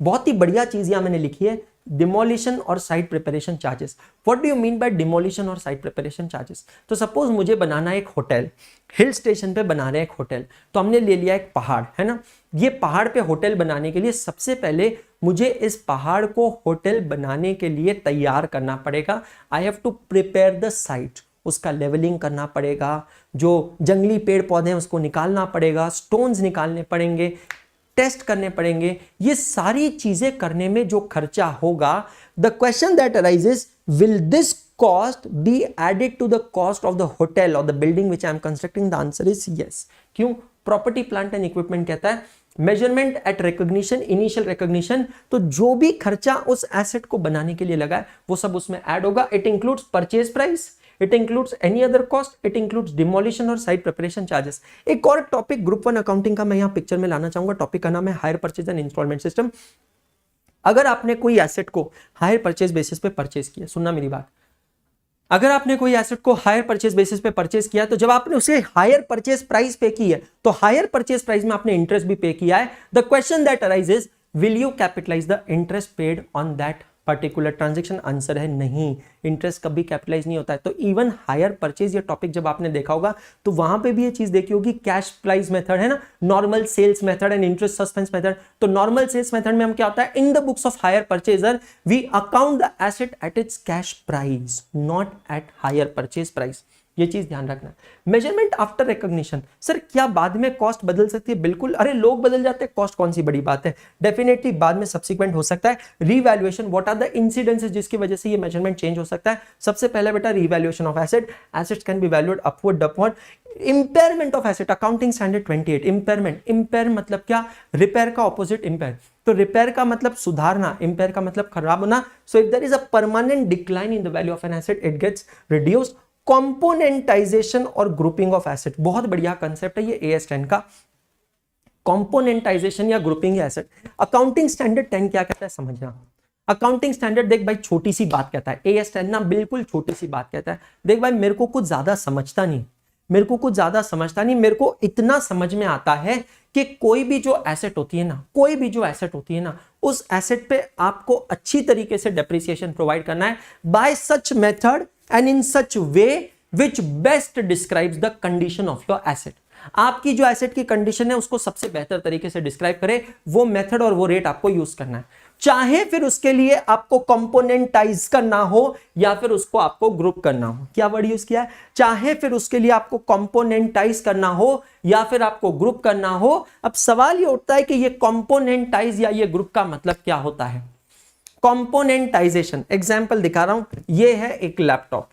बहुत ही बढ़िया चीज यहां मैंने लिखी है, डिमोलिशन और site preparation charges. What do you mean bye demolition और साइट प्रिपरेशन चार्जेस? तो सपोज मुझे बनाना है एक होटल, हिल स्टेशन पे बना रहे हैं एक होटल, तो हमने ले लिया एक पहाड़, है ना। ये पहाड़ पे होटल बनाने के लिए सबसे पहले मुझे इस पहाड़ को होटल बनाने के लिए तैयार करना पड़ेगा। I have to prepare the site, उसका लेवलिंग करना पड़ेगा, जो जंगली पेड़ पौधे हैं उसको निकालना पड़ेगा, स्टोन्स निकालने पड़ेंगे, टेस्ट करने पड़ेंगे। ये सारी चीजें करने में जो खर्चा होगा, the question that arises, will this cost be added to the cost of the hotel और the building which I am constructing? The answer is yes. क्यों? प्रॉपर्टी प्लांट एंड इक्विपमेंट कहता है measurement at recognition, initial recognition, तो जो भी खर्चा उस asset को बनाने के लिए लगा है वो सब उसमें ऐड होगा। It includes purchase price, it includes any other cost, it includes demolition और साइट प्रिपरेशन चार्जेस। एक और टॉपिक ग्रुप 1 अकाउंटिंग का मैं यहां पिक्चर में लाना चाहूंगा, टॉपिक का नाम है hire purchase and installment system. अगर आपने कोई एसेट को हायर परचेज बेसिस पे परचेज किया, सुनना मेरी बात, अगर आपने कोई एसेट को हायर परचेज बेसिस पे परचेज किया, तो जब आपने उसे हायर परचेज प्राइस पे की है, तो हायर परचेज प्राइस में आपने इंटरेस्ट भी पे किया है। The question that arises, will you capitalize the interest paid on that particular transaction? Answer है नहीं, इंटरेस्ट कभी कैपिटलाइज नहीं होता है। तो इवन हायर परचेज ये टॉपिक जब आपने देखा होगा तो वहां पे भी ये चीज देखी होगी, कैश प्राइस मेथड है ना, normal sales method and interest suspense method. तो नॉर्मल सेल्स मेथड में हम क्या होता है, in the books of hire purchaser we account the asset at its cash price, not at hire purchase price. ये चीज ध्यान रखना। मेजरमेंट आफ्टर रिकॉग्निशन, सर क्या बाद में कॉस्ट बदल सकती है? बिल्कुल, अरे लोग बदल जाते हैं, कॉस्ट कौन सी बड़ी बात है, डेफिनेटली बाद में सब्सिक्वेंट हो सकता है। Revaluation, what are the incidences जिसकी वजह से ये मेजरमेंट चेंज हो सकता है? सबसे पहले बेटा revaluation of asset, assets can be valued upward downward. Impairment of asset, accounting standard 28, impairment, impair मतलब क्या? रिपेयर का ऑपोजिट इंपेयर, तो रिपेयर का मतलब सुधारना, इंपेयर का मतलब खराब होना। So if there is a permanent decline in the value of an asset, it gets reduced. Componentisation और ग्रुपिंग ऑफ एसेट, बहुत बढ़िया कंसेप्ट है ये AS 10 का, कंपोनेंटाइजेशन या ग्रुपिंग एसेट। अकाउंटिंग स्टैंडर्ड 10 क्या कहता है समझना। अकाउंटिंग स्टैंडर्ड देख भाई छोटी सी बात कहता है, AS 10 ना बिल्कुल छोटी सी बात कहता है। देख भाई मेरे को कुछ ज्यादा समझता नहीं, मेरे को इतना समझ में आता है कि कोई भी जो एसेट होती है ना, उस एसेट पे आपको अच्छी तरीके से डेप्रिसिएशन प्रोवाइड करना है bye such method and in such way which best describes the condition of your asset. आपकी जो एसेट की कंडीशन है उसको सबसे बेहतर तरीके से डिस्क्राइब करे, वो मेथड और वो रेट आपको यूज करना है। चाहे फिर उसके लिए आपको कंपोनेंटाइज करना हो या फिर उसको आपको ग्रुप करना हो। क्या वर्ड यूज किया है? चाहे फिर उसके लिए आपको कंपोनेंटाइज करना हो या फिर आपको ग्रुप करना हो। अब सवाल ये उठता है कि ये कंपोनेंटाइज या ये ग्रुप का मतलब क्या होता है? कंपोनेंटाइजेशन, एग्जाम्पल दिखा रहा हूं। ये है एक लैपटॉप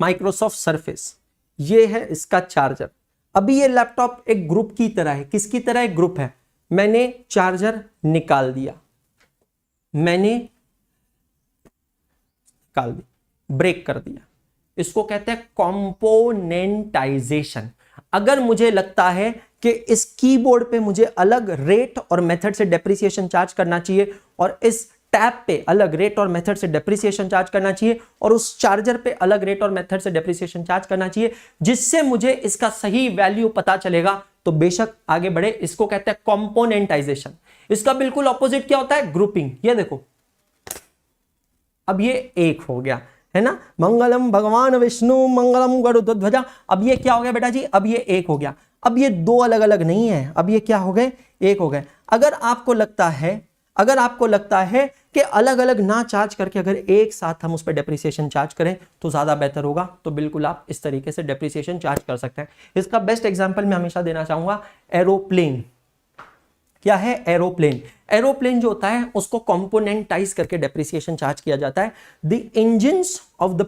माइक्रोसॉफ्ट सरफेस, ये है इसका चार्जर। अभी ये लैपटॉप एक ग्रुप की तरह है। किसकी तरह? एक ग्रुप है। मैंने चार्जर निकाल दिया, ब्रेक कर दिया, इसको कहते हैं कंपोनेंटाइजेशन। अगर मुझे लगता है कि इस कीबोर्ड पे मुझे अलग रेट और मेथड से डेप्रिसिएशन चार्ज करना चाहिए और इस टैब पे अलग रेट और मेथड से डेप्रिसिएशन चार्ज करना चाहिए और उस चार्जर पे अलग रेट और मेथड से डेप्रिसिएशन चार्ज करना चाहिए, जिससे मुझे इसका सही वैल्यू पता चलेगा, तो बेशक आगे बढ़े। इसको कहते हैं कंपोनेंटाइजेशन। इसका बिल्कुल ऑपोजिट क्या होता है? ग्रुपिंग। ये देखो, अब ये एक हो गया है ना, मंगलम भगवान विष्णु मंगलम गरुड़ध्वजा। अब ये क्या हो गया बेटा जी? अब ये एक हो गया। अब ये दो अलग अलग नहीं है, अब ये क्या हो गए? एक हो गए। अगर आपको लगता है कि अलग अलग ना चार्ज करके अगर एक साथ हम उस पर डेप्रिसिएशन चार्ज करें तो ज्यादा बेहतर होगा, तो बिल्कुल आप इस तरीके से डेप्रिसिएशन चार्ज कर सकते हैं। इसका बेस्ट एग्जांपल मैं हमेशा देना चाहूंगा, एरोप्लेन। क्या है? एरोप्लेन। एरोप्लेन जो होता है उसको कंपोनेंटाइज करके डेप्रिसिएशन चार्ज किया जाता है। The engines of the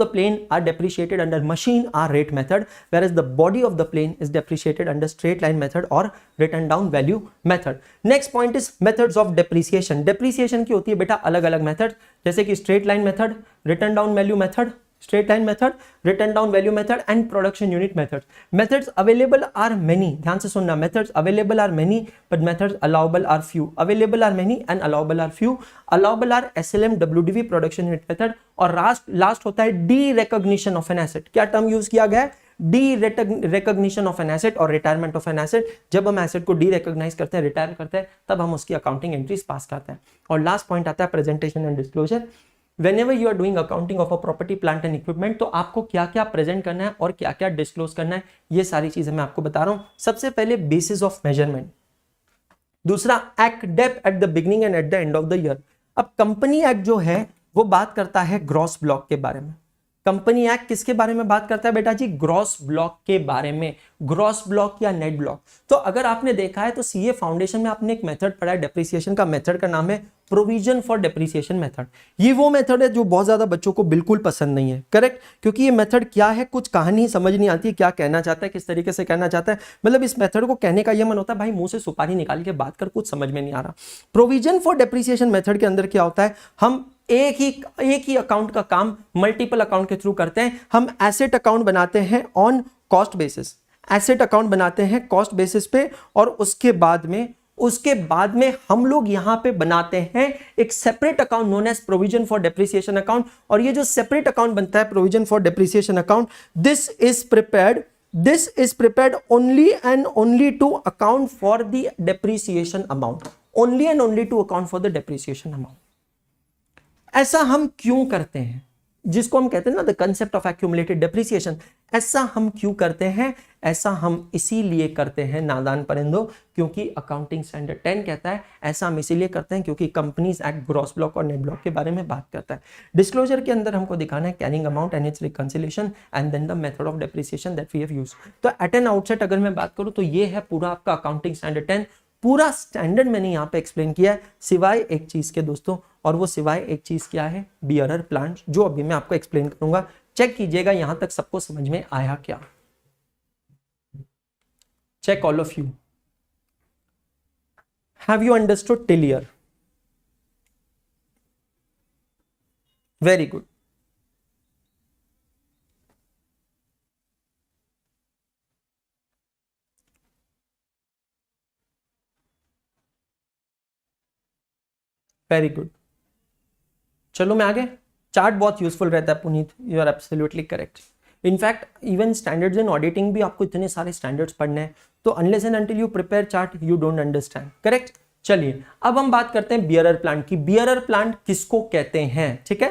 plane are depreciated under machine hour rate method, whereas the body of the plane is depreciated under straight line method or written down value method. Next point is methods of depreciation. Depreciation की होती है बेटा अलग अलग method, जैसे कि straight line method, written down value method, straight line method, written down value method and production unit method. Methods available are many, ध्यान से सुनना, methods available are many but methods allowable are few. Available are many and allowable are few. Allowable are SLM, WDV, production unit method. और last होता है derecognition of an asset. क्या term use किया गया है? Derecognition of an asset और retirement of an asset, जब हम एसेट को डी रिकॉग्नाइज करते हैं, रिटायर करते हैं, तब हम उसकी अकाउंटिंग एंट्रीज पास करते हैं। और लास्ट पॉइंट आता है presentation and disclosure. Whenever you are doing accounting of a property, plant and equipment, तो आपको क्या क्या प्रेजेंट करना है और क्या क्या डिस्क्लोज करना है, ये सारी चीजें मैं आपको बता रहा हूं। सबसे पहले बेसिस ऑफ मेजरमेंट, दूसरा act dep at the beginning and at the end of the year. अब कंपनी एक्ट जो है वो बात करता है ग्रॉस ब्लॉक के बारे में। कंपनी एक्ट किसके बारे में बात करता है बेटा जी? ग्रॉस ब्लॉक के बारे में। ग्रॉस ब्लॉक या नेट ब्लॉक। तो अगर आपने देखा है तो सीए फाउंडेशन में आपने एक मेथड पढ़ा है डेप्रिसिएशन का, मेथड का नाम है प्रोविजन फॉर डेप्रिसिएशन मेथड। ये वो मेथड है जो बहुत ज्यादा बच्चों को बिल्कुल पसंद नहीं है, करेक्ट, क्योंकि ये मेथड क्या है, कुछ कहानी समझ नहीं आती, क्या कहना चाहता है, किस तरीके से कहना चाहता है। मतलब इस मेथड को कहने का ये मन होता है भाई मुंह से सुपारी निकाल के बात कर, कुछ समझ में नहीं आ रहा। प्रोविजन फॉर डेप्रिसिएशन मेथड के अंदर क्या होता है, हम एक ही अकाउंट का काम मल्टीपल अकाउंट के थ्रू करते हैं। हम एसेट अकाउंट बनाते हैं on cost basis, asset account बनाते हैं कॉस्ट बेसिस पे, और उसके बाद में हम लोग यहां पे बनाते हैं एक separate account known as provision for depreciation account. और ये जो सेपरेट अकाउंट बनता है provision for depreciation account, this is prepared only and only to account for the depreciation amount, only and only to account for the depreciation amount. ऐसा हम क्यों करते हैं, जिसको हम कहते हैं ना the concept of accumulated depreciation, ऐसा हम क्यों करते हैं? ऐसा हम इसीलिए करते हैं नादान परिंदों, क्योंकि अकाउंटिंग स्टैंडर्ड 10 कहता है ऐसा हम इसीलिए करते हैं क्योंकि कंपनीज एक्ट ग्रॉस ब्लॉक और नेट ब्लॉक के बारे में बात करता है। डिस्क्लोजर के अंदर हमको दिखाना है carrying amount and its reconciliation and then the method of depreciation that we have used. तो एट एन आउटसेट अगर मैं बात करूं तो ये है पूरा आपका अकाउंटिंग स्टैंडर्ड 10। पूरा स्टैंडर्ड मैंने यहाँ पे एक्सप्लेन किया है सिवाय एक चीज के दोस्तों, और वो सिवाय एक चीज क्या है? बियरर प्लांट, जो अभी मैं आपको एक्सप्लेन करूंगा। चेक कीजिएगा यहां तक सबको समझ में आया क्या? Check all of you, have you understood till here? Very good. Very good, चलो मैं आगे। चार्ट बहुत यूजफुल रहता है Puneet, you are absolutely correct. In fact even standards in auditing भी आपको इतने सारे स्टैंडर्ड्स पढ़ने हैं, तो unless and until you prepare chart you don't understand, correct. चलिए अब हम बात करते हैं बियरर प्लांट की। बियरर प्लांट किसको कहते हैं? ठीक है,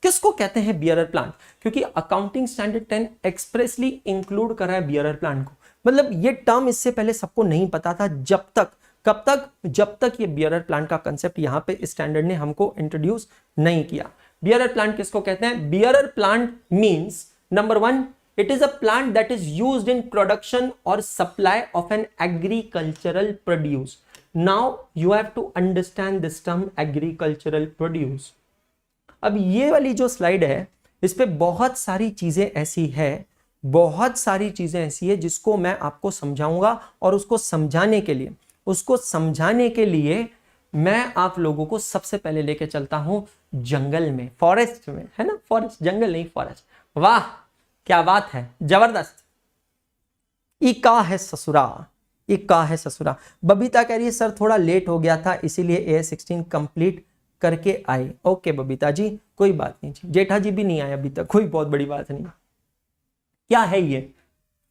किसको कहते हैं बियरर प्लांट? क्योंकि अकाउंटिंग स्टैंडर्ड 10 एक्सप्रेसली इंक्लूड कर रहा है बियरर प्लांट को। मतलब ये टर्म इससे पहले सबको नहीं पता था, जब तक, कब तक? जब तक ये बियरर प्लांट का कंसेप्ट यहां पे स्टैंडर्ड ने हमको इंट्रोड्यूस नहीं किया। बियरर प्लांट किसको कहते हैं? Bearer plant means number 1, it is a plant that is used in production or supply of an agricultural produce. Now you have to understand this term agricultural produce. अब ये वाली जो slide है इस पे बहुत सारी चीजें ऐसी है, बहुत सारी चीजें ऐसी है जिसको मैं आपको समझाऊंगा, और उसको समझाने के लिए मैं आप लोगों को सबसे पहले लेके चलता हूं जंगल में, फॉरेस्ट में, है ना? फॉरेस्ट, जंगल नहीं फॉरेस्ट। वाह क्या बात है, जबरदस्त। इका है ससुरा। बबीता कह रही है सर थोड़ा लेट हो गया था इसीलिए AS16 कंप्लीट करके आई। ओके बबीता जी, कोई बात नहीं जी। जेठा जी भी नहीं आए अभी तक, कोई बहुत बड़ी बात नहीं। क्या है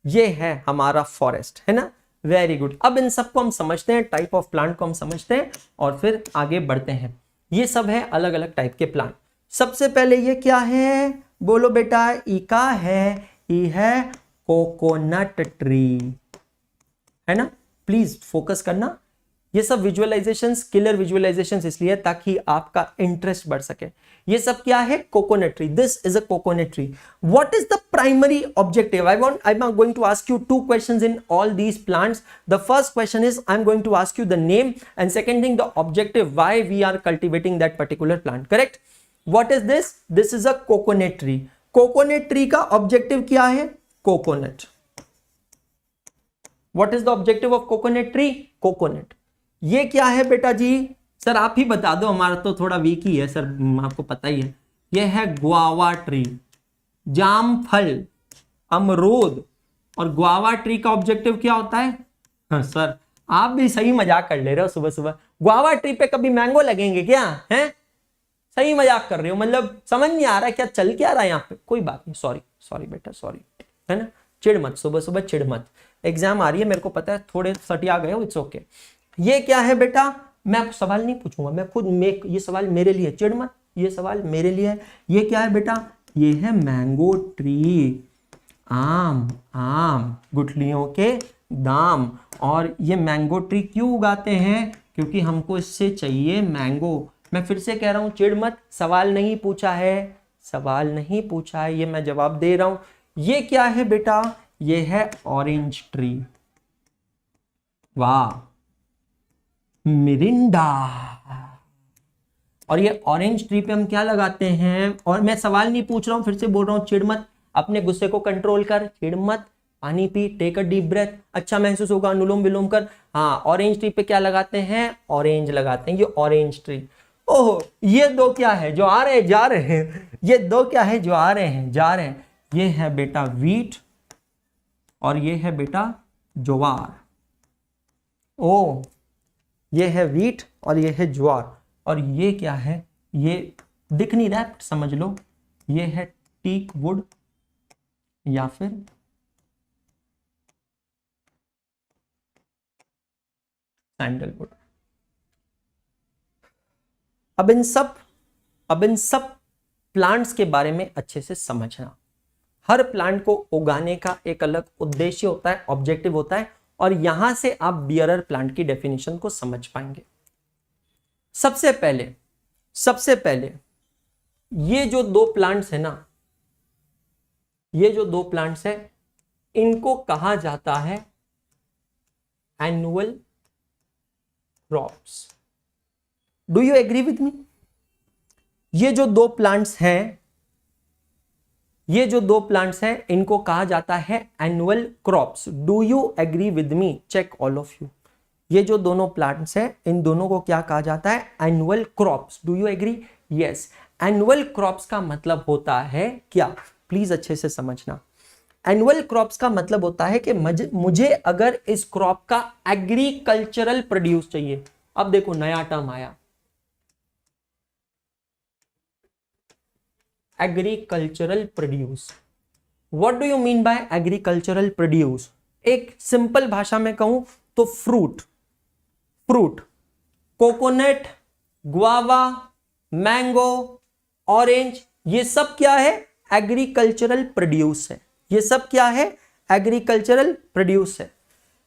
ये है हमारा फॉरेस्ट, है ना? Very good. अब इन सबको हम समझते हैं, टाइप ऑफ प्लांट को हम समझते हैं और फिर आगे बढ़ते हैं। ये सब है अलग अलग टाइप के प्लांट। सबसे पहले ये क्या है? बोलो बेटा। इका है, ई है कोकोनट ट्री, है ना? प्लीज फोकस करना। ये सब विजुअलाइजेशंस, किलर विजुअलाइजेशंस इसलिए ताकि आपका इंटरेस्ट बढ़ सके। ये सब क्या है? Coconut tree. This is a coconut tree. What is the primary objective? I am going to ask you 2 questions in all these plants. The first question is I am going to ask you the name, and second thing the objective, why we are cultivating that particular plant, correct? What is this? This is a coconut tree. Coconut tree का objective क्या है? Coconut. What is the objective of coconut tree? Coconut. ये क्या है बेटा जी? Sir आप ही बता दो, हमारा तो थोड़ा वीक ही है सर, आपको पता ही है। ये है गुआवा ट्री, जाम फल, अमरूद। और गुआवा ट्री का ऑब्जेक्टिव क्या होता है? हाँ सर आप भी सही मजाक कर ले रहे हो सुबह सुबह। गुआवा ट्री पे कभी मैंगो लगेंगे क्या? हैं? सही मजाक कर रहे हो? मतलब समझ नहीं आ रहा है क्या चल क्या रहा है यहाँ पे? कोई बात नहीं, सॉरी बेटा, सॉरी। है ना, चिढ़ मत, सुबह सुबह चिढ़ मत, एग्जाम आ रही है, मेरे को पता है थोड़े सटिया गए हो, इट्स ओके। ये क्या है बेटा, मैं आपको सवाल नहीं पूछूंगा, मैं खुद ये सवाल मेरे लिए, चिढ़ मत, ये सवाल मेरे लिए है। ये क्या है बेटा, ये है मैंगो ट्री, आम, आम गुठलियों के दाम। और ये मैंगो ट्री क्यों उगाते हैं, क्योंकि हमको इससे चाहिए मैंगो। मैं फिर से कह रहा हूं, चिढ़ मत, सवाल नहीं पूछा है, सवाल नहीं पूछा है, ये मैं जवाब दे रहा हूं। ये क्या है बेटा, ये है ऑरेंज ट्री, वाह, मिरिंडा। और ये ऑरेंज ट्री पे हम क्या लगाते हैं, और मैं सवाल नहीं पूछ रहा हूं, फिर से बोल रहा हूं, चिढ़ मत, अपने गुस्से को कंट्रोल कर, चिढ़ मत, पानी पी, टेक अ डीप ब्रेथ, अच्छा महसूस होगा, अनुलोम विलोम कर। हाँ, ऑरेंज ट्री पे क्या लगाते हैं, ऑरेंज लगाते हैं, ये ऑरेंज ट्री। ओह, ये दो क्या है जो आ रहे हैं जा रहे हैं, ये दो क्या है जो आ रहे हैं जा रहे हैं, ये है बेटा व्हीट और ये है बेटा ज्वार। ओ, ये है व्हीट और ये है ज्वार, और ये क्या है, ये दिख नहीं रहा है, समझ लो, ये है टीक वुड या फिर सैंडलवुड। अब इन सब प्लांट्स के बारे में अच्छे से समझना। हर प्लांट को उगाने का एक अलग उद्देश्य होता है, ऑब्जेक्टिव होता है, और यहां से आप बियरर प्लांट की डेफिनेशन को समझ पाएंगे। सबसे पहले ये जो दो प्लांट्स है ना, ये जो दो प्लांट्स है, इनको कहा जाता है annual crops. Do you agree with me? ये जो दो प्लांट्स हैं, इनको कहा जाता है annual crops. Do you agree with me? Check all of you. ये जो दोनों प्लांट्स हैं, इन दोनों को क्या कहा जाता है, annual crops. Do you agree? Yes. Annual crops का मतलब होता है क्या, प्लीज अच्छे से समझना। एनुअल क्रॉप्स का मतलब होता है कि मुझे अगर इस क्रॉप का एग्रीकल्चरल प्रोड्यूस चाहिए। अब देखो नया टर्म आया, agricultural produce. What do you mean bye agricultural produce? एक सिंपल भाषा में कहूं तो fruit, coconut, guava, mango, orange, ये सब क्या है, एग्रीकल्चरल प्रोड्यूस है। ये सब क्या है, एग्रीकल्चरल प्रोड्यूस है।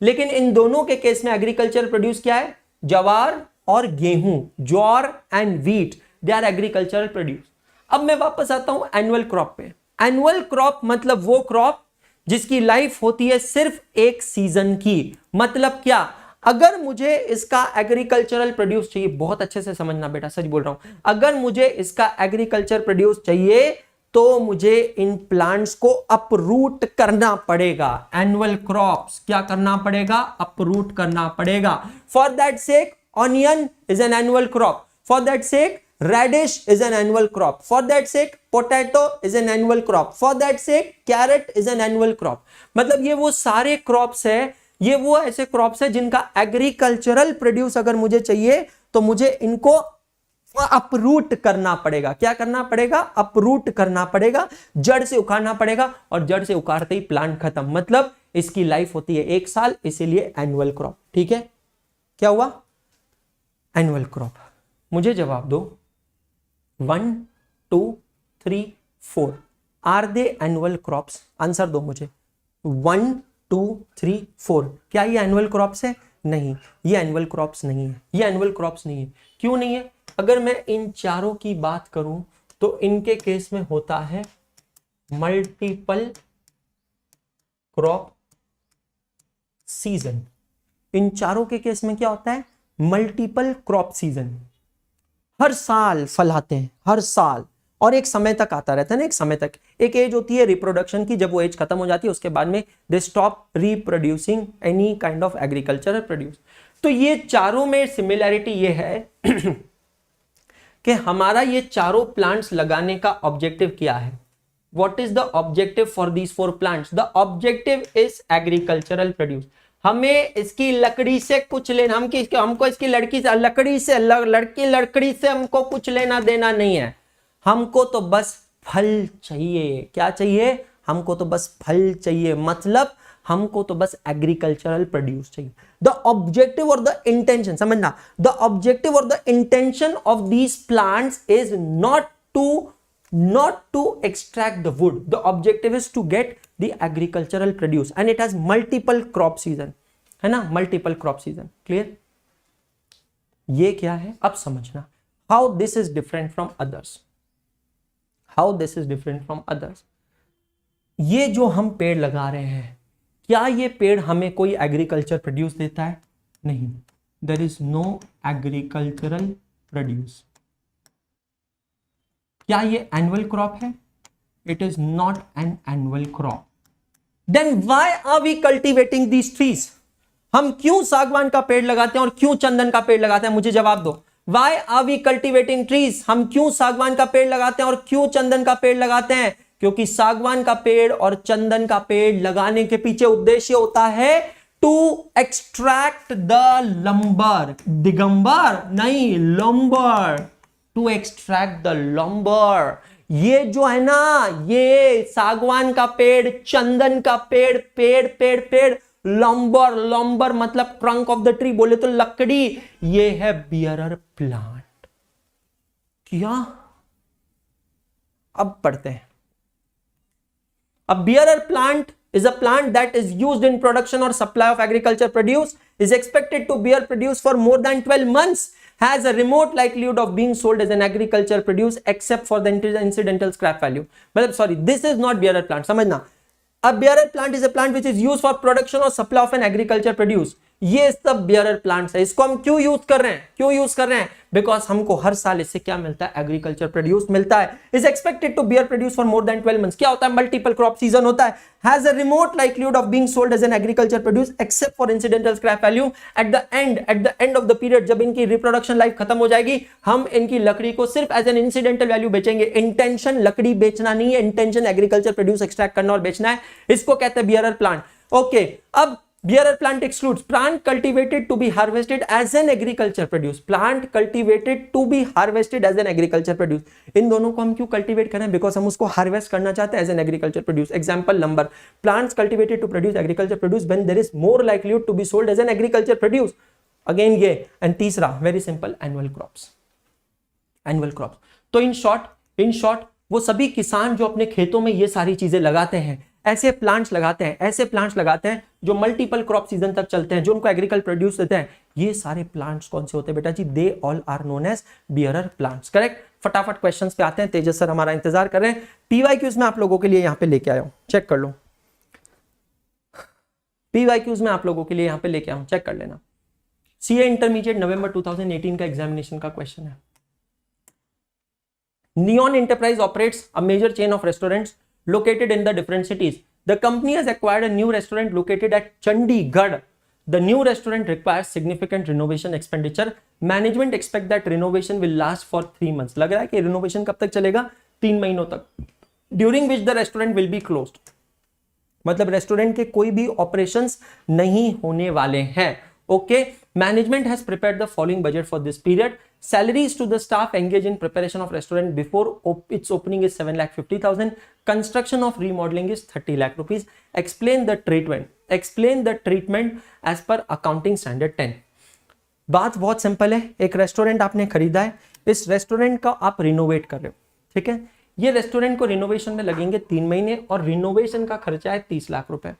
लेकिन इन दोनों के केस में एग्रीकल्चरल प्रोड्यूस क्या है, ज्वार और गेहूं, jowar and wheat, they are agricultural produce. अब मैं वापस आता हूं एनुअल क्रॉप पे। एनुअल क्रॉप मतलब वो क्रॉप जिसकी लाइफ होती है सिर्फ एक सीजन की। मतलब क्या, अगर मुझे इसका एग्रीकल्चरल प्रोड्यूस चाहिए, बहुत अच्छे से समझना बेटा, सच बोल रहा हूं, अगर मुझे इसका एग्रीकल्चर प्रोड्यूस चाहिए तो मुझे इन प्लांट्स को अपरूट करना पड़ेगा। एनुअल क्रॉप्स क्या करना पड़ेगा, अपरूट करना पड़ेगा। For that sake onion is an annual crop, for that sake radish is an annual crop, for that sake potato is an annual crop, for that sake carrot is an annual crop। मतलब ये वो सारे crops है, ये वो ऐसे crops है जिनका एग्रीकल्चरल प्रोड्यूस अगर मुझे चाहिए तो मुझे इनको अपरूट करना पड़ेगा। क्या करना पड़ेगा, अपरूट करना पड़ेगा, जड़ से उखाड़ना पड़ेगा, और जड़ से उखाड़ते ही प्लांट खत्म। मतलब इसकी लाइफ होती है 1 साल, इसीलिए एनुअल क्रॉप। ठीक है, क्या हुआ, एनुअल क्रॉप। मुझे जवाब दो, 1 2 3 4 are they annual crops? Answer दो मुझे, 1 2 3 4। क्या ये एनुअल क्रॉप्स है? नहीं, ये एनुअल क्रॉप्स नहीं है, ये एनुअल क्रॉप्स नहीं है। क्यों नहीं है? अगर मैं इन चारों की बात करूं तो इनके केस में होता है मल्टीपल क्रॉप सीजन। इन चारों के केस में क्या होता है, मल्टीपल क्रॉप सीजन। हर साल फल आते हैं, हर साल, और एक समय तक आता रहता है ना, एक समय तक, एक एज होती है रिप्रोडक्शन की, जब वो एज खत्म हो जाती है उसके बाद में they stop reproducing any kind of agricultural produce. तो ये चारों में सिमिलैरिटी ये है कि हमारा ये चारों प्लांट्स लगाने का ऑब्जेक्टिव क्या है। What is the objective for these 4 plants? The objective is agricultural produce. हमें इसकी लकड़ी से कुछ लेना, हमको इसकी लकड़ी से हमको कुछ लेना देना नहीं है। हमको तो बस फल चाहिए। क्या चाहिए? हमको तो बस फल चाहिए, मतलब हमको तो बस एग्रीकल्चरल प्रोड्यूस चाहिए। द ऑब्जेक्टिव और द इंटेंशन, समझना, द ऑब्जेक्टिव और the intention of these plants is not to extract the wood. The objective is to get the agricultural produce and it has multiple crop season, है ना, multiple crop season. Clear? ये क्या है अब समझना, how this is different from others, how this is different from others. ये जो हम पेड़ लगा रहे हैं, क्या ये पेड़ हमें कोई एग्रीकल्चर प्रोड्यूस देता है? नहीं, there is no agricultural produce. क्या ये एनुअल क्रॉप है? It is not an annual crop. Then why are we cultivating these trees? हम क्यों सागवान का पेड़ लगाते हैं और क्यों चंदन का पेड़ लगाते हैं? मुझे जवाब दो। Why are we cultivating trees? हम क्यों सागवान का पेड़ लगाते हैं और क्यों चंदन का पेड़ लगाते हैं? क्योंकि सागवान का पेड़ और चंदन का पेड़ लगाने के पीछे उद्देश्य होता है to extract the lumber, Digambar नहीं, lumber, to extract the lumber. ये जो है ना, ये सागवान का पेड़, चंदन का पेड़, पेड़ पेड़ पेड़, लंबर, लंबर मतलब ट्रंक ऑफ द ट्री, बोले तो लकड़ी, ये है बियरर प्लांट। क्या? अब पढ़ते हैं। A bearer plant is a plant that is used in production or supply of agriculture produce, is expected to bear produce for more than 12 months, has a remote likelihood of being sold as an agriculture produce except for the incidental scrap value. मतलब sorry, this is not bearer plant, समझना। A bearer plant is a plant which is used for production or supply of an agriculture produce. ये सब bearer plants है। इसको हम क्यों use कर रहे हैं? क्यों यूज कर रहे हैं? बिकॉज हमको हर साल इससे क्या मिलता है? एग्रीकल्चर प्रोड्यूस मिलता है। Is expected to bear produce for more than 12 months. क्या होता है? मल्टीपल क्रॉप सीजन होता है। Has a remote likelihood of being sold as an agriculture produce except for incidental scrap value. At the end of the period, जब इनकी reproduction life खत्म हो जाएगी, हम इनकी लकड़ी को सिर्फ एज एन इंसिडेंटल वैल्यू बेचेंगे। इंटेंशन लकड़ी बेचना नहीं है, इंटेंशन एग्रीकल्चर प्रोड्यूस एक्सट्रैक्ट करना और बेचना है। इसको कहते हैं बियरर प्लांट। ओके, अब bearer plant excludes plant cultivated to be harvested as an agriculture produce. Plant cultivated to be harvested as an agriculture produce. इन दोनों को हम क्यों कल्टीवेट कर रहे हैं? बिकॉज हम उसको हार्वेस्ट करना चाहते हैं as an agriculture produce. Example number, plants cultivated to produce agriculture produce when there is more likelihood to be sold as an agriculture produce. Again ये, एंड तीसरा very simple, annual crops. Annual crops तो in short वो सभी किसान जो अपने खेतों में ये सारी चीजें लगाते हैं, ऐसे प्लांट्स लगाते हैं जो मल्टीपल क्रॉप सीजन तक चलते हैं, जो उनको एग्रीकल्चर प्रोड्यूस देते हैं, ये सारे प्लांट्स कौन से होते हैं बेटा जी? They all are known as bearer plants. Correct. फटाफट क्वेश्चंस पे आते हैं, तेजस सर हमारा इंतजार कर रहे हैं। पीवाईक्यूज में आप लोगों के लिए यहां पे लेके आया हूं, चेक कर लो। पीवाईक्यूज में आप लोगों के लिए यहां पे लेके आया हूं, चेक कर लेना। सीए इंटरमीडिएट नवंबर 2018 का एग्जामिनेशन का क्वेश्चन है। Neon Enterprise operates a major chain of restaurants located in the different cities. The company has acquired a new restaurant located at Chandigarh. The new restaurant requires significant renovation expenditure. Management expect that renovation will last for 3 months. लग रहा है कि renovation कब तक चलेगा? 3 महीनों तक, during which the restaurant will be closed. मतलब रेस्टोरेंट के कोई भी ऑपरेशंस नहीं होने वाले हैं। Okay, management has prepared the following budget for this period. Salaries to the staff engaged in preparation of restaurant before its opening is 7,50,000. Construction of remodeling is 30 lakh rupees. Explain the treatment as per accounting standard 10. बात बहुत simple है। एक restaurant आपने खरीदा है, इस restaurant का आप रिनोवेट कर रहे हो, ठीक है। ये रेस्टोरेंट को रिनोवेशन में लगेंगे 3 महीने और रिनोवेशन का खर्चा है 30 लाख रुपए।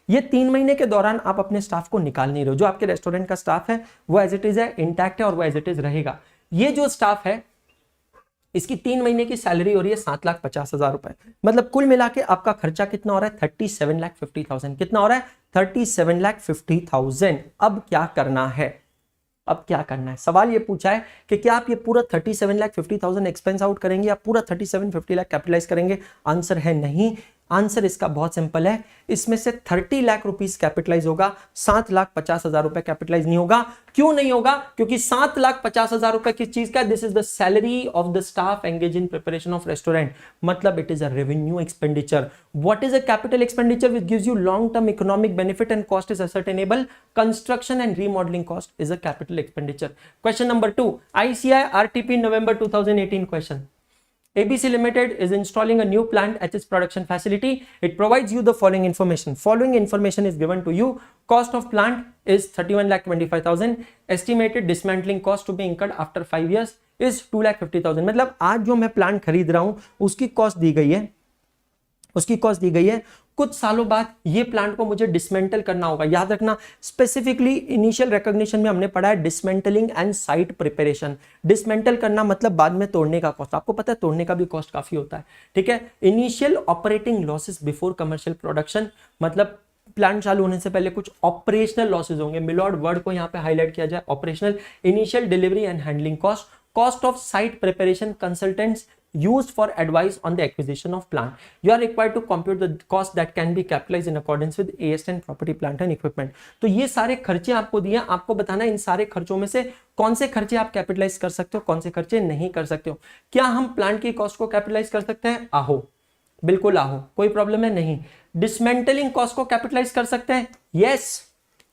ये 3 महीने के दौरान आप अपने स्टाफ को निकाल नहीं रहे हो। जो आपके रेस्टोरेंट का स्टाफ है वो एज इट इज है, इंटैक्ट है और वो एज इट इज रहेगा। ये जो स्टाफ है इसकी 3 महीने की सैलरी हो रही है 7,50,000 रुपए। मतलब कुल मिला के आपका खर्चा कितना हो रहा है? 37,50,000। कितना हो रहा है? 37,50,000। अब क्या करना है? सवाल ये पूछा है कि क्या आप ये पूरा 37,50,000 एक्सपेंस आउट करेंगे या पूरा 37-50 लाख कैपिटलाइज करेंगे? आंसर है नहीं। आंसर इसका बहुत सिंपल है। इसमें से 30 लाख रुपीस कैपिटलाइज होगा, 7,50,000 रुपए कैपिटलाइज नहीं होगा। क्यों नहीं होगा? क्योंकि 7,50,000 रुपए किस चीज का? This is the salary of the staff engage in preparation of restaurant. मतलब it is a revenue expenditure. What is a capital expenditure which gives you long term economic benefit and cost is ascertainable? Construction and remodelling cost is a capital expenditure. Question number 2, ICI RTP November 2018 question. ABC Limited is installing a new plant at its production facility. It provides you the following information. Following information is given to you. Cost of plant is 31,25,000. Estimated dismantling cost to be incurred after 5 years is 2,50,000. मतलब आज जो मैं plant खरीद रहा हूं उसकी cost दी गई है, उसकी कॉस्ट दी गई है। कुछ सालों बाद ये प्लांट को मुझे डिसमेंटल करना होगा। याद रखना, स्पेसिफिकली इनिशियल रिकॉग्निशन में हमने पढ़ा है dismantling and site preparation. Dismantle करना मतलब बाद में तोड़ने का कॉस्ट। आपको पता है तोड़ने का भी कॉस्ट काफी होता है, ठीक है। Initial operating losses before commercial production, मतलब प्लांट चालू होने से पहले कुछ ऑपरेशनल लॉसेस होंगे। मिलॉर्ड वर्ड को यहां पे हाईलाइट किया जाए, operational. Initial delivery and handling cost, cost of site preparation consultants used for advice on the acquisition of plant. You are required to compute the cost that can be capitalized in accordance with AS10 property, plant and equipment. तो ये सारे खर्चे आपको दिए, आपको बताना है इन सारे खर्चों में से कौन से खर्चे आप कैपिटलाइज कर सकते हो, कौन से खर्चे नहीं कर सकते हो। क्या हम प्लांट की कॉस्ट को कैपिटलाइज कर सकते हैं? आहो, बिल्कुल आहो, कोई प्रॉब्लम है नहीं। डिसमेंटलिंग कॉस्ट को कैपिटलाइज कर सकते हैं? यस,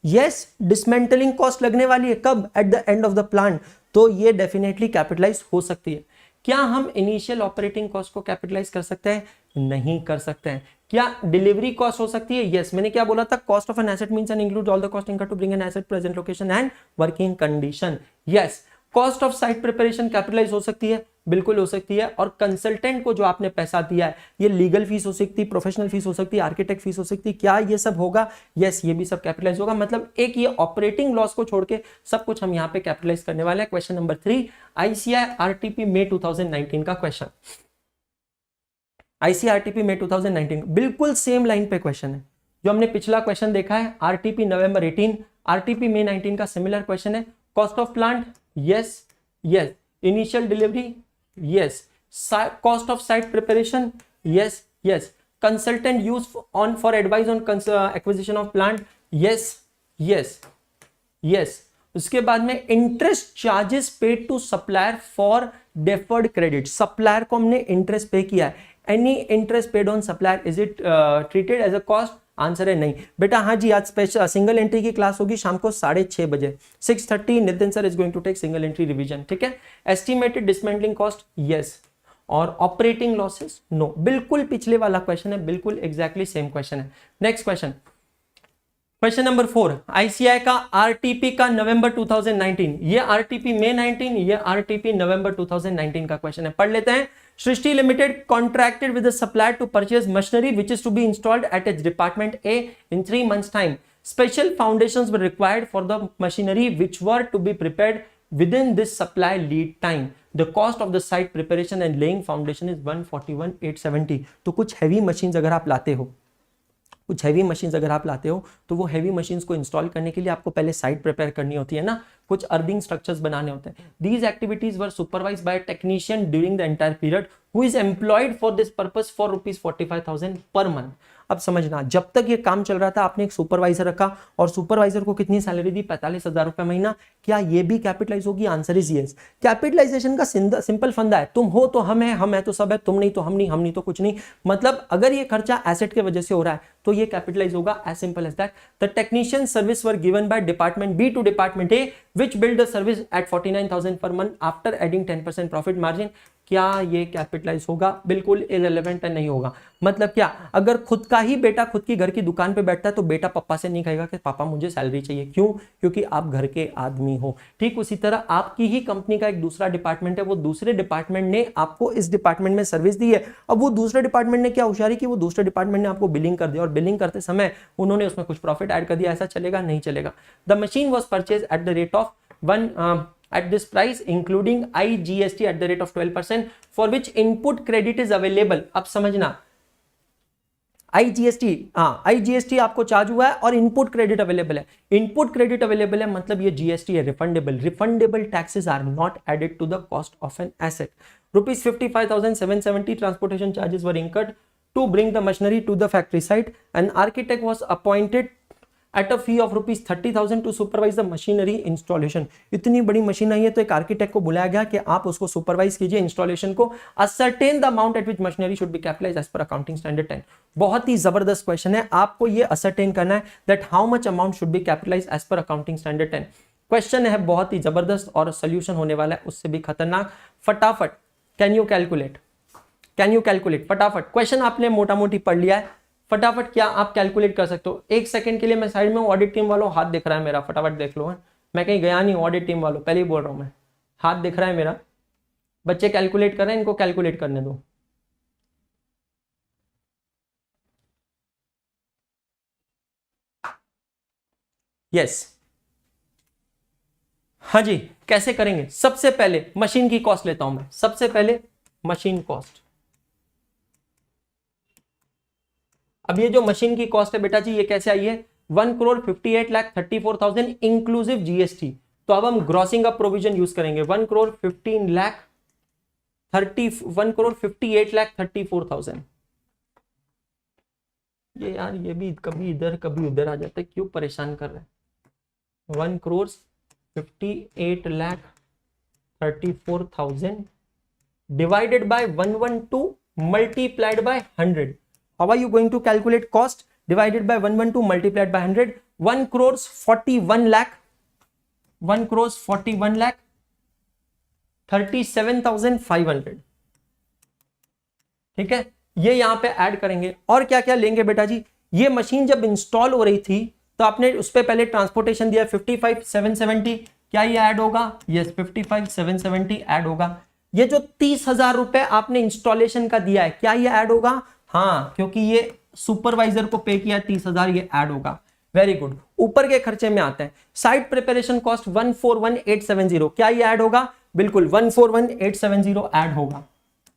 यस, डिसमेंटलिंग कॉस्ट लगने वाली है कब? Eight the end of the plant, तो ये डेफिनेटली कैपिटलाइज हो सकती है। क्या हम इनिशियल ऑपरेटिंग कॉस्ट को कैपिटलाइज कर सकते हैं? नहीं कर सकते हैं। क्या डिलीवरी कॉस्ट हो सकती है? यस। मैंने क्या बोला था? Cost of an asset means and include all the cost incurred to bring an asset present location and working condition. Yes. Cost of site preparation capitalize हो सकती है? बिल्कुल हो सकती है। और कंसल्टेंट को जो आपने पैसा दिया है, ये लीगल फीस हो सकती है, प्रोफेशनल फीस हो सकती है, आर्किटेक्ट फीस हो सकती है, क्या ये सब होगा? यस, ये भी सब कैपिटलाइज होगा। मतलब एक ये ऑपरेटिंग लॉस को छोड़ के सब कुछ हम यहाँ पे कैपिटलाइज करने वाले हैं। क्वेश्चन नंबर 3, आईसीआई आरटीपी मई 2019 का क्वेश्चन। आईसीआरटीपी मई 2019 बिल्कुल सेम लाइन पे क्वेश्चन है जो हमने पिछला क्वेश्चन देखा है। आरटीपी नवंबर 18, आरटीपी मई 19 का सिमिलर क्वेश्चन है। Cost of plant, yes yes. Initial delivery, yes. Cost of site preparation, yes yes. Consultant use on for advice on acquisition of plant, yes yes yes. उसके बाद में interest charges paid to supplier for deferred credit, supplier को हमने interest pay किया है। Any interest paid on supplier, is it treated as a cost? Answer है नहीं बेटा। हाँ जी, आज स्पेशल सिंगल एंट्री की क्लास होगी शाम को 6:30 बजे 6:30। Nitin sir is going to take single entry revision, ठीक है। Estimated dismantling cost, yes. और ऑपरेटिंग लॉसेस, नो। बिल्कुल पिछले वाला क्वेश्चन है, बिल्कुल एग्जैक्टली सेम क्वेश्चन है। Next question, question number 4, ICI का आरटीपी का नवंबर 2019, ये आरटीपी मई 19, ये आरटीपी नवंबर 2019 का क्वेश्चन है। पढ़ लेते हैं। Srishti limited contracted with the supplier to purchase machinery which is to be installed at its department A in 3 months time. Special foundations were required for the machinery which were to be prepared within this supply lead time. The cost of the site preparation and laying foundation is 141,870. तो कुछ heavy machines अगर आप लाते हो, कुछ heavy machines अगर आप लाते हो तो वो हैवी मशीन्स को इंस्टॉल करने के लिए आपको पहले साइट प्रिपेयर करनी होती है ना, कुछ अर्थिंग स्ट्रक्चर्स बनाने होते हैं। These activities were supervised by technician during the entire period who is employed for this purpose for ₹45,000 per month. अब समझना, जब तक ये काम चल रहा था आपने एक सुपरवाइजर रखा और सुपरवाइजर को कितनी सैलरी दी? 45,000 रुपए महीना। क्या ये भी कैपिटलाइज होगी? Answer is yes. कैपिटलाइजेशन का सिंपल फंदा है, तुम हो तो हम है तो सब है, तुम नहीं तो हम नहीं तो कुछ नहीं। मतलब अगर ये खर्चा एसेट के वजह से हो रहा है तो ये कैपिटलाइज होगा, as simple as that. The technician service were given by department B to department A which billed the service at 49,000 per month after adding 10% profit margin. क्या ये कैपिटलाइज होगा? बिल्कुल इररिलेवेंट है, नहीं होगा। मतलब क्या, अगर खुद का ही बेटा खुद की घर की दुकान पे बैठता है तो बेटा पापा से नहीं कहेगा कि पापा मुझे सैलरी चाहिए। क्यों? क्योंकि आप घर के आदमी हो। ठीक उसी तरह आपकी ही कंपनी का एक दूसरा डिपार्टमेंट है, वो दूसरे डिपार्टमेंट ने आपको इस डिपार्टमेंट में सर्विस दी है। अब वो दूसरे डिपार्टमेंट ने क्या होशियारी की, वो दूसरे डिपार्टमेंट ने आपको बिलिंग कर दिया और बिलिंग करते समय उन्होंने उसमें कुछ प्रॉफिट ऐड कर दिया। ऐसा चलेगा? नहीं चलेगा। The machine was purchase eight the rate of at this price including IGST at the rate of 12% for which input credit is available। अब समझना, IGST आपको चार्ज हुआ है और इनपुट क्रेडिट अवेलेबल है। इनपुट क्रेडिट अवेलेबल है मतलब ये GST है, refundable taxes are not added to the cost of an asset. ₹55,770 transportation charges were incurred to bring the machinery to the factory site. An architect was appointed at a fee of ₹30,000 to supervise the machinery installation। इतनी बड़ी machine आई है तो एक architect को बुलाया गया कि आप उसको सुपरवाइज कीजिए इंस्टॉलेशन को। Ascertain the amount at which machinery should be capitalized as per accounting standard 10। बहुत ही जबरदस्त क्वेश्चन है, आपको ये ascertain करना है that how much amount should be capitalized as per accounting standard 10। Question है बहुत ही जबरदस्त और सोल्यूशन होने वाला है उससे भी खतरनाक। फटाफट can you calculate? Can you calculate? फटाफट, क्वेश्चन आपने मोटा मोटी पढ़ लिया है, फटाफट क्या आप कैलकुलेट कर सकते हो? एक सेकंड के लिए मैं साइड में हूँ, ऑडिट टीम वालों हाथ दिख रहा है मेरा, फटाफट देख लो। मैं कहीं गया नहीं, ऑडिट टीम वालों पहले ही बोल रहा हूँ मैं, हाथ दिख रहा है मेरा, बच्चे कैलकुलेट कर रहे हैं, इनको कैलकुलेट करने दो। यस, हाँ जी, कैसे करेंगे? सबसे पहले मशीन की कॉस्ट लेता हूं मैं, सबसे पहले मशीन कॉस्ट। अब ये जो मशीन की कॉस्ट है बेटा जी, ये कैसे आई है? 1,58,34,000 इंक्लूसिव जीएसटी। तो अब हम ग्रॉसिंग अप प्रोविजन यूज करेंगे। 1,58,34,000। ये यार, ये भी कभी इधर कभी उधर आ जाता है, क्यों परेशान कर रहे हैं? 1,58,34,000 divided by 112 multiplied by 100. How are you going to calculate cost divided by 112 multiplied by 100? 1 crores 41 lakh 37,500। ठीक है, ये यहां पे ऐड करेंगे। और क्या क्या लेंगे बेटा जी? ये मशीन जब इंस्टॉल हो रही थी तो आपने उस पर पहले ट्रांसपोर्टेशन दिया 55,770, क्या ये ऐड होगा? यस, 55,770 ऐड होगा। ये जो 30,000 रुपए आपने इंस्टॉलेशन का दिया है, क्या ये ऐड होगा? हाँ, क्योंकि ये सुपरवाइजर को पे किया 30,000, ये ऐड होगा। Very good. ऊपर के खर्चे में आता है साइट प्रिपरेशन कॉस्ट 141,870, क्या ये ऐड होगा? बिल्कुल 141,870 ऐड होगा,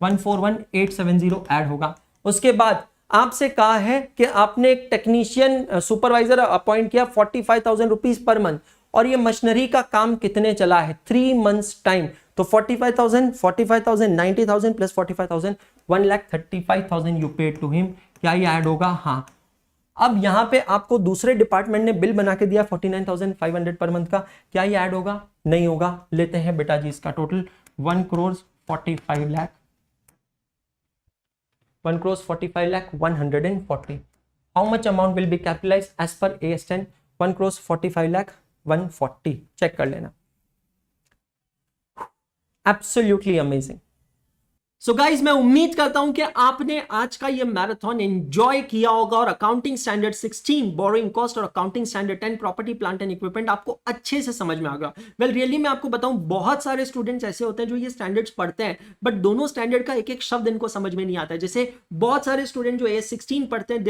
141,870 ऐड होगा। उसके बाद आपसे कहा है कि आपने एक टेक्नीशियन सुपरवाइजर अपॉइंट किया 45,000 रुपीज पर मंथ, और ये मशीनरी का काम कितने चला है? 3 मंथ्स टाइम। तो 45,000 90,000 plus 45,000 1,35,000 you paid to him, क्या ये ऐड होगा? हाँ। अब यहां पे आपको दूसरे डिपार्टमेंट ने बिल बना के दिया 49,500 पर मंथ का, क्या ये ऐड होगा? नहीं होगा। लेते हैं बेटा जी इसका total 1,45 lakh 1,45,140। How much amount will be capitalized as per AS10? 1,45,140। Check कर लेना। Absolutely amazing. सो गाइज, मैं उम्मीद करता हूं कि आपने आज का ये मैराथन एंजॉय किया होगा और अकाउंटिंग स्टैंडर्ड 16 बोरोइंग कॉस्ट और accounting standard 10 property plant and equipment आपको अच्छे से समझ में आ गया। वेल रियली मैं आपको बताऊं, बहुत सारे स्टूडेंट्स ऐसे होते हैं जो ये स्टैंडर्ड्स पढ़ते हैं बट दोनों स्टैंडर्ड का एक एक शब्द इनको समझ में नहीं आता है। जैसे बहुत सारे स्टूडेंट जो AS16 पढ़ते हैं,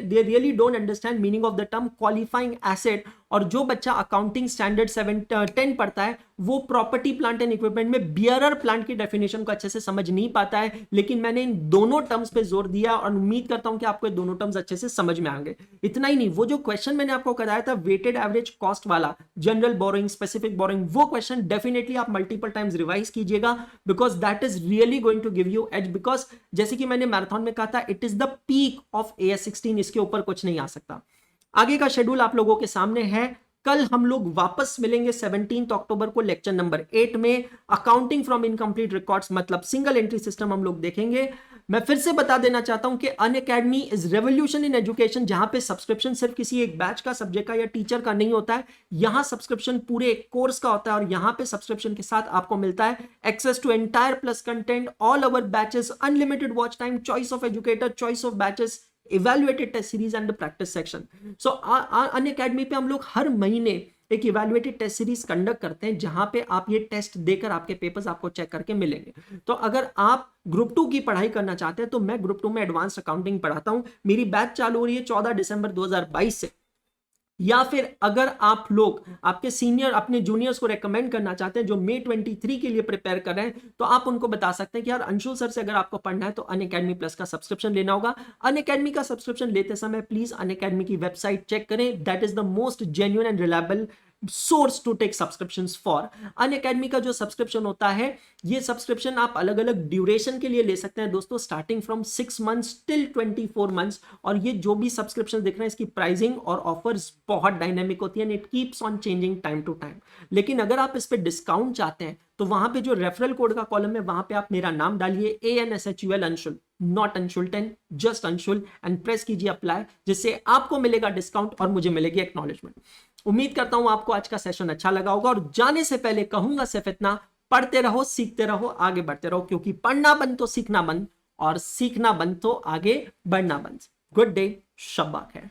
they really don't understand meaning of the term qualifying asset, और जो बच्चा अकाउंटिंग स्टैंडर्ड 10 पढ़ता है वो प्रॉपर्टी प्लांट एंड इक्विपमेंट में बियरर प्लांट की डेफिनेशन को अच्छे से समझ नहीं पाता है। लेकिन मैंने इन दोनों टर्म्स पे जोर दिया और उम्मीद करता हूं कि आपको ये दोनों टर्म्स अच्छे से समझ में आएंगे। इतना ही नहीं, वो जो क्वेश्चन मैंने आपको कराया था वेटेड एवरेज कॉस्ट वाला, जनरल बोरोइंग, स्पेसिफिक बोरोइंग, वो क्वेश्चन डेफिनेटली आप मल्टीपल टाइम्स रिवाइज कीजिएगा because that is really going to give you edge. Because जैसे कि मैंने मैराथन में कहा था, it is the peak of AS16, इसके ऊपर कुछ नहीं आ सकता। आगे का शेड्यूल आप लोगों के सामने है। कल हम लोग वापस मिलेंगे 17 अक्टूबर को लेक्चर नंबर 8 में। अकाउंटिंग फ्रॉम इनकम्प्लीट रिकॉर्ड्स मतलब सिंगल एंट्री सिस्टम हम लोग देखेंगे। मैं फिर से बता देना चाहता हूं कि Unacademy is revolution in education, जहां पे सब्सक्रिप्शन सिर्फ किसी एक बैच का, सब्जेक्ट का या टीचर का नहीं होता है। यहां सब्सक्रिप्शन पूरे एक कोर्स का होता है और यहां पे सब्सक्रिप्शन के साथ आपको मिलता है access to entire plus content, all our batches, unlimited watch time, choice of educator, choice of batches, evaluated test series and practice section. So Unacademy पे हम लोग हर महीने एक इवैल्यूएटेड टेस्ट सीरीज कंडक्ट करते हैं जहां पे आप ये टेस्ट देकर आपके पेपर्स आपको चेक करके मिलेंगे। तो अगर आप ग्रुप 2 की पढ़ाई करना चाहते हैं तो मैं ग्रुप 2 में एडवांस अकाउंटिंग पढ़ाता हूं। मेरी बैच चालू हो रही है 14 दिसंबर 2022 से। या फिर अगर आप लोग आपके सीनियर अपने जूनियर्स को रेकमेंड करना चाहते हैं जो May 23 के लिए प्रिपेयर कर रहे हैं, तो आप उनको बता सकते हैं कि यार अंशुल सर से अगर आपको पढ़ना है तो अनअकैडमी प्लस का सब्सक्रिप्शन लेना होगा। अनअकैडमी का सब्सक्रिप्शन लेते समय प्लीज अनअकैडमी की वेबसाइट चेक करें, that is the most genuine and reliable source to take subscriptions for. Unacademy का जो सब्सक्रिप्शन होता है, ये सब्सक्रिप्शन आप अलग अलग ड्यूरेशन के लिए ले सकते हैं दोस्तों, starting from 6 months till 24 months. और ये जो भी सब्सक्रिप्शन देख रहे हैं, इसकी प्राइसिंग और ऑफर्स बहुत डायनेमिक होती है, it keeps on changing time to time. लेकिन अगर आप इस पे डिस्काउंट चाहते हैं तो वहां पे जो रेफरल कोड का कॉलम है वहां पे आप मेरा नाम डालिए ANSHUL Anshul, not Anshul 10, just Anshul, and press कीजिए अप्लाई, जिससे आपको मिलेगा डिस्काउंट और मुझे मिलेगी एक्नॉलेजमेंट। उम्मीद करता हूं आपको आज का सेशन अच्छा लगा होगा और जाने से पहले कहूंगा सिर्फ इतना, पढ़ते रहो, सीखते रहो, आगे बढ़ते रहो, क्योंकि पढ़ना बंद तो सीखना बंद और सीखना बंद तो आगे बढ़ना बंद। गुड डे, शब्बा खैर।